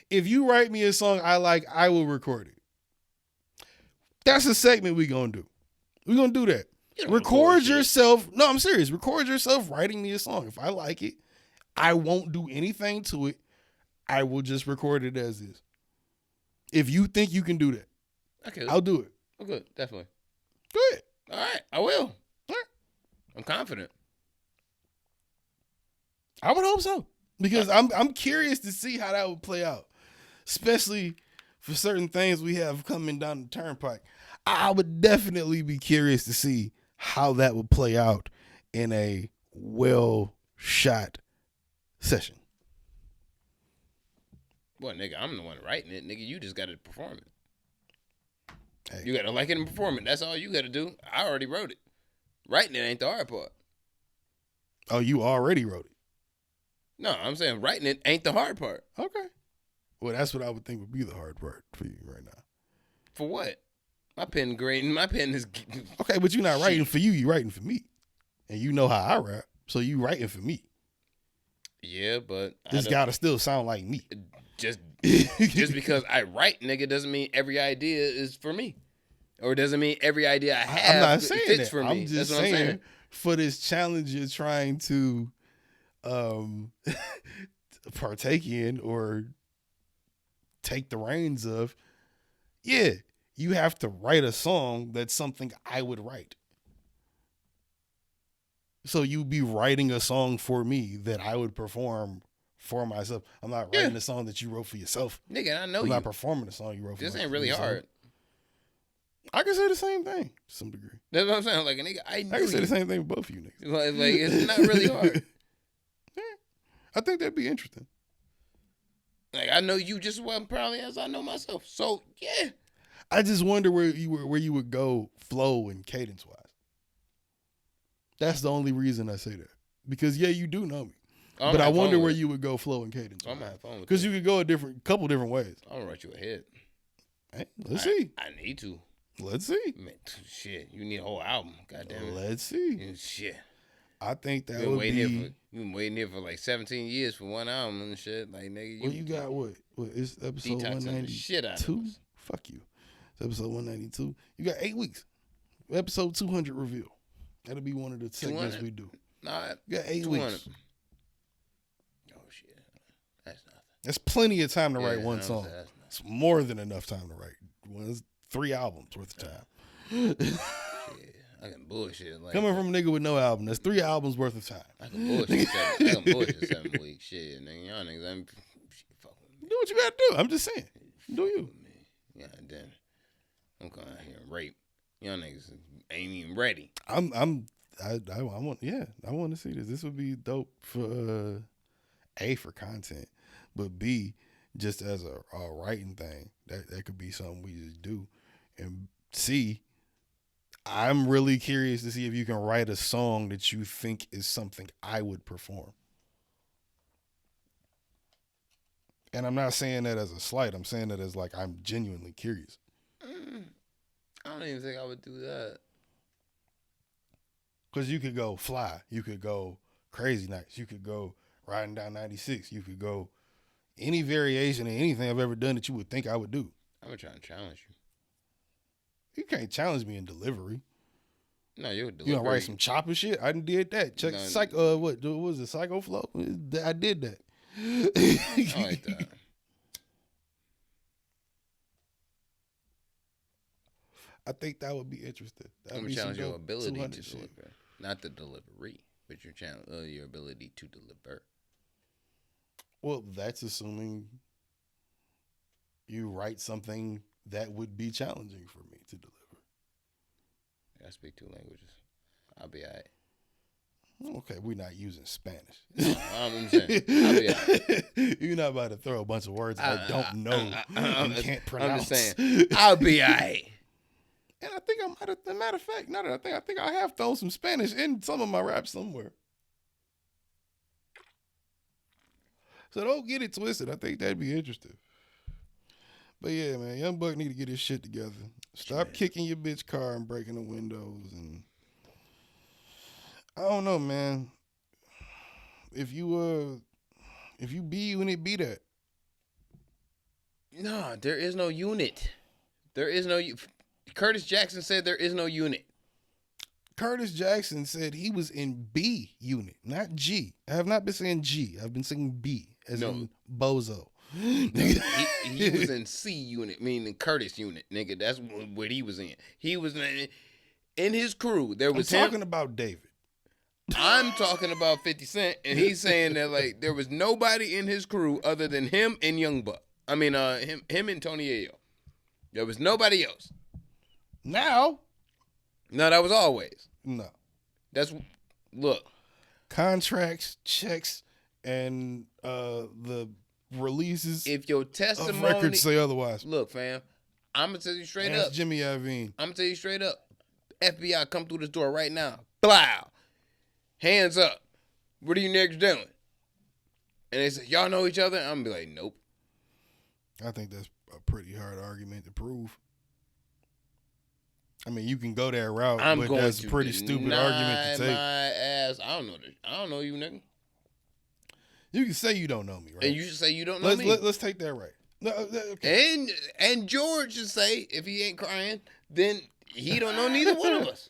Speaker 1: If you write me a song I like, I will record it. That's a segment we gonna do. We gonna do that.
Speaker 2: You don't
Speaker 1: Record
Speaker 2: shit.
Speaker 1: yourself. No, I'm serious. Record yourself writing me a song. If I like it, I won't do anything to it. I will just record it as is. If you think you can do that,
Speaker 2: Okay,
Speaker 1: I'll do it.
Speaker 2: I'm good, definitely.
Speaker 1: Go ahead.
Speaker 2: All right, I will.
Speaker 1: All right.
Speaker 2: I'm confident.
Speaker 1: I would hope so. Because I'm curious to see how that would play out. Especially for certain things we have coming down the turnpike. I would definitely be curious to see how that would play out in a well shot session.
Speaker 2: Well, nigga, I'm the one writing it. Nigga, you just got to perform it.
Speaker 1: Hey.
Speaker 2: You got to like it and perform it. That's all you got to do. I already wrote it. Writing it ain't the hard part.
Speaker 1: Oh, you already wrote it?
Speaker 2: No, I'm saying writing it ain't the hard part.
Speaker 1: Okay. Well, that's what I would think would be the hard part for you right now.
Speaker 2: For what? My pen green. My pen is...
Speaker 1: Okay, but you're not writing for you. You're writing for me. And you know how I rap, so you writing for me.
Speaker 2: Yeah, but...
Speaker 1: This gotta still sound like me.
Speaker 2: Just because I write, nigga, doesn't mean every idea is for me. Or doesn't mean every idea I have
Speaker 1: I'm not saying
Speaker 2: fits
Speaker 1: that.
Speaker 2: for me.
Speaker 1: I'm just
Speaker 2: That's what I'm saying.
Speaker 1: For this challenge you're trying to partake in or take the reins of, yeah, you have to write a song that's something I would write. So you be writing a song for me that I would perform for myself. I'm not writing a song that you wrote for yourself.
Speaker 2: Nigga, I know
Speaker 1: I'm not performing a song you wrote for
Speaker 2: yourself.
Speaker 1: yourself.
Speaker 2: This ain't really hard.
Speaker 1: I can say the same thing to some degree.
Speaker 2: That's what I'm saying. Like, nigga, I
Speaker 1: can say the same thing with both of you niggas.
Speaker 2: Like it's not really hard.
Speaker 1: Yeah, I think that'd be interesting.
Speaker 2: Like, I know you just as well probably as I know myself. So, yeah.
Speaker 1: I just wonder where you would go flow and cadence wise. That's the only reason I say that. Because yeah, you do know me. But I wonder where you would go flow and cadence.
Speaker 2: I'm having fun with
Speaker 1: because you could go a couple different ways.
Speaker 2: I'm gonna write you a hit.
Speaker 1: Hey, let's see.
Speaker 2: I need to.
Speaker 1: Let's see.
Speaker 2: Man, shit, you need a whole album. Goddamn it.
Speaker 1: Let's see.
Speaker 2: Shit.
Speaker 1: I think that would be.
Speaker 2: You've been waiting here for like 17 years for one album and shit. Like, nigga,
Speaker 1: you got what? It's episode 192. Fuck you. It's episode 192. You got 8 weeks. Episode 200 reveal. That'll be one of the segments we do.
Speaker 2: Nah,
Speaker 1: you got 8 weeks.
Speaker 2: Oh shit, that's nothing.
Speaker 1: That's plenty of time to write one song. It's more than enough time to write. It's 3 albums worth of time.
Speaker 2: Shit, I can bullshit. Like,
Speaker 1: coming from a nigga with no album, that's 3 albums worth of time.
Speaker 2: I can bullshit 7 weeks. Shit, nigga, y'all niggas, fuck with me.
Speaker 1: Do what you gotta do. I'm just saying. Do you?
Speaker 2: Yeah, then I'm going out here and rape. Y'all niggas ain't even ready.
Speaker 1: I want to see this. This would be dope for A, for content, but B, just as a writing thing. That could be something we just do. And C, I'm really curious to see if you can write a song that you think is something I would perform. And I'm not saying that as a slight. I'm saying that as like I'm genuinely curious.
Speaker 2: I don't even think I would do that.
Speaker 1: Because you could go Fly. You could go Crazy Nights. You could go Riding Down 96. You could go any variation of anything I've ever done that you would think I would do.
Speaker 2: I'm trying to challenge you.
Speaker 1: You can't challenge me in delivery.
Speaker 2: No, you're delivery.
Speaker 1: You gonna write some chopper shit? I done did that. Check what was it? Psycho Flow? I did that.
Speaker 2: I like that.
Speaker 1: I think that would be interesting.
Speaker 2: I'm gonna challenge your ability to deliver, not the delivery, but your ability to deliver.
Speaker 1: Well, that's assuming you write something that would be challenging for me to deliver.
Speaker 2: I speak 2 languages. I'll be all right.
Speaker 1: Okay, we're not using Spanish.
Speaker 2: I'm saying, I'll be all right.
Speaker 1: You're not about to throw a bunch of words I don't know and can't pronounce.
Speaker 2: I'm just saying, I'll be all right.
Speaker 1: And I think as a matter of fact, now that I think I have thrown some Spanish in some of my raps somewhere. So don't get it twisted. I think that'd be interesting. But yeah, man, Young Buck need to get his shit together. Stop kicking your bitch car and breaking the windows. And I don't know, man. If you be unit, be that.
Speaker 2: No, there is no unit. There is no. Curtis Jackson said there is no unit.
Speaker 1: Curtis Jackson said he was in B unit, not G. I have not been saying G. I've been saying B, as in bozo.
Speaker 2: He was in C unit, meaning Curtis unit, nigga. That's what he was in. He was in his crew. There was
Speaker 1: I'm talking about David.
Speaker 2: I'm talking about 50 Cent, and he's saying that like there was nobody in his crew other than him and Young Buck. I mean, him and Tony Ayo. There was nobody else.
Speaker 1: Now?
Speaker 2: No, that was always.
Speaker 1: No.
Speaker 2: Look.
Speaker 1: Contracts, checks, and the releases
Speaker 2: If your
Speaker 1: of
Speaker 2: testimony,
Speaker 1: records say otherwise.
Speaker 2: look, fam, I'm gonna tell you straight
Speaker 1: Ask
Speaker 2: up.
Speaker 1: Jimmy Iovine.
Speaker 2: I'm gonna tell you straight up. FBI, come through this door right now. Blow. Hands up. What are you niggas doing? And they say, y'all know each other? I'm gonna be like, nope.
Speaker 1: I think that's a pretty hard argument to prove. I mean, you can go that route,
Speaker 2: I'm
Speaker 1: but
Speaker 2: going
Speaker 1: that's
Speaker 2: to
Speaker 1: a pretty stupid argument to take.
Speaker 2: my ass. I don't know this. I don't know you, nigga.
Speaker 1: You can say you don't know me, right?
Speaker 2: And you should say you don't know me.
Speaker 1: Let's take that right. No, okay.
Speaker 2: And George should say, if he ain't crying, then he don't know neither one of us.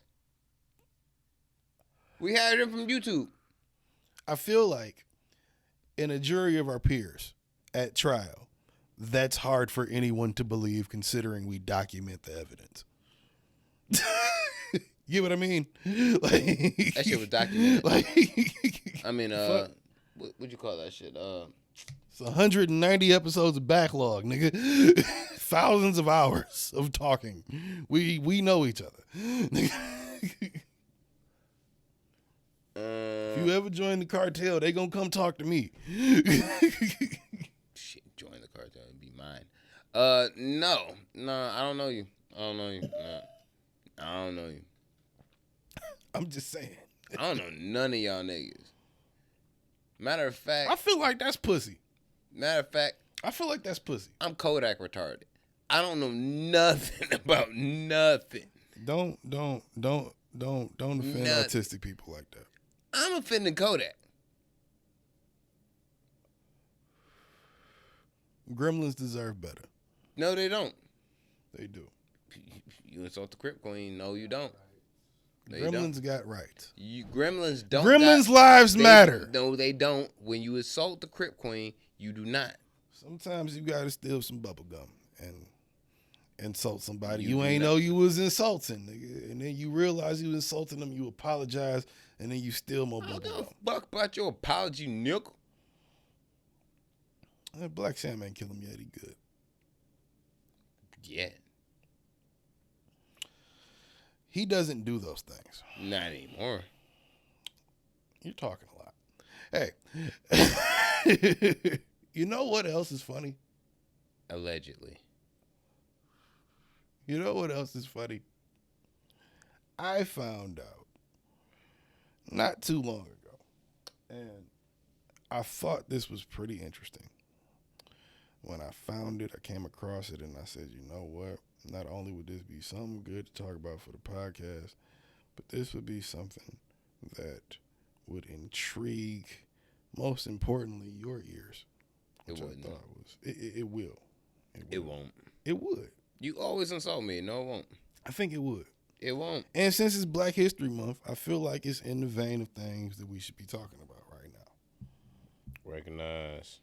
Speaker 2: We hired him from YouTube.
Speaker 1: I feel like in a jury of our peers at trial, that's hard for anyone to believe considering we document the evidence. You know what I mean? Like,
Speaker 2: That shit was documented.
Speaker 1: Like,
Speaker 2: I mean, what'd you call that shit?
Speaker 1: It's 190 episodes of backlog, nigga. Thousands of hours of talking. We know each other. If you ever join the cartel, they gonna come talk to me.
Speaker 2: Shit, join the cartel and be mine. No, I don't know you. I don't know you. No, I don't know you.
Speaker 1: I'm just saying.
Speaker 2: I don't know none of y'all niggas. Matter of fact,
Speaker 1: I feel like that's pussy.
Speaker 2: I
Speaker 1: feel like that's pussy.
Speaker 2: I'm Kodak retarded. I don't know nothing about nothing.
Speaker 1: Don't offend autistic people like that.
Speaker 2: I'm offending Kodak.
Speaker 1: Gremlins deserve better.
Speaker 2: No, they don't.
Speaker 1: They do.
Speaker 2: You insult the Crip Queen. No, you don't. No,
Speaker 1: Gremlins got rights.
Speaker 2: Gremlins don't.
Speaker 1: Gremlins' lives matter.
Speaker 2: No, they don't. When you insult the Crip Queen, you do not.
Speaker 1: Sometimes you gotta steal some bubble gum and insult somebody
Speaker 2: You
Speaker 1: you
Speaker 2: do
Speaker 1: ain't
Speaker 2: not.
Speaker 1: know you was insulting, nigga. And then you realize you insulting them, you apologize, and then you steal more
Speaker 2: I
Speaker 1: bubble
Speaker 2: don't
Speaker 1: gum.
Speaker 2: give a fuck about your apology, nickel.
Speaker 1: Black Sam ain't kill him yet. He good.
Speaker 2: Yeah,
Speaker 1: He doesn't do those things.
Speaker 2: not anymore.
Speaker 1: You're talking a lot. Hey, you know what else is funny?
Speaker 2: Allegedly.
Speaker 1: You know what else is funny? I found out not too long ago, and I thought this was pretty interesting. When I found it, I came across it, and I said, you know what? Not only would this be something good to talk about for the podcast, but this would be something that would intrigue, most importantly, your ears. Which
Speaker 2: It
Speaker 1: I
Speaker 2: wouldn't.
Speaker 1: thought was it will.
Speaker 2: It won't.
Speaker 1: It would.
Speaker 2: You always insult me. No, it won't.
Speaker 1: I think it would.
Speaker 2: It won't.
Speaker 1: And since it's Black History Month, I feel like it's in the vein of things that we should be talking about right now.
Speaker 2: Recognize.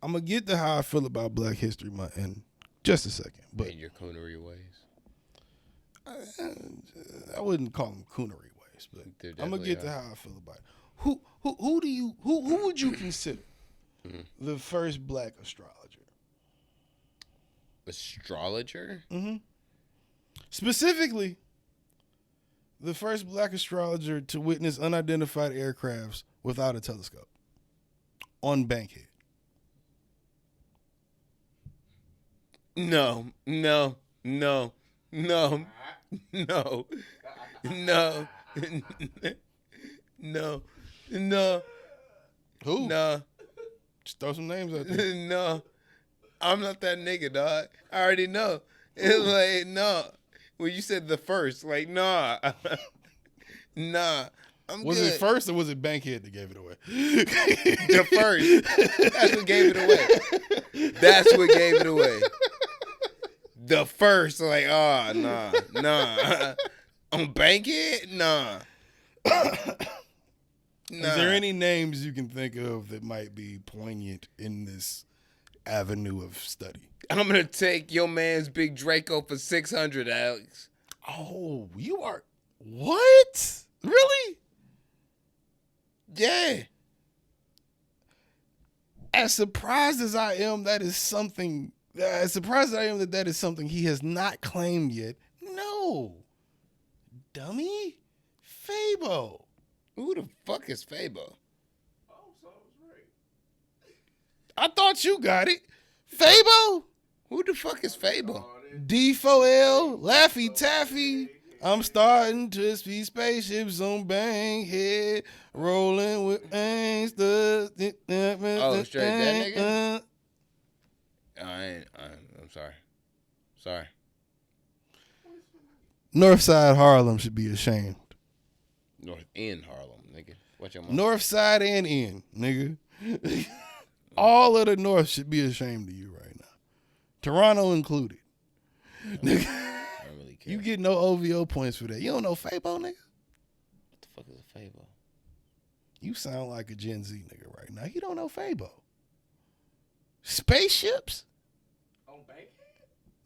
Speaker 1: I'm going to get to how I feel about Black History Month in just a second. But
Speaker 2: In your coonery ways.
Speaker 1: I wouldn't call them coonery ways, but
Speaker 2: There
Speaker 1: I'm going to
Speaker 2: definitely
Speaker 1: get to
Speaker 2: are.
Speaker 1: how I feel about it. Who would you consider the first Black astrologer?
Speaker 2: Astrologer?
Speaker 1: Specifically, the first Black astrologer to witness unidentified aircrafts without a telescope on Bankhead.
Speaker 2: No.
Speaker 1: Who?
Speaker 2: No.
Speaker 1: Just throw some names out there.
Speaker 2: No. I'm not that nigga, dog. I already know. It's like, no. When you said the first, like, nah. Nah. I'm
Speaker 1: Was
Speaker 2: good.
Speaker 1: it first or was it Bankhead that gave it away?
Speaker 2: The first. That's what gave it away. That's what gave it away. The first, like, oh, nah. On Bankhead? Nah.
Speaker 1: Is there any names you can think of that might be poignant in this avenue of study?
Speaker 2: I'm going to take your man's Big Draco for 600, Alex.
Speaker 1: Oh, you are... What? Really?
Speaker 2: Yeah.
Speaker 1: As surprised as I am, that is something... As surprised as I am that is something he has not claimed yet. No. Dummy? Fabo.
Speaker 2: Who the fuck is Fabo?
Speaker 3: Oh, so I was right.
Speaker 1: I thought you got it. Fabo?
Speaker 2: Who the fuck is Fable?
Speaker 1: D4L, Laffy Taffy. I'm starting to see spaceships on Bankhead, rolling with gangsters.
Speaker 2: Oh, straight that nigga? I'm sorry. Sorry.
Speaker 1: Northside Harlem should be ashamed.
Speaker 2: North End Harlem, nigga. Watch your mouth.
Speaker 1: Northside and End, nigga. All of the North should be ashamed of you right now. Toronto included. Nigga.
Speaker 2: I don't really care.
Speaker 1: You get no OVO points for that. You don't know Fabo, nigga?
Speaker 2: What the fuck is a Fable?
Speaker 1: You sound like a Gen Z nigga right now. You don't know Fabo. Spaceships?
Speaker 3: On Bankhead?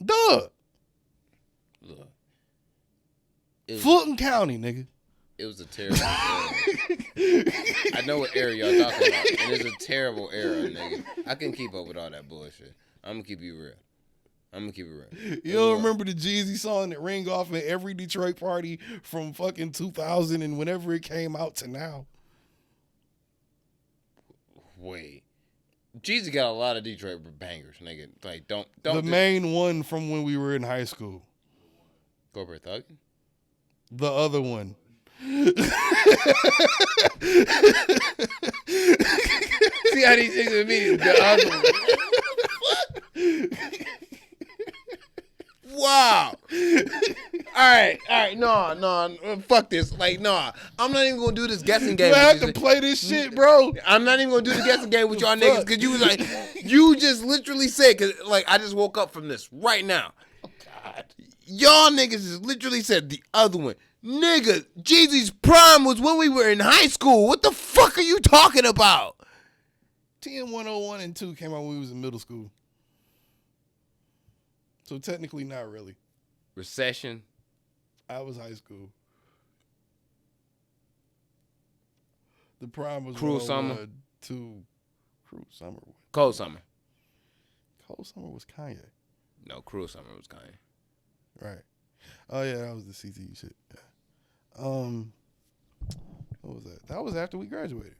Speaker 1: Duh.
Speaker 2: Look.
Speaker 1: Fulton County, nigga.
Speaker 2: It was a terrible era. I know what era y'all talking about. And it's a terrible era, nigga. I couldn't keep up with all that bullshit. I'm going to keep you real.
Speaker 1: You don't remember the Jeezy song that ring off at every Detroit party from fucking 2000 and whenever it came out to now?
Speaker 2: Wait. Jeezy got a lot of Detroit bangers, nigga. Like, don't.
Speaker 1: The main one from when we were in high school.
Speaker 2: Corporate Thug?
Speaker 1: The other one.
Speaker 2: See how these niggas immediately. The other one. Wow. All right. No. Fuck this. Like, nah. I'm not even gonna do this guessing game.
Speaker 1: You have to play this shit, bro.
Speaker 2: I'm not even gonna do the guessing game with y'all niggas because you was like, you just literally said, cause like I just woke up from this right now.
Speaker 1: Oh, God.
Speaker 2: Y'all niggas just literally said the other one. Nigga, Jeezy's prime was when we were in high school. What the fuck are you talking about?
Speaker 1: 10-101 and 2 came out when we was in middle school. So technically not really.
Speaker 2: Recession.
Speaker 1: I was high school. The prime was
Speaker 2: Cruel Summer.
Speaker 1: 2. Cruel Summer.
Speaker 2: Cold Summer.
Speaker 1: Cold Summer was Kanye.
Speaker 2: No, Cruel Summer was Kanye.
Speaker 1: Right. Oh yeah, that was the CTE shit. Yeah. What was that? That was after we graduated.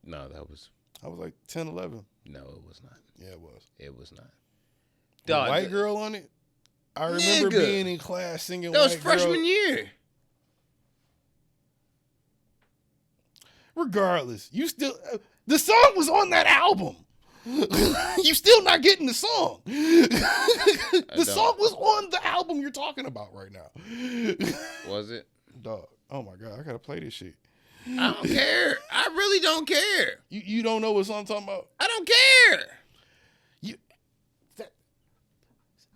Speaker 2: No, that was.
Speaker 1: I was like 10, 11.
Speaker 2: No, it was not.
Speaker 1: Yeah, it was.
Speaker 2: It was not.
Speaker 1: Dog, white girl on it? I remember
Speaker 2: Nigga.
Speaker 1: being in class singing
Speaker 2: That was
Speaker 1: White Girl.
Speaker 2: freshman year.
Speaker 1: Regardless, you still the song was on that album. You still not getting the song. The song was on the album you're talking about right now.
Speaker 2: Was it?
Speaker 1: Dog. Oh my God, I gotta play this shit.
Speaker 2: I don't care. I really don't care.
Speaker 1: You don't know what song I'm talking about?
Speaker 2: I don't care.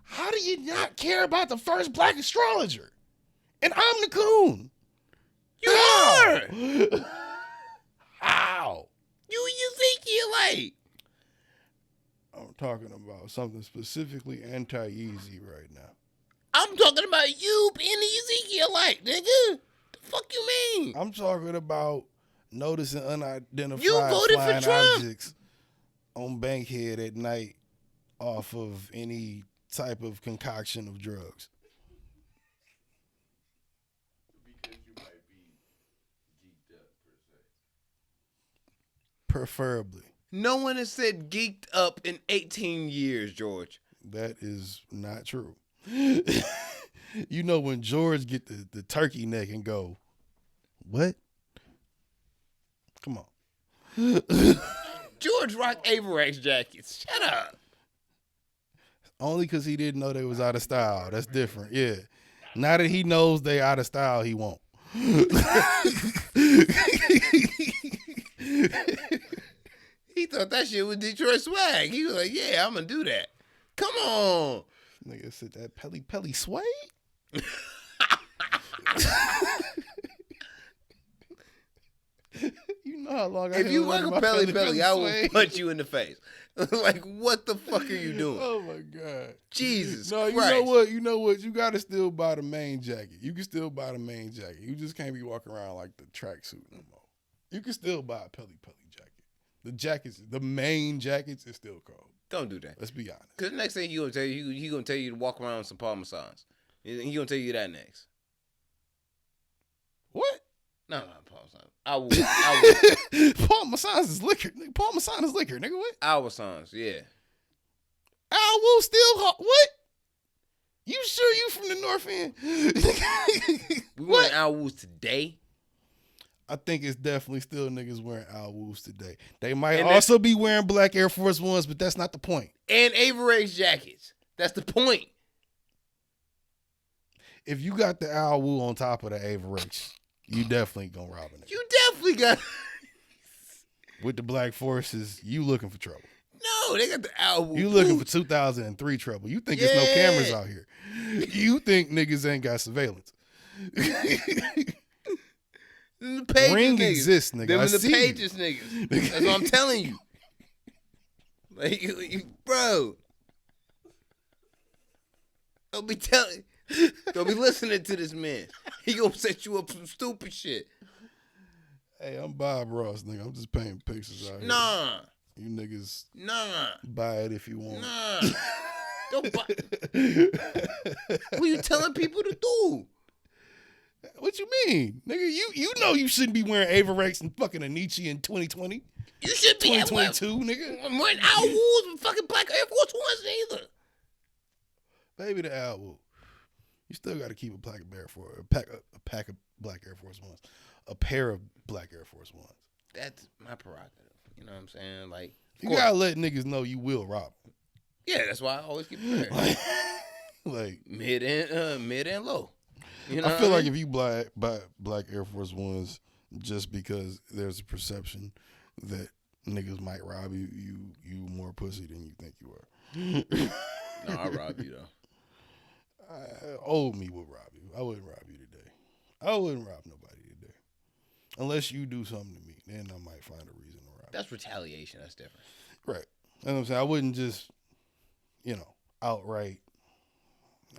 Speaker 1: How do you not care about the first black astrologer? And I'm the coon.
Speaker 2: You are.
Speaker 1: How?
Speaker 2: You think you like?
Speaker 1: I'm talking about something specifically anti-Yeezy right now.
Speaker 2: I'm talking about you being the Ezekiel like, nigga. The fuck you mean?
Speaker 1: I'm talking about noticing unidentified
Speaker 2: You voted for
Speaker 1: flying
Speaker 2: Trump.
Speaker 1: objects on Bankhead at night off of any type of concoction of drugs.
Speaker 3: Because you might be geeked up, per se.
Speaker 1: Preferably.
Speaker 2: No one has said geeked up in 18 years, George.
Speaker 1: That is not true. You know when George get the turkey neck and go, what? Come on.
Speaker 2: George rocked Averex jackets. Shut up.
Speaker 1: Only because he didn't know they was out of style. That's different. Yeah. Now that he knows they out of style, he won't.
Speaker 2: He thought that shit was Detroit swag. He was like, yeah, I'm going to do that. Come on.
Speaker 1: Nigga said that Pelly Sway? You know how long I
Speaker 2: If you
Speaker 1: work
Speaker 2: rock a Pelly, I will punch you in the face. Like, what the fuck are you doing?
Speaker 1: Oh my God.
Speaker 2: Jesus
Speaker 1: No,
Speaker 2: Christ.
Speaker 1: you know what? You gotta still buy the main jacket. You can still buy the main jacket. You just can't be walking around like the tracksuit no more. You can still buy a Pelly jacket. The main jackets is still cold.
Speaker 2: Don't do that.
Speaker 1: Let's be honest.
Speaker 2: Because the next thing he gonna tell you to walk around with some Parmesans. He gonna tell you that next.
Speaker 1: What?
Speaker 2: No, pause.
Speaker 1: Paul Mason's is liquor. Paul Mason is liquor, nigga. What?
Speaker 2: Our songs, yeah.
Speaker 1: Al Wu still what? You sure you from the North End?
Speaker 2: We wearing Al Woo's today.
Speaker 1: I think it's definitely still niggas wearing Al Wu's today. They might also be wearing black Air Force Ones, but that's not the point.
Speaker 2: And Avirex jackets. That's the point.
Speaker 1: If you got the Al Wu on top of the Avirex, you definitely gonna rob a nigga.
Speaker 2: You definitely got.
Speaker 1: With the black forces, you looking for trouble.
Speaker 2: No, they got the Al Wu.
Speaker 1: You looking for 2003 trouble. You think there's no cameras out here. You think niggas ain't got surveillance. Ring exists, nigga.
Speaker 2: Them the pages, niggas. That's what I'm telling you. Like, bro. Don't be listening to this man. He gonna set you up some stupid shit.
Speaker 1: Hey, I'm Bob Ross, nigga. I'm just painting pictures out here.
Speaker 2: Nah.
Speaker 1: You niggas
Speaker 2: buy
Speaker 1: it if you want.
Speaker 2: Nah. Don't buy. What you telling people to do?
Speaker 1: What you mean? Nigga, you know you shouldn't be wearing Avirex and fucking Anichi in 2020.
Speaker 2: You should be
Speaker 1: 2022, nigga.
Speaker 2: I'm wearing Al Woo's with fucking black Air Force Ones either.
Speaker 1: Baby, the Al Wu. You still got to keep a pack of Air Force, a pack of black Air Force Ones, a pair of black Air Force Ones.
Speaker 2: That's my prerogative. You know what I'm saying? Like,
Speaker 1: you gotta let niggas know you will rob them.
Speaker 2: Yeah, that's why I always keep it there.
Speaker 1: like
Speaker 2: mid and low. You know
Speaker 1: I feel like if you buy black Air Force Ones just because there's a perception that niggas might rob you, you more pussy than you think you are.
Speaker 2: No, I'll rob you though.
Speaker 1: Old me would rob you. I wouldn't rob you today. I wouldn't rob nobody today. Unless you do something to me. Then I might find a reason to rob you.
Speaker 2: That's retaliation. That's different.
Speaker 1: Right. You know what I'm saying? I wouldn't just, outright,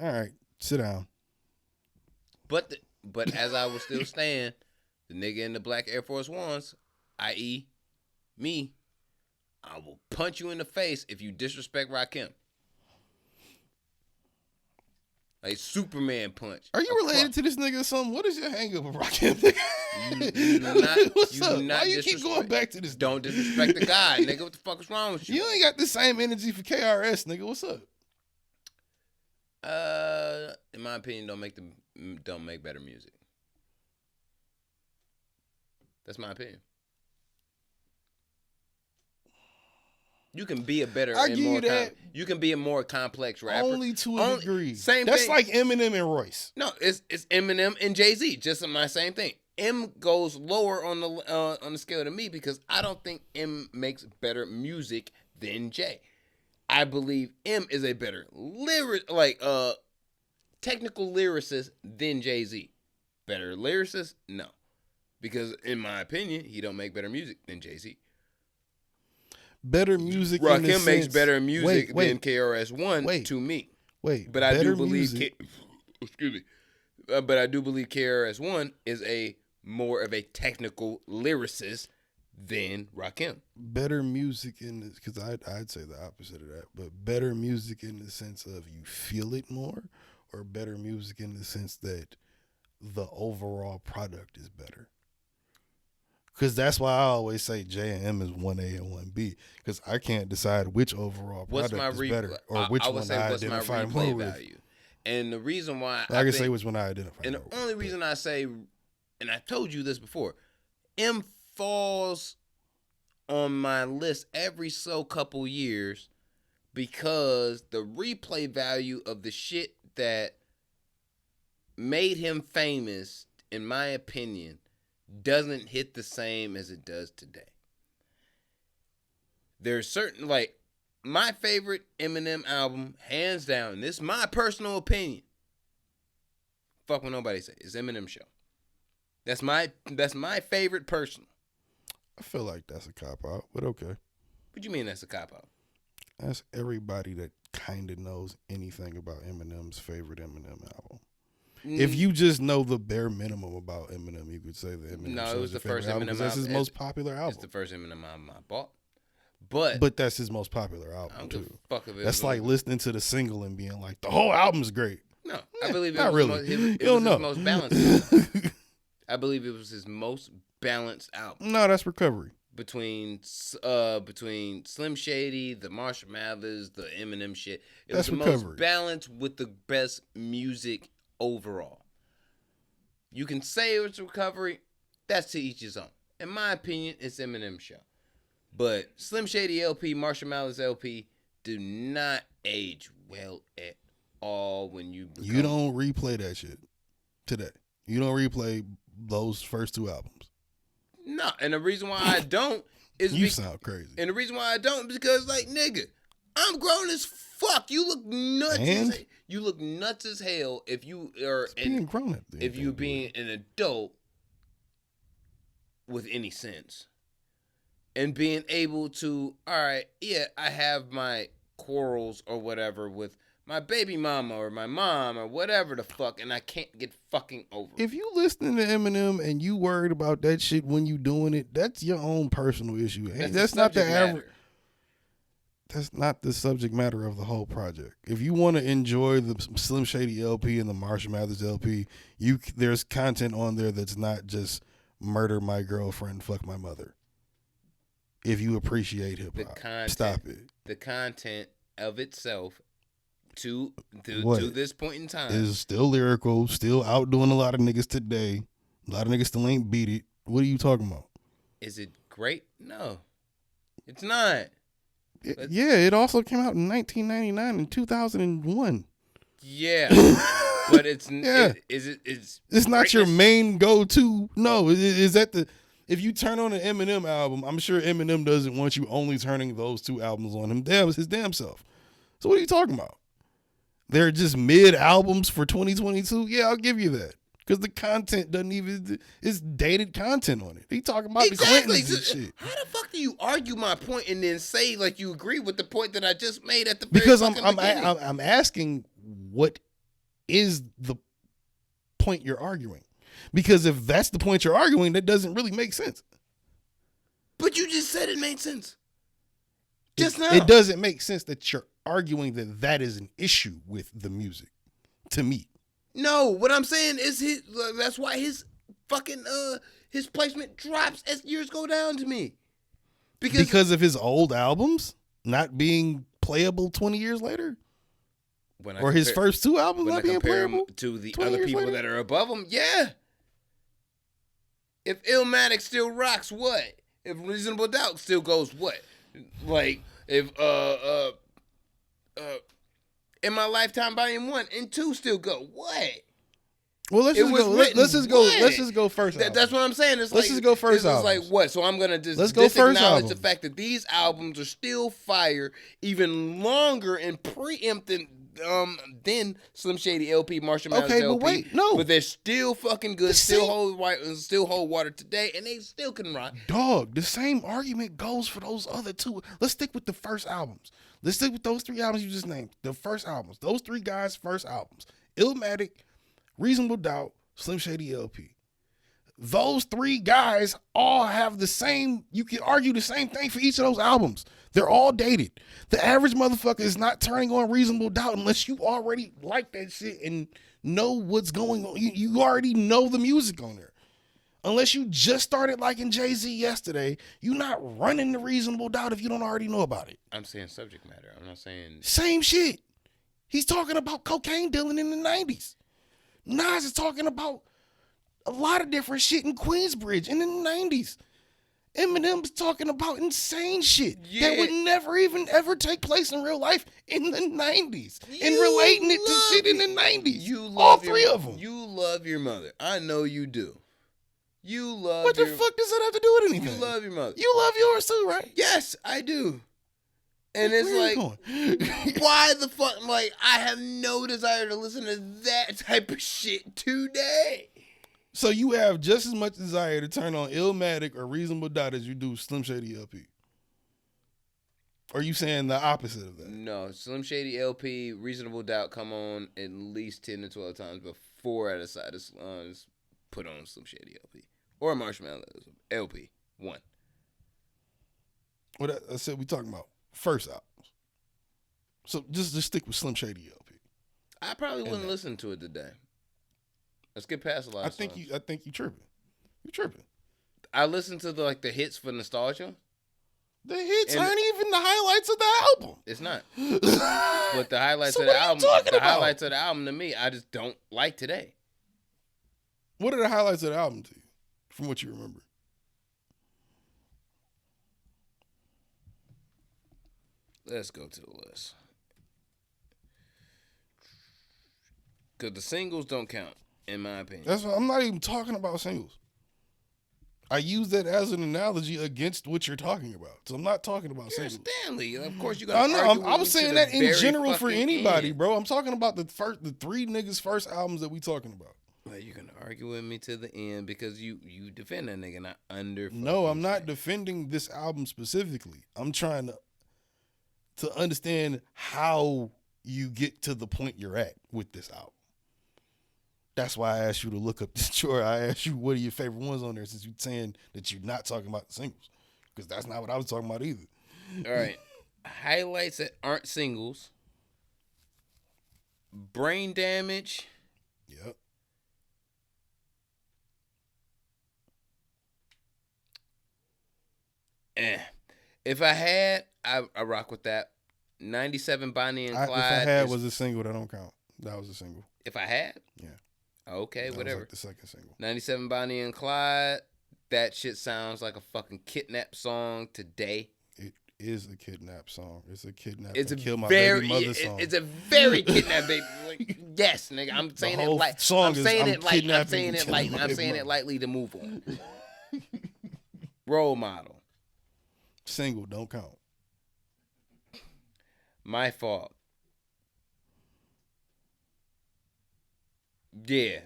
Speaker 1: all right, sit down.
Speaker 2: But as I was still saying, the nigga in the black Air Force Ones, i.e. me, I will punch you in the face if you disrespect Rakim. Like Superman punch.
Speaker 1: Are you related to this nigga or something? What is your hang up with Rakim? What's up? Why you keep going back to this?
Speaker 2: Don't disrespect the guy, nigga. What the fuck is wrong with you?
Speaker 1: You ain't got the same energy for KRS, nigga. What's up?
Speaker 2: In my opinion, don't make better music. That's my opinion. You can be a better. You can be a more complex rapper.
Speaker 1: Only to a degree.
Speaker 2: Same
Speaker 1: That's
Speaker 2: thing.
Speaker 1: like Eminem and Royce.
Speaker 2: No, it's Eminem and Jay-Z. Just my same thing. M goes lower on the scale than me because I don't think M makes better music than Jay. I believe M is a better technical lyricist than Jay-Z. Better lyricist? No. Because in my opinion, he don't make better music than Jay-Z.
Speaker 1: Better music.
Speaker 2: Rakim makes better music than KRS-One to me. But I do believe but I do believe KRS-One is a more of a technical lyricist than Rakim.
Speaker 1: Better music because I'd say the opposite of that, but better music in the sense of you feel it more, or better music in the sense that the overall product is better. Because that's why I always say J and M is 1A and 1B. Because I can't decide which overall product is better or which one I identify more with. Value?
Speaker 2: And the reason why
Speaker 1: I can say which one I identify
Speaker 2: and
Speaker 1: more with.
Speaker 2: And the only reason I say, and I told you this before, M falls on my list every so couple years because the replay value of the shit that made him famous, in my opinion, doesn't hit the same as it does today. There's certain, my favorite Eminem album, hands down, and this is my personal opinion, fuck what nobody say, it's Eminem Show. That's my favorite personal.
Speaker 1: I feel like that's a cop-out, but okay.
Speaker 2: What do you mean that's a cop-out?
Speaker 1: That's everybody that kind of knows anything about Eminem's favorite Eminem album. If you just know the bare minimum about Eminem, you could say that Eminem.
Speaker 2: No, it was the first Eminem album.
Speaker 1: That's his most popular album.
Speaker 2: It's the first Eminem album I bought. But
Speaker 1: that's his most popular album too.
Speaker 2: Fuck of it.
Speaker 1: That's like listening to the single and being like, the whole album's great.
Speaker 2: No, I believe it
Speaker 1: not
Speaker 2: was
Speaker 1: really.
Speaker 2: His most balanced. I believe it was his most balanced album.
Speaker 1: No, that's Recovery.
Speaker 2: Between Slim Shady, the Marshall Mathers, the Eminem shit. It
Speaker 1: That's
Speaker 2: was the
Speaker 1: Recovery.
Speaker 2: most balanced with the best music overall. You can say it's Recovery. That's to each his own. In my opinion, it's Eminem's show. But Slim Shady LP, Marshall Mathers LP do not age well at all when you become...
Speaker 1: You don't replay that shit today. You don't replay those first two albums.
Speaker 2: No, and the reason why I don't is
Speaker 1: You sound crazy.
Speaker 2: And the reason why I don't is because, like, nigga, I'm grown as fuck. You look nuts. You look nuts as hell if you are
Speaker 1: being grown up.
Speaker 2: If you being an adult with any sense and being able to, all right, yeah, I have my quarrels or whatever with my baby mama or my mom or whatever the fuck, and I can't get fucking over it.
Speaker 1: If you listening to Eminem and you worried about that shit when you doing it, that's your own personal issue. That's not the average. That's not the subject matter of the whole project. If you want to enjoy the Slim Shady LP and the Marshall Mathers LP, there's content on there that's not just murder my girlfriend, fuck my mother. If you appreciate hip hop, stop it.
Speaker 2: The content of itself to this point in time
Speaker 1: is still lyrical, still outdoing a lot of niggas today. A lot of niggas still ain't beat it. What are you talking about?
Speaker 2: Is it great? No, it's not.
Speaker 1: It also came out in 1999 and 2001.
Speaker 2: Yeah, but it's
Speaker 1: it's not your main go-to. No, is that the... If you turn on an Eminem album, I'm sure Eminem doesn't want you only turning those two albums on him. His damn self. So what are you talking about? They're just mid albums for 2022. Yeah, I'll give you that, because the content doesn't even... It's dated content on it. He talking about the Clintons and shit.
Speaker 2: How the fuck do you argue my point and then say like you agree with the point that I just made at the very
Speaker 1: because
Speaker 2: beginning?
Speaker 1: I'm asking, what is the point you're arguing? Because if that's the point you're arguing, that doesn't really make sense.
Speaker 2: But you just said it made sense. Just now.
Speaker 1: It doesn't make sense that you're arguing that is an issue with the music, to me.
Speaker 2: No, what I'm saying is that's why his fucking his placement drops as years go down to me.
Speaker 1: Because of his old albums not being playable 20 years later? Or his first two albums not being playable
Speaker 2: to the other people that are above him? Yeah. If Illmatic still rocks, what? If Reasonable Doubt still goes, what? Like, if In My Lifetime Volume 1 and 2 still go, what?
Speaker 1: Well, let's just go first.
Speaker 2: That's what I'm saying.
Speaker 1: Let's just go first.
Speaker 2: It's like what? So I'm gonna just acknowledge the fact that these albums are still fire, even longer and preempting than Slim Shady LP, Marshall Mathers LP.
Speaker 1: But wait, no.
Speaker 2: But they're still fucking good. Still hold water today, and they still can rock.
Speaker 1: Dog, the same argument goes for those other two. Let's stick with the first albums. Let's stick with those three albums you just named. The first albums. Those three guys' first albums. Illmatic, Reasonable Doubt, Slim Shady LP. Those three guys all have the same... You can argue the same thing for each of those albums. They're all dated. The average motherfucker is not turning on Reasonable Doubt unless you already like that shit and know what's going on. You already know the music on there. Unless you just started liking Jay-Z yesterday, you're not running to Reasonable Doubt if you don't already know about it.
Speaker 2: I'm saying subject matter. I'm not saying...
Speaker 1: Same shit. He's talking about cocaine dealing in the 90s. Nas is talking about a lot of different shit in Queensbridge in the 90s. Eminem's talking about insane shit that would never even ever take place in real life in the 90s and relating it to shit in the 90s. All three of them.
Speaker 2: You love your mother. I know you do. You love
Speaker 1: What the fuck does that have to do with anything?
Speaker 2: You love your mother.
Speaker 1: You love yours too, right?
Speaker 2: Yes, I do. And it's like, why the fuck? Like, I have no desire to listen to that type of shit today.
Speaker 1: So you have just as much desire to turn on Illmatic or Reasonable Doubt as you do Slim Shady LP? Or are you saying the opposite of that?
Speaker 2: No, Slim Shady LP, Reasonable Doubt come on at least 10 to 12 times before I decide to put on Slim Shady LP. Or Marshmallow LP 1.
Speaker 1: What I said we talking about first albums. So just stick with Slim Shady LP.
Speaker 2: I probably wouldn't listen to it today. Let's get past a lot of songs.
Speaker 1: I think you tripping. You tripping?
Speaker 2: I listen to the hits for nostalgia.
Speaker 1: The hits
Speaker 2: And-
Speaker 1: aren't even the highlights of the album.
Speaker 2: It's not. But the highlights
Speaker 1: So
Speaker 2: of the
Speaker 1: what are you
Speaker 2: album,
Speaker 1: talking
Speaker 2: the
Speaker 1: about?
Speaker 2: highlights of the album to me, I just don't like today.
Speaker 1: What are the highlights of the album to you, from what you remember?
Speaker 2: Let's go to the list. Because the singles don't count, in my opinion.
Speaker 1: That's what, I'm not even talking about singles. I use that as an analogy against what you're talking about. So I'm not talking about
Speaker 2: You're
Speaker 1: singles.
Speaker 2: Stanley. Of course, you're
Speaker 1: I
Speaker 2: going to
Speaker 1: know.
Speaker 2: argue
Speaker 1: I was
Speaker 2: with me
Speaker 1: saying
Speaker 2: to
Speaker 1: that
Speaker 2: the
Speaker 1: in
Speaker 2: very
Speaker 1: general for
Speaker 2: fucking
Speaker 1: anybody,
Speaker 2: end.
Speaker 1: bro. I'm talking about the three niggas' first albums that we talking about.
Speaker 2: Like, you're going to argue with me to the end because you defend that nigga, not under.
Speaker 1: No, I'm not defending this album specifically. I'm trying to understand how you get to the point you're at with this album. That's why I asked you to look up this chart. I asked you what are your favorite ones on there, since you're saying that you're not talking about the singles, because that's not what I was talking about either.
Speaker 2: All right. Highlights that aren't singles. Brain Damage.
Speaker 1: Yep.
Speaker 2: If I had, I rock with that. 97 Bonnie and Clyde.
Speaker 1: If I had was a single, that don't count. That was a single.
Speaker 2: If I had?
Speaker 1: Yeah.
Speaker 2: Okay,
Speaker 1: That
Speaker 2: whatever.
Speaker 1: was like the second single.
Speaker 2: 97 Bonnie and Clyde. That shit sounds like a fucking kidnap song today.
Speaker 1: It is a kidnap song. It's a kidnap.
Speaker 2: It's a
Speaker 1: Kill My
Speaker 2: very,
Speaker 1: Baby Mother song.
Speaker 2: it's a very kidnap baby. Like, yes, nigga. I'm saying it
Speaker 1: whole
Speaker 2: like
Speaker 1: song
Speaker 2: I'm
Speaker 1: is,
Speaker 2: saying
Speaker 1: I'm
Speaker 2: it like I'm
Speaker 1: kidnapping
Speaker 2: saying
Speaker 1: and
Speaker 2: it
Speaker 1: killing
Speaker 2: like
Speaker 1: my
Speaker 2: I'm
Speaker 1: baby
Speaker 2: saying it
Speaker 1: mother.
Speaker 2: lightly to move on. Role model.
Speaker 1: Single don't count.
Speaker 2: My fault. Yeah,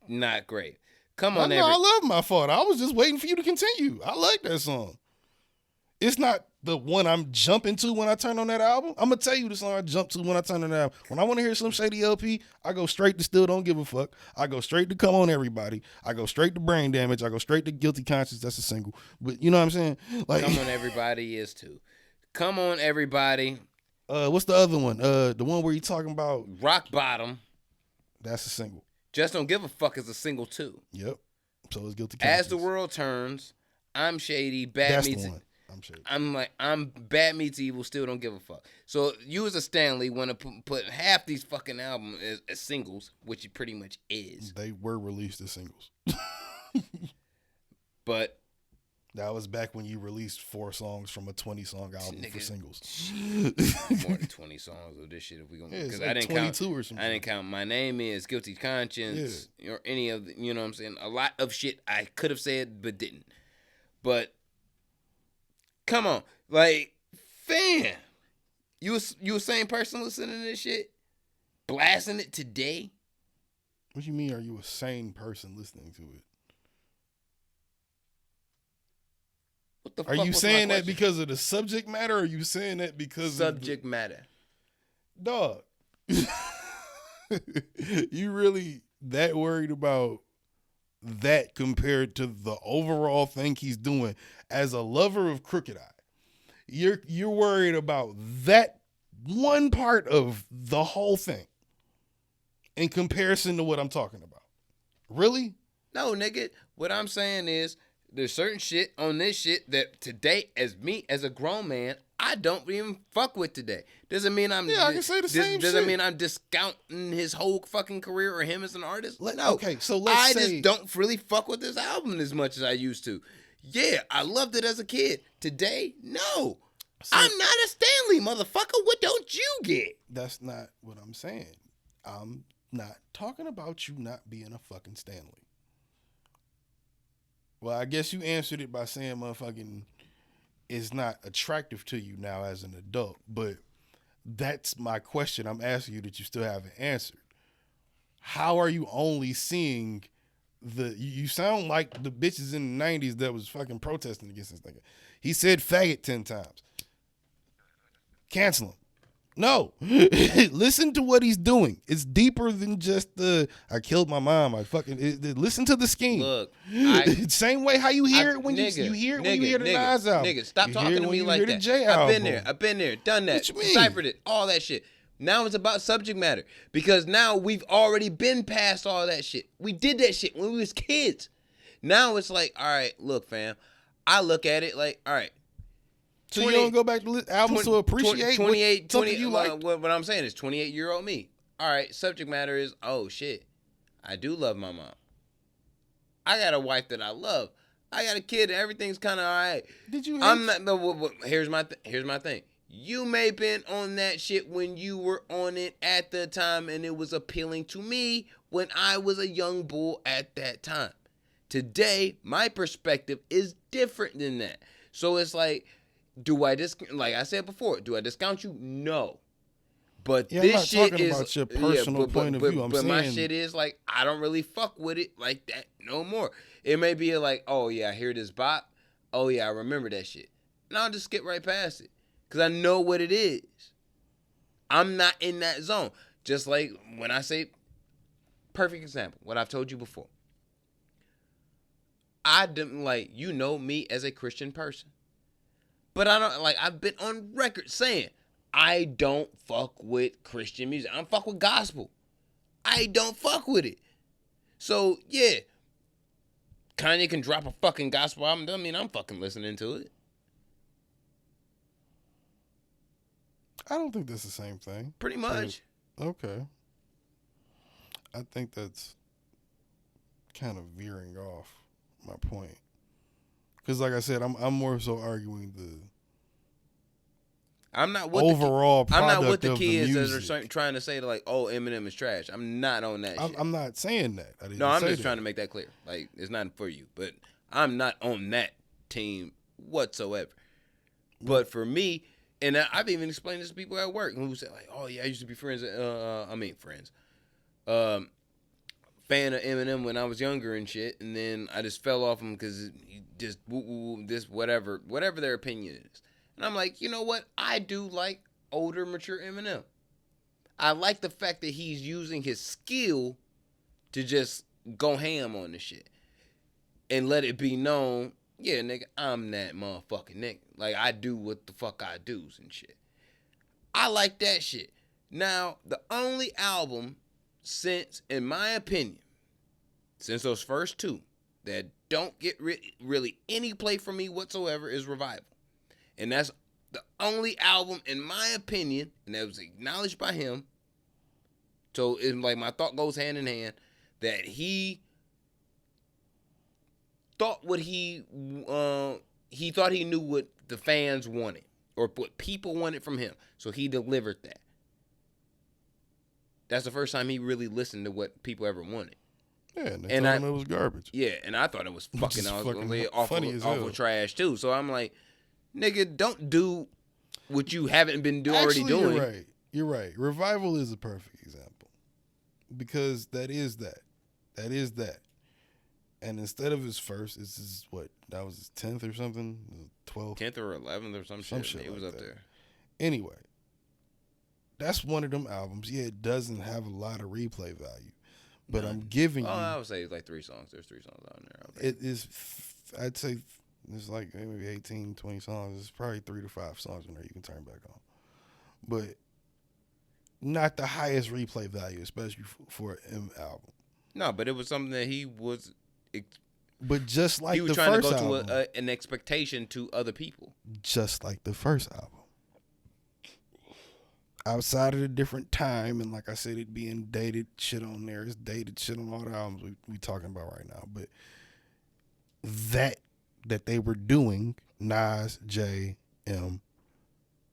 Speaker 2: not great. Come on,
Speaker 1: I love My Fault. I was just waiting for you to continue. I like that song. It's not the one I'm jumping to when I turn on that album. I'm gonna tell you the song I jump to when I turn on that album. When I want to hear some Shady LP, I go straight to Still Don't Give a Fuck. I go straight to Come On Everybody. I go straight to Brain Damage. I go straight to Guilty Conscience. That's a single. But you know what I'm saying? Like,
Speaker 2: Come on, everybody is too. Come on, everybody.
Speaker 1: What's the other one? The one where you talking about
Speaker 2: Rock Bottom.
Speaker 1: that's a single.
Speaker 2: Just Don't Give a Fuck is a single too.
Speaker 1: Yep. So it's Guilty Conscience.
Speaker 2: As the World Turns, I'm Shady. Bad
Speaker 1: That's
Speaker 2: Meets.
Speaker 1: the one. I'm sure.
Speaker 2: I'm Bad Meets Evil. Still Don't Give a Fuck. So you as a Stanley want to put half these fucking albums as singles, which it pretty much is.
Speaker 1: They were released as singles.
Speaker 2: But
Speaker 1: That was back when you released 4 songs from a 20-song album for
Speaker 2: Nigga,
Speaker 1: singles.
Speaker 2: more than 20 songs of this shit if we gonna.
Speaker 1: Yeah, it's
Speaker 2: Because
Speaker 1: like
Speaker 2: I didn't
Speaker 1: 22
Speaker 2: count.
Speaker 1: or something.
Speaker 2: I didn't count My Name Is, Guilty Conscience, or any of the, you know what I'm saying. A lot of shit I could have said but didn't. But come on, like, fam, you a sane person listening to this shit, blasting it today.
Speaker 1: What do you mean? Are you a sane person listening to it?
Speaker 2: What the
Speaker 1: Are
Speaker 2: fuck
Speaker 1: you
Speaker 2: was
Speaker 1: saying
Speaker 2: my
Speaker 1: that
Speaker 2: question?
Speaker 1: because of the subject matter, or are you saying that because
Speaker 2: Subject matter?
Speaker 1: Dog. You really that worried about that compared to the overall thing he's doing as a lover of Crooked Eye? You're worried about that one part of the whole thing in comparison to what I'm talking about. Really?
Speaker 2: No, nigga. What I'm saying is there's certain shit on this shit that today, as me as a grown man, I don't even fuck with today. Doesn't mean I'm
Speaker 1: Yeah, I can say the same
Speaker 2: Doesn't
Speaker 1: shit.
Speaker 2: mean I'm discounting his whole fucking career or him as an artist.
Speaker 1: Let-
Speaker 2: No.
Speaker 1: okay, so let's
Speaker 2: I
Speaker 1: say-
Speaker 2: just don't really fuck with this album as much as I used to. Yeah, I loved it as a kid. Today, no. I'm not a Stanley, motherfucker. What don't you get?
Speaker 1: That's not what I'm saying. I'm not talking about you not being a fucking Stanley. Well, I guess you answered it by saying motherfucking is not attractive to you now as an adult, but that's my question I'm asking you that you still haven't answered. How are you only seeing you sound like the bitches in the 90s that was fucking protesting against this nigga. He said faggot 10 times. Cancel him. No. Listen to what he's doing. It's deeper than just I killed my mom. Listen to the scheme.
Speaker 2: Look,
Speaker 1: same way how you hear it when you hear it when you hear the Nas album.
Speaker 2: Nigga, stop
Speaker 1: You
Speaker 2: talking
Speaker 1: hear it
Speaker 2: to
Speaker 1: when
Speaker 2: me
Speaker 1: you
Speaker 2: like
Speaker 1: hear the
Speaker 2: that.
Speaker 1: J
Speaker 2: I've been there, done that.
Speaker 1: What you mean?
Speaker 2: Deciphered it, all that shit. Now it's about subject matter because now we've already been past all that shit. We did that shit when we was kids. Now it's like, all right, look, fam. I look at it like, all right.
Speaker 1: So you don't go back to albums to appreciate
Speaker 2: 28,
Speaker 1: something you like?
Speaker 2: What I'm saying is 28-year-old me. All right, subject matter is, oh, shit. I do love my mom. I got a wife that I love. I got a kid and everything's kind of all right.
Speaker 1: Did you
Speaker 2: I'm not, no, here's my thing. You may have been on that shit when you were on it at the time and it was appealing to me when I was a young bull at that time. Today, my perspective is different than that. So it's like, like I said before, do I discount you? No. But
Speaker 1: yeah,
Speaker 2: this
Speaker 1: I'm not
Speaker 2: shit
Speaker 1: talking
Speaker 2: is
Speaker 1: about your personal point of view. I'm saying,
Speaker 2: my shit is like, I don't really fuck with it like that no more. It may be like, oh yeah, I hear this bop. Oh yeah, I remember that shit. And I'll just skip right past it. Because I know what it is. I'm not in that zone. Just like when I say, perfect example, what I've told you before. I didn't like, you know me as a Christian person. But I don't, like, I've been on record saying, I don't fuck with Christian music. I don't fuck with gospel. I don't fuck with it. So, yeah. Kanye can drop a fucking gospel album. Doesn't mean I'm fucking listening to it.
Speaker 1: I don't think that's the same thing.
Speaker 2: Pretty much.
Speaker 1: Okay. I think that's kind of veering off my point. Because like I said, I'm more so arguing
Speaker 2: I'm not what
Speaker 1: overall
Speaker 2: I'm not what
Speaker 1: product
Speaker 2: the
Speaker 1: of
Speaker 2: kids
Speaker 1: the
Speaker 2: that
Speaker 1: music.
Speaker 2: are trying to say like, oh, Eminem is trash. I'm not on that shit.
Speaker 1: I'm not saying that. I didn't
Speaker 2: No, I'm
Speaker 1: say
Speaker 2: just
Speaker 1: that.
Speaker 2: trying to make that clear. Like, it's not for you. But I'm not on that team whatsoever. But for me, and I've even explained this to people at work who say like, oh yeah, I used to be friends. Friends. Fan of Eminem when I was younger and shit, and then I just fell off him because he just this whatever their opinion is. And I'm like, you know what? I do like older, mature Eminem. I like the fact that he's using his skill to just go ham on the shit and let it be known, yeah, nigga, I'm that motherfucking nigga. Like, I do what the fuck I do's and shit. I like that shit. Now, the only album since, in my opinion, since those first two that don't get really any play from me whatsoever is Revival. And that's the only album, in my opinion, and that was acknowledged by him. So, it's like my thought goes hand in hand, that he thought what he thought he knew what the fans wanted or what people wanted from him. So he delivered that. That's the first time he really listened to what people ever wanted.
Speaker 1: Yeah, and they told him it was garbage.
Speaker 2: Yeah, and I thought it was fucking
Speaker 1: funny
Speaker 2: awful trash too. So I'm like, nigga, don't do what you haven't been already doing.
Speaker 1: You're right. Revival is a perfect example because that is that. And instead of his first, this is what, that was his 10th or something, 12th,
Speaker 2: 10th or 11th or some shit. It was
Speaker 1: like
Speaker 2: up
Speaker 1: that.
Speaker 2: there.
Speaker 1: Anyway, that's one of them albums. Yeah, it doesn't have a lot of replay value, but I'm giving you.
Speaker 2: I would say like 3 songs. There's 3 songs on there.
Speaker 1: It is, I'd say there's like maybe 18, 20 songs. There's probably 3 to 5 songs in there you can turn back on. But not the highest replay value, especially for an M album.
Speaker 2: No, but it was something that he was.
Speaker 1: But just like
Speaker 2: he was
Speaker 1: the
Speaker 2: trying
Speaker 1: first
Speaker 2: to go
Speaker 1: album,
Speaker 2: to an expectation to other people.
Speaker 1: Just like the first album. Outside of the different time, and like I said, it being dated shit on there. It's dated shit on all the albums we talking about right now. But that they were doing, Nas, J, M,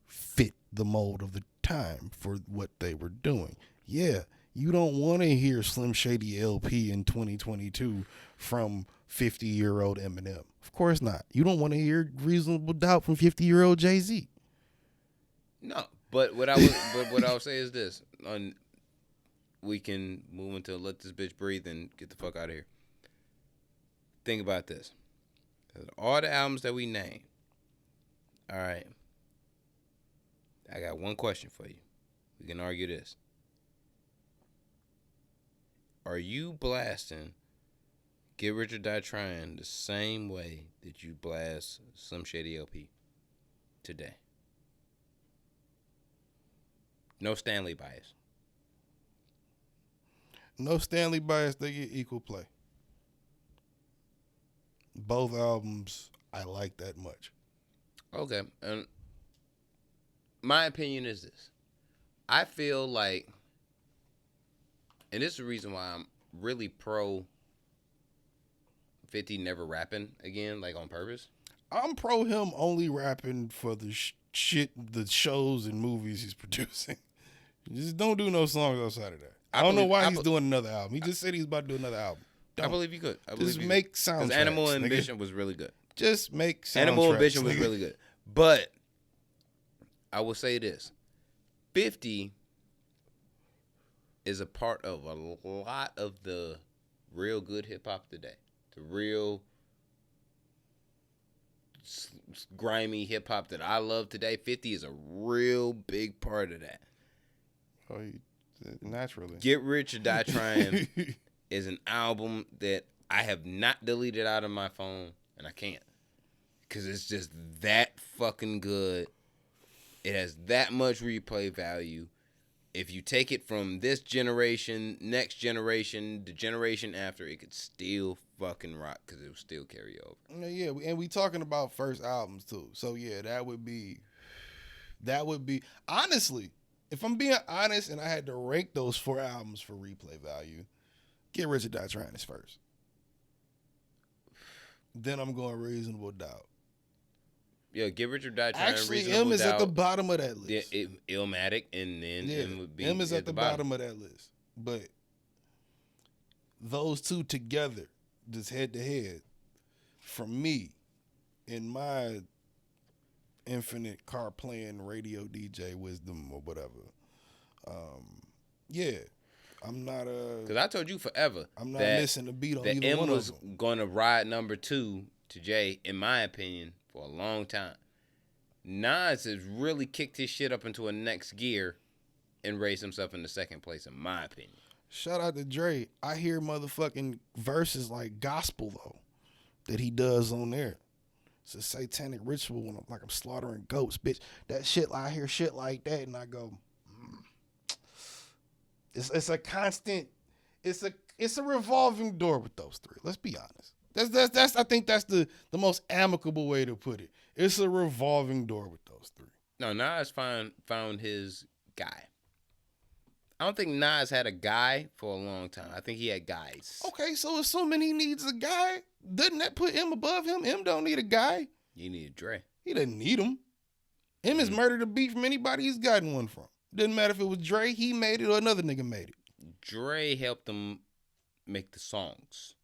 Speaker 1: fit the mold of the time for what they were doing. Yeah, you don't want to hear Slim Shady LP in 2022 from 50-year-old Eminem. Of course not. You don't want to hear Reasonable Doubt from 50-year-old Jay-Z.
Speaker 2: No, but what I would say is this: we can move into Let This Bitch Breathe and get the fuck out of here. Think about this: all the albums that we named. All right, I got one question for you. We can argue this. Are you blasting Get Rich or Die Trying the same way that you blast Some Shady LP today? No Stanley bias.
Speaker 1: No Stanley bias, they get equal play. both albums I like that much.
Speaker 2: Okay, and my opinion is this: I feel like, and this is the reason why I'm really pro 50 never rapping again, like on purpose.
Speaker 1: I'm pro him only rapping for the shit, the shows and movies he's producing. Just don't do no songs outside of that. I don't know why he's doing another album. He just said he's about to do another album.
Speaker 2: I believe he could.
Speaker 1: Just make soundtracks.
Speaker 2: Because Animal Ambition was really good.
Speaker 1: Just make soundtracks.
Speaker 2: Animal Ambition was really good. But I will say this: 50 is a part of a lot of the real good hip hop today. The real grimy hip hop that I love today. 50 is a real big part of that.
Speaker 1: Oh, naturally.
Speaker 2: Get Rich or Die Trying is an album that I have not deleted out of my phone, and I can't. Because it's just that fucking good. It has that much replay value. If you take it from this generation, next generation, the generation after, it could still fucking rock because it will still carry over.
Speaker 1: Yeah, and we talking about first albums too. So yeah, that would be honestly, if I'm being honest and I had to rank those 4 albums for replay value, Get Rich or Die Trying is first. Then I'm going Reasonable Doubt.
Speaker 2: Yeah, Get Rich or Die Trying.
Speaker 1: Actually, M is at the bottom of that list.
Speaker 2: Yeah, Illmatic, and then M would be
Speaker 1: M is at the bottom of that list. But those two together, just head to head, for me, in my infinite car playing radio DJ wisdom or whatever, yeah, I'm not
Speaker 2: because I told you forever.
Speaker 1: I'm not missing a beat on either
Speaker 2: M
Speaker 1: one
Speaker 2: was
Speaker 1: of them.
Speaker 2: going to ride number 2 to Jay, in my opinion, for a long time. Nas has really kicked his shit up into a next gear and raised himself into second place, in my opinion.
Speaker 1: Shout out to Drake. I hear motherfucking verses like gospel though that he does on there. It's a satanic ritual when I'm slaughtering goats, bitch. That shit, I hear shit like that and I go, It's a constant. It's a revolving door with those 3. Let's be honest. That's I think that's the most amicable way to put it. It's a revolving door with those 3.
Speaker 2: No, Nas found his guy. I don't think Nas had a guy for a long time. I think he had guys.
Speaker 1: Okay, so assuming he needs a guy, doesn't that put M above him? M don't need a guy.
Speaker 2: You need Dre.
Speaker 1: He doesn't need him. M has murdered a beat from anybody he's gotten one from. Doesn't matter if it was Dre, he made it, or another nigga made it.
Speaker 2: Dre helped him make the songs.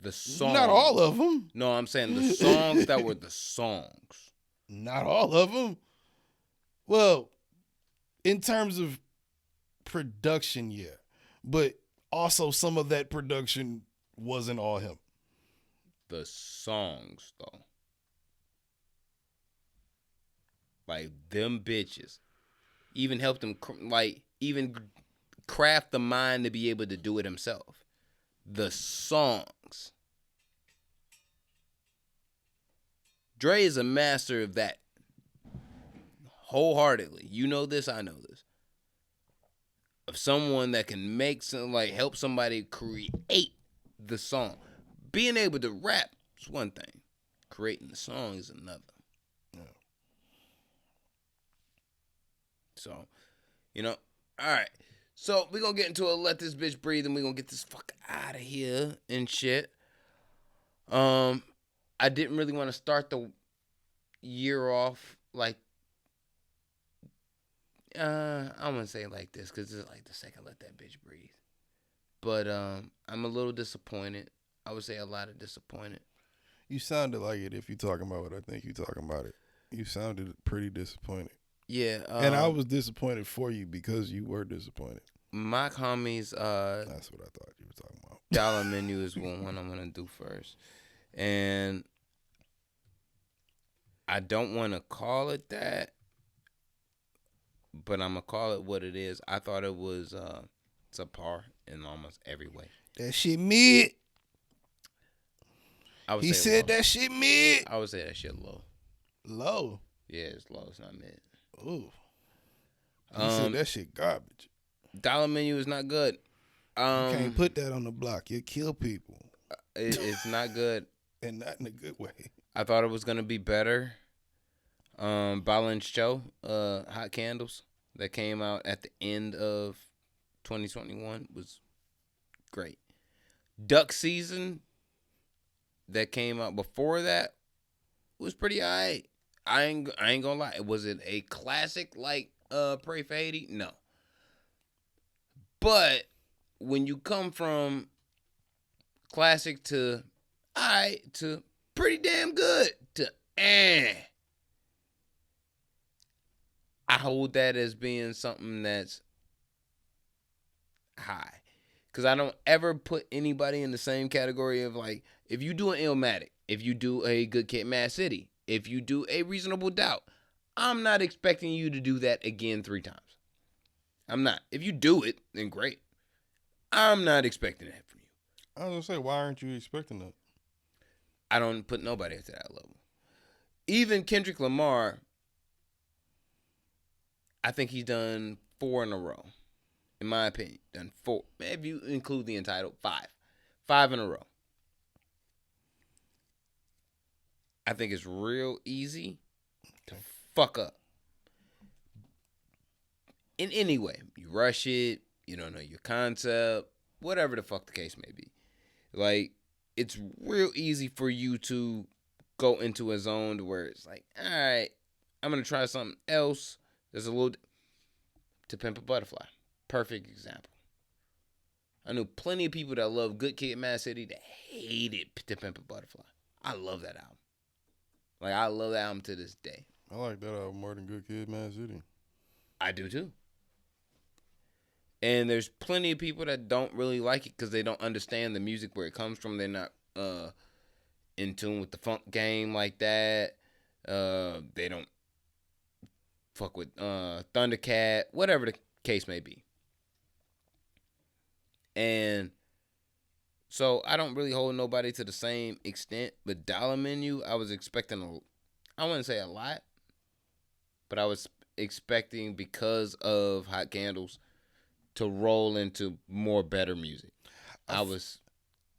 Speaker 2: The songs.
Speaker 1: Not all of them.
Speaker 2: No, I'm saying the songs that were the songs.
Speaker 1: Not all of them. Well, in terms of production, yeah. But also some of that production wasn't all him.
Speaker 2: The songs, though. Like, them bitches. Even helped him, even craft the mind to be able to do it himself. The songs. Dre is a master of that. Wholeheartedly. You know this, I know this. Of someone that can make help somebody create the song. Being able to rap is one thing. Creating the song is another.
Speaker 1: Yeah.
Speaker 2: So, all right. So, we're going to get into a Let This Bitch Breathe, and we're going to get this fuck out of here and shit. I didn't really want to start the year off like, I wouldn't say it like this, because it's like the second Let That Bitch Breathe. But I'm a little disappointed. I would say a lot of disappointed.
Speaker 1: You sounded like it if you're talking about what I think you're talking about it. You sounded pretty disappointed.
Speaker 2: Yeah.
Speaker 1: And I was disappointed for you because you were disappointed.
Speaker 2: My homies,
Speaker 1: that's what I thought you were talking about.
Speaker 2: Dollar Menu is one I'm going to do first. And I don't want to call it that, but I'm going to call it what it is. I thought it was subpar in almost every way.
Speaker 1: That shit mid.
Speaker 2: He said
Speaker 1: low. That shit mid.
Speaker 2: I would say that shit low.
Speaker 1: Low?
Speaker 2: Yeah, it's low. It's not mid.
Speaker 1: Ooh. He said that shit garbage.
Speaker 2: Dollar Menu is not good.
Speaker 1: You can't put that on the block. You'll kill people.
Speaker 2: It's not good.
Speaker 1: and not in a good way.
Speaker 2: I thought it was gonna be better. Balin's show, Hot Candles, that came out at the end of 2021 was great. Duck Season that came out before that was pretty alright. I ain't gonna lie. Was it a classic like Pray for Haiti? No. But when you come from classic to alright to pretty damn good to I hold that as being something that's high. Because I don't ever put anybody in the same category of like, if you do an Illmatic, if you do a Good Kid, Mad City, if you do a Reasonable Doubt, I'm not expecting you to do that again 3 times. I'm not. If you do it, then great. I'm not expecting that from you.
Speaker 1: I was going to say, why aren't you expecting that?
Speaker 2: I don't put nobody at that level. Even Kendrick Lamar, I think he's done 4 in a row. In my opinion, done 4. If you include the entitled, 5. 5 in a row. I think it's real easy to fuck up. In any way. You rush it, you don't know your concept, whatever the fuck the case may be. Like, it's real easy for you to go into a zone where it's like, all right, I'm going to try something else. There's a little... To Pimp a Butterfly. Perfect example. I knew plenty of people that love Good Kid, Mad City that hated To Pimp a Butterfly. I love that album. Like, I love that album to this day.
Speaker 1: I like that album more than Good Kid, Mad City.
Speaker 2: I do too. And there's plenty of people that don't really like it because they don't understand the music where it comes from. They're not in tune with the funk game like that. They don't fuck with Thundercat, whatever the case may be. And so I don't really hold nobody to the same extent. But Dollar Menu, I was expecting I wouldn't say a lot, but I was expecting, because of Hot Candles, to roll into more better music. I was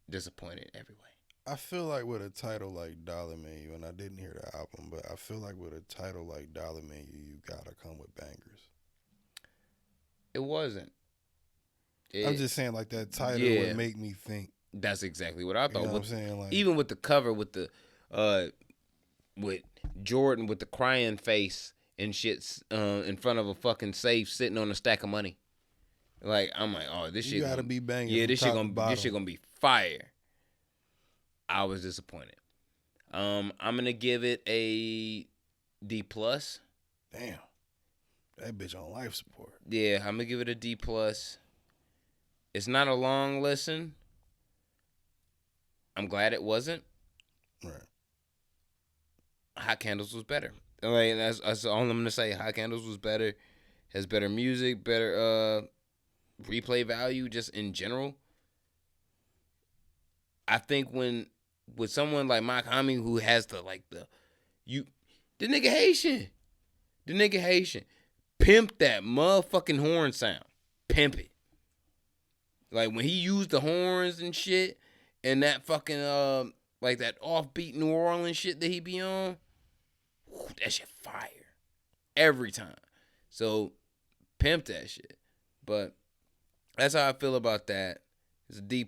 Speaker 2: disappointed every way.
Speaker 1: I feel like with a title like Dollar Menu, and I didn't hear the album, but I feel like with a title like Dollar Menu, you gotta come with bangers.
Speaker 2: It wasn't.
Speaker 1: I'm just saying, like, that title would make me think.
Speaker 2: That's exactly what I thought.
Speaker 1: You know what I'm saying? Like,
Speaker 2: even with the cover, with the with Jordan with the crying face and shit in front of a fucking safe, sitting on a stack of money. Like, I'm like, oh, this shit
Speaker 1: you gotta be banging.
Speaker 2: Yeah, this shit gonna be fire. I was disappointed. I'm gonna give it a D+.
Speaker 1: Damn, that bitch on life support.
Speaker 2: Yeah, I'm gonna give it a D+. It's not a long listen. I'm glad it wasn't.
Speaker 1: Right.
Speaker 2: Hot Candles was better. Like, that's all I'm gonna say. Hot Candles was better. Has better music, better replay value, just in general. I think with someone like Mike Hami, who has the nigga Haitian, pimp that motherfucking horn sound, pimp it. Like, when he used the horns and shit, and that fucking like that offbeat New Orleans shit that he be on, that shit fire every time. So pimp that shit. But that's how I feel about that. It's a D+.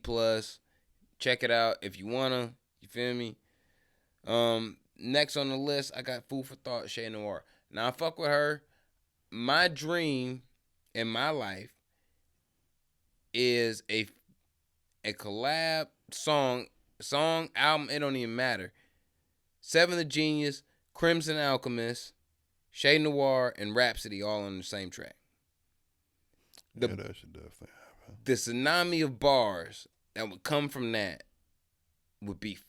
Speaker 2: Check it out if you wanna. You feel me? Next on the list, I got Food for Thought, Shay Noir. Now, I fuck with her. My dream in my life is a collab song, album, it don't even matter. Seven the Genius, Crimson Alchemist, Shay Noir, and Rhapsody all on the same track.
Speaker 1: Yeah, that should definitely happen.
Speaker 2: The tsunami of bars that would come from that would be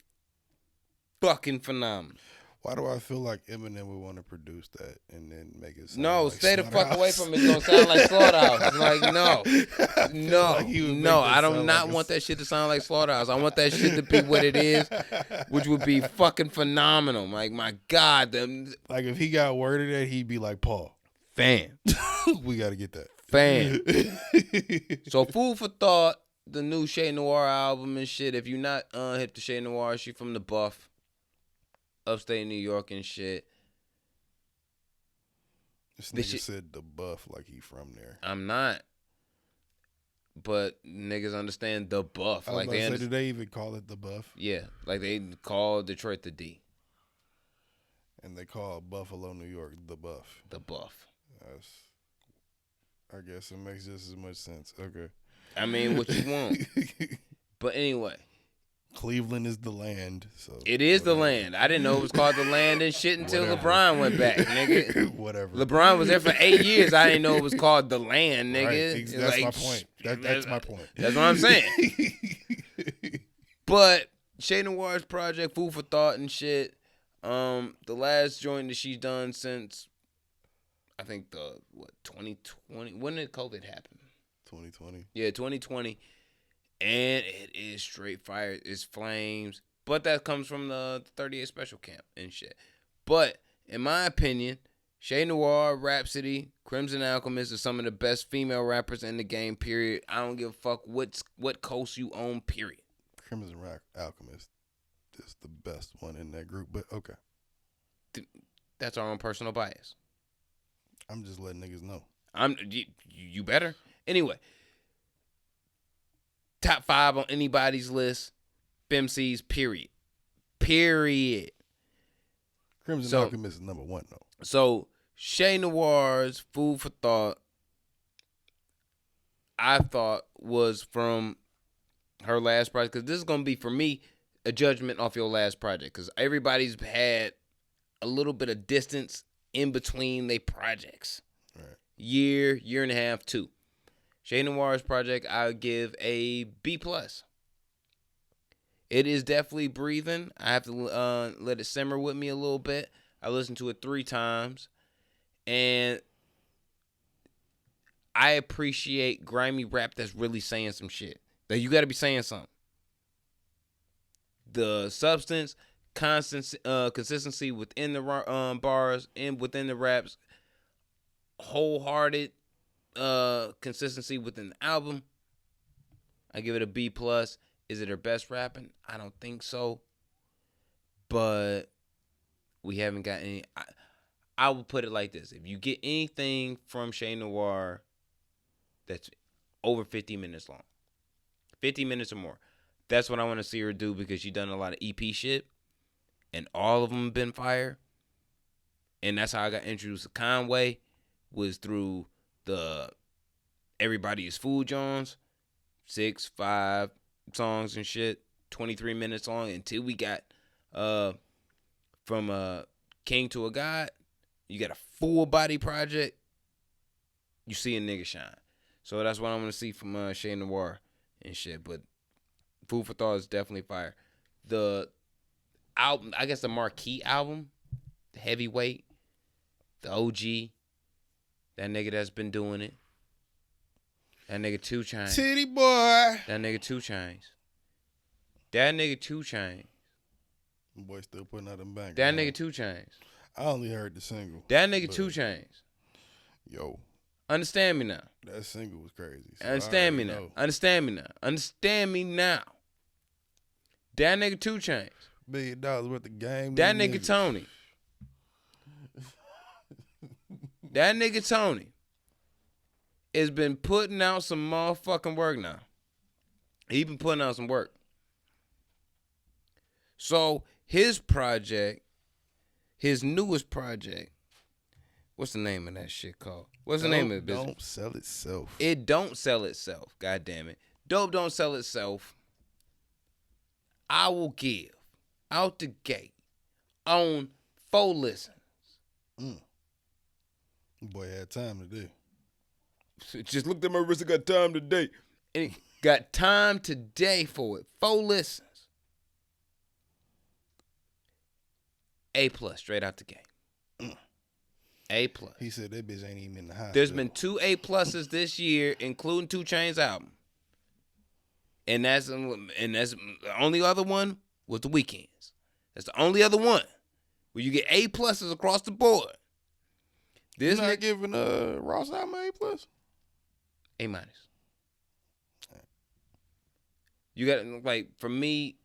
Speaker 2: fucking phenomenal.
Speaker 1: Why do I feel like Eminem would want to produce that and then make it sound
Speaker 2: no,
Speaker 1: like
Speaker 2: stay the fuck away from it. It's gonna sound like Slaughterhouse. Like, no, I do not want that shit to sound like Slaughterhouse. I want that shit to be what it is, which would be fucking phenomenal. Like, my God,
Speaker 1: like, if he got word of that, he'd be like, Paul,
Speaker 2: fan,
Speaker 1: we got to get that.
Speaker 2: Fan. So Food for Thought, the new Shay Noir album and shit. If you not hip to Shay Noir, she from the Buff, upstate New York and shit.
Speaker 1: This nigga said the Buff like he from there.
Speaker 2: I'm not. But niggas understand the Buff.
Speaker 1: I was
Speaker 2: like
Speaker 1: about
Speaker 2: they
Speaker 1: to say,
Speaker 2: understand.
Speaker 1: did they even call it the Buff?
Speaker 2: Yeah, like they call Detroit the D.
Speaker 1: And they call Buffalo, New York, the Buff.
Speaker 2: The Buff.
Speaker 1: I guess it makes just as much sense. Okay.
Speaker 2: I mean, what you want. But anyway.
Speaker 1: Cleveland is the land. So
Speaker 2: it is the land. I didn't know it was called the land and shit until LeBron went back, nigga.
Speaker 1: Whatever.
Speaker 2: LeBron was there for 8 years. I didn't know it was called the land, nigga.
Speaker 1: Right. That's my point. That's my point.
Speaker 2: That's what I'm saying. But Shay Noir's project, food for thought and shit. The last joint that she's done since, I think 2020. When did COVID happen?
Speaker 1: 2020.
Speaker 2: Yeah, 2020. And it is straight fire. It's flames. But that comes from the 38 Special Camp and shit. But, in my opinion, Shay Noir, Rhapsody, Crimson Alchemist are some of the best female rappers in the game, period. I don't give a fuck what coast you own, period.
Speaker 1: Crimson Alchemist is the best one in that group, but okay.
Speaker 2: That's our own personal bias.
Speaker 1: I'm just letting niggas know.
Speaker 2: You better. Anyway. Top 5 on anybody's list. FemC's, period. Period.
Speaker 1: Crimson Alchemist is number 1, though.
Speaker 2: So, Shay Noir's Food for Thought, I thought was from her last project. Because this is going to be, for me, a judgment off your last project. Because everybody's had a little bit of distance in between their projects.
Speaker 1: Right.
Speaker 2: Year and a half, 2. Shay Noir's project, I would give a B+. It is definitely breathing. I have to let it simmer with me a little bit. I listened to it 3 times. And I appreciate grimy rap that's really saying some shit. Like, you got to be saying something. The substance, consistency within the bars and within the raps, wholehearted consistency within the album. I give it a B+. Is it her best rapping? I don't think so. But we haven't got any. I will put it like this. If you get anything from Shay Noir that's over 50 minutes long, 50 minutes or more, that's what I want to see her do, because she done a lot of EP shit. And all of them been fire. And that's how I got introduced to Conway, was through the Everybody Is Food Jones, 6, 5 songs and shit, 23 minutes long, until we got from King to a God. You got a full body project, you see a nigga shine. So that's what I want to see from Shay Noir and shit. But Food for Thought is definitely fire. The album, I guess the marquee album, the heavyweight, the OG, that nigga that's been doing it. That nigga 2 Chainz.
Speaker 1: Titty boy.
Speaker 2: That nigga 2 Chainz. That nigga 2 Chainz.
Speaker 1: Boy still putting out them bangers.
Speaker 2: That nigga 2 Chainz.
Speaker 1: I only heard the single.
Speaker 2: That nigga 2 Chainz.
Speaker 1: Yo.
Speaker 2: Understand me now.
Speaker 1: That single was crazy. So
Speaker 2: Understand me now. Understand me now. Understand me now. That nigga 2 Chainz.
Speaker 1: $1 billion worth of game.
Speaker 2: That nigga Tony. That nigga Tony has been putting out some motherfucking work now. He been putting out some work. So his project, his newest project, what's the name of that shit called? What's the name of it?
Speaker 1: Don't sell itself.
Speaker 2: It don't sell itself. God damn it. Dope don't sell itself. I will give out the gate on 4 listens.
Speaker 1: Boy had time today.
Speaker 2: Just looked at my wrist and got time today. And he got time today for it. 4 listens. A+, straight out the game. A+.
Speaker 1: He said that bitch ain't even in the hospital.
Speaker 2: There's been 2 A+ this year, including 2 Chainz album. And that's the only other one was The Weeknd's. That's the only other one where you get A+ across the board. This
Speaker 1: not giving Ross album A+?
Speaker 2: A-. You got like for me,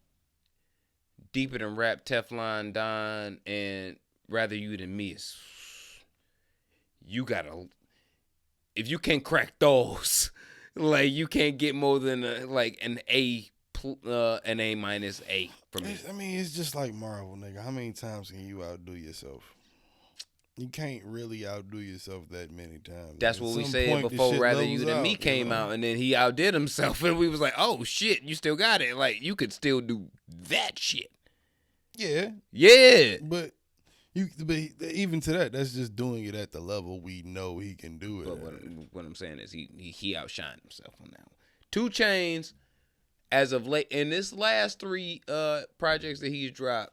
Speaker 2: deeper than rap, Teflon Don, and Rather You Than Me is you gotta. If you can crack those, like you can't get more than an A, an A minus A for me.
Speaker 1: I mean, it's just like Marvel, nigga. How many times can you outdo yourself? You can't really outdo yourself that many times.
Speaker 2: That's what we said before Rather You Than Me came out, and then he outdid himself, and we was like, oh shit, you still got it. Like you could still do that shit.
Speaker 1: Yeah.
Speaker 2: Yeah.
Speaker 1: But even to that, that's just doing it at the level we know he can do it.
Speaker 2: But what I'm saying is he outshined himself on that one. 2 Chainz, as of late, in this last 3 projects that he's dropped,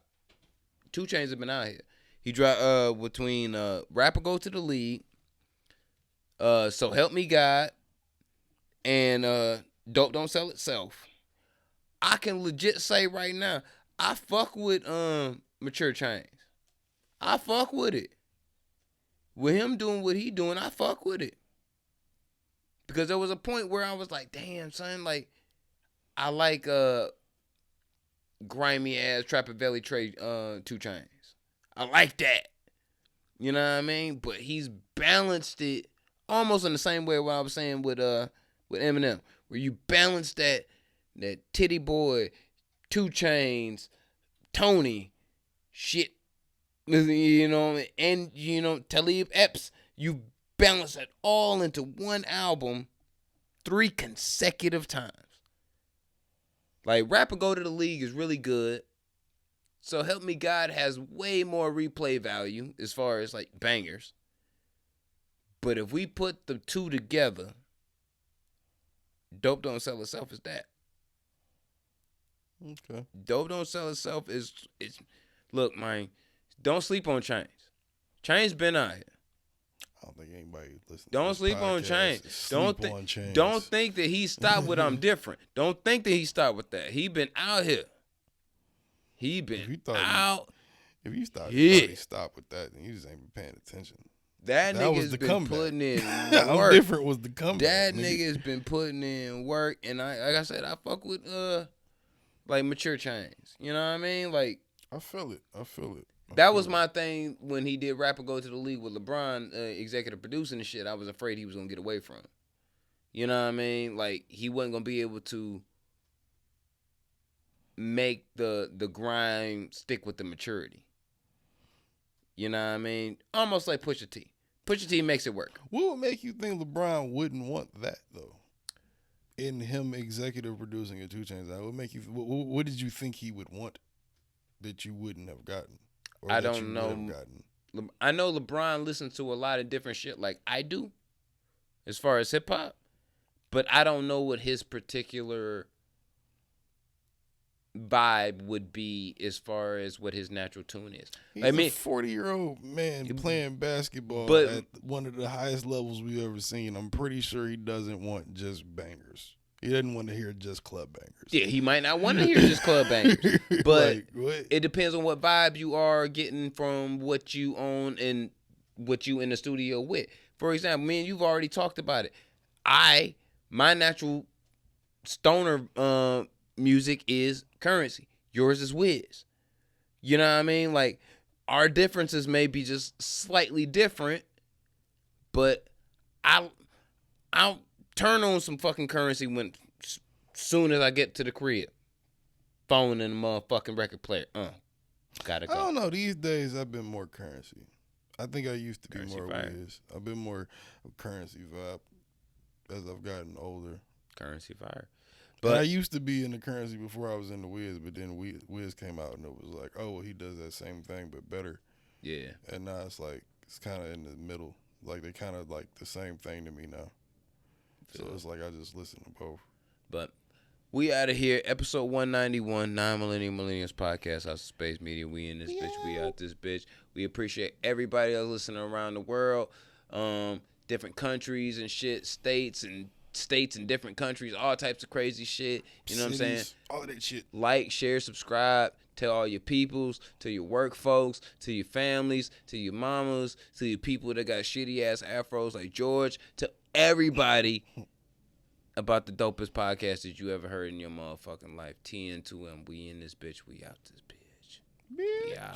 Speaker 2: 2 Chainz have been out here. He dropped between Rapper Go to the League, So Help Me God, and Dope Don't Sell Itself. I can legit say right now, I fuck with Mature Chainz. I fuck with it. With him doing what he doing, I fuck with it. Because there was a point where I was like, damn, son, like, I like grimy ass Trapper Valley Trey 2 Chainz. I like that. You know what I mean? But he's balanced it almost in the same way what I was saying with Eminem. Where you balance that Titty Boy, 2 Chainz, Tony shit. You know, and you know, Talib Epps, you balance it all into one album 3 consecutive times. Like Rapper Go to the League is really good. So Help Me God has way more replay value as far as like bangers. But if we put the 2 together, Dope Don't Sell Itself is that.
Speaker 1: Okay.
Speaker 2: Dope Don't Sell Itself is look, man, don't sleep on Chainz. Chainz been out here.
Speaker 1: I don't think anybody listens.
Speaker 2: Don't sleep on Chainz. Don't think that he stopped with I'm different. Don't think that he stopped with that. He been out here. He been out.
Speaker 1: If you stop with that, then you just ain't been paying attention.
Speaker 2: That nigga's been putting in work.
Speaker 1: I'm different was the comeback.
Speaker 2: That nigga's been putting in work, and like I said, I fuck with like Mature Chainz. You know what I mean? Like
Speaker 1: I feel it.
Speaker 2: That was my thing when he did Rapper Go to the League with LeBron, executive producing and shit. I was afraid he was gonna get away from. You know what I mean? Like he wasn't gonna be able to make the grind stick with the maturity. You know what I mean? Almost like Pusha T. Pusha T makes it work.
Speaker 1: What would make you think LeBron wouldn't want that though? In him executive producing a 2 Chainz, that would make you. What did you think he would want that you wouldn't have gotten? Or
Speaker 2: I don't know. I know LeBron listens to a lot of different shit like I do, as far as hip hop, but I don't know what his particular vibe would be as far as what his natural tune is.
Speaker 1: He's a 40-year-old man playing basketball at one of the highest levels we've ever seen. I'm pretty sure he doesn't want just bangers. He doesn't want to hear just club bangers.
Speaker 2: Yeah, he might not want to hear just club bangers. But
Speaker 1: like,
Speaker 2: it depends on what vibe you are getting from what you own and what you in the studio with. For example, me and you've already talked about it. My natural stoner music is Currency. Yours is Wiz. You know what I mean? Like, our differences may be just slightly different, but I'll turn on some fucking Currency when soon as I get to the crib. Phone and the motherfucking record player. Gotta go.
Speaker 1: I don't know. These days I've been more Currency. I think I used to be
Speaker 2: Currency
Speaker 1: more
Speaker 2: fire.
Speaker 1: Wiz. I've been more Currency vibe as I've gotten older.
Speaker 2: Currency fire.
Speaker 1: But I used to be in the Currency before I was in the Wiz, but then Wiz came out and it was like, oh, well, he does that same thing but better.
Speaker 2: Yeah.
Speaker 1: And now it's like it's kind of in the middle. Like they kind of like the same thing to me now. So it's like I just listen to both.
Speaker 2: But we out of here. Episode 191, 9 Millennium Millennials Podcast, House of Space Media. We in this bitch. We out this bitch. We appreciate everybody that's listening around the world. Different countries and shit. States in different countries. All types of crazy shit. You know what I'm saying?
Speaker 1: All that shit.
Speaker 2: Like, share, subscribe. Tell all your peoples, to your work folks, to your families, to your mamas, to your people that got shitty ass afros like George, to everybody. about the dopest podcast that you ever heard in your motherfucking life. TN2M. We in this bitch. We out this bitch.
Speaker 1: Bitch.
Speaker 2: Yeah.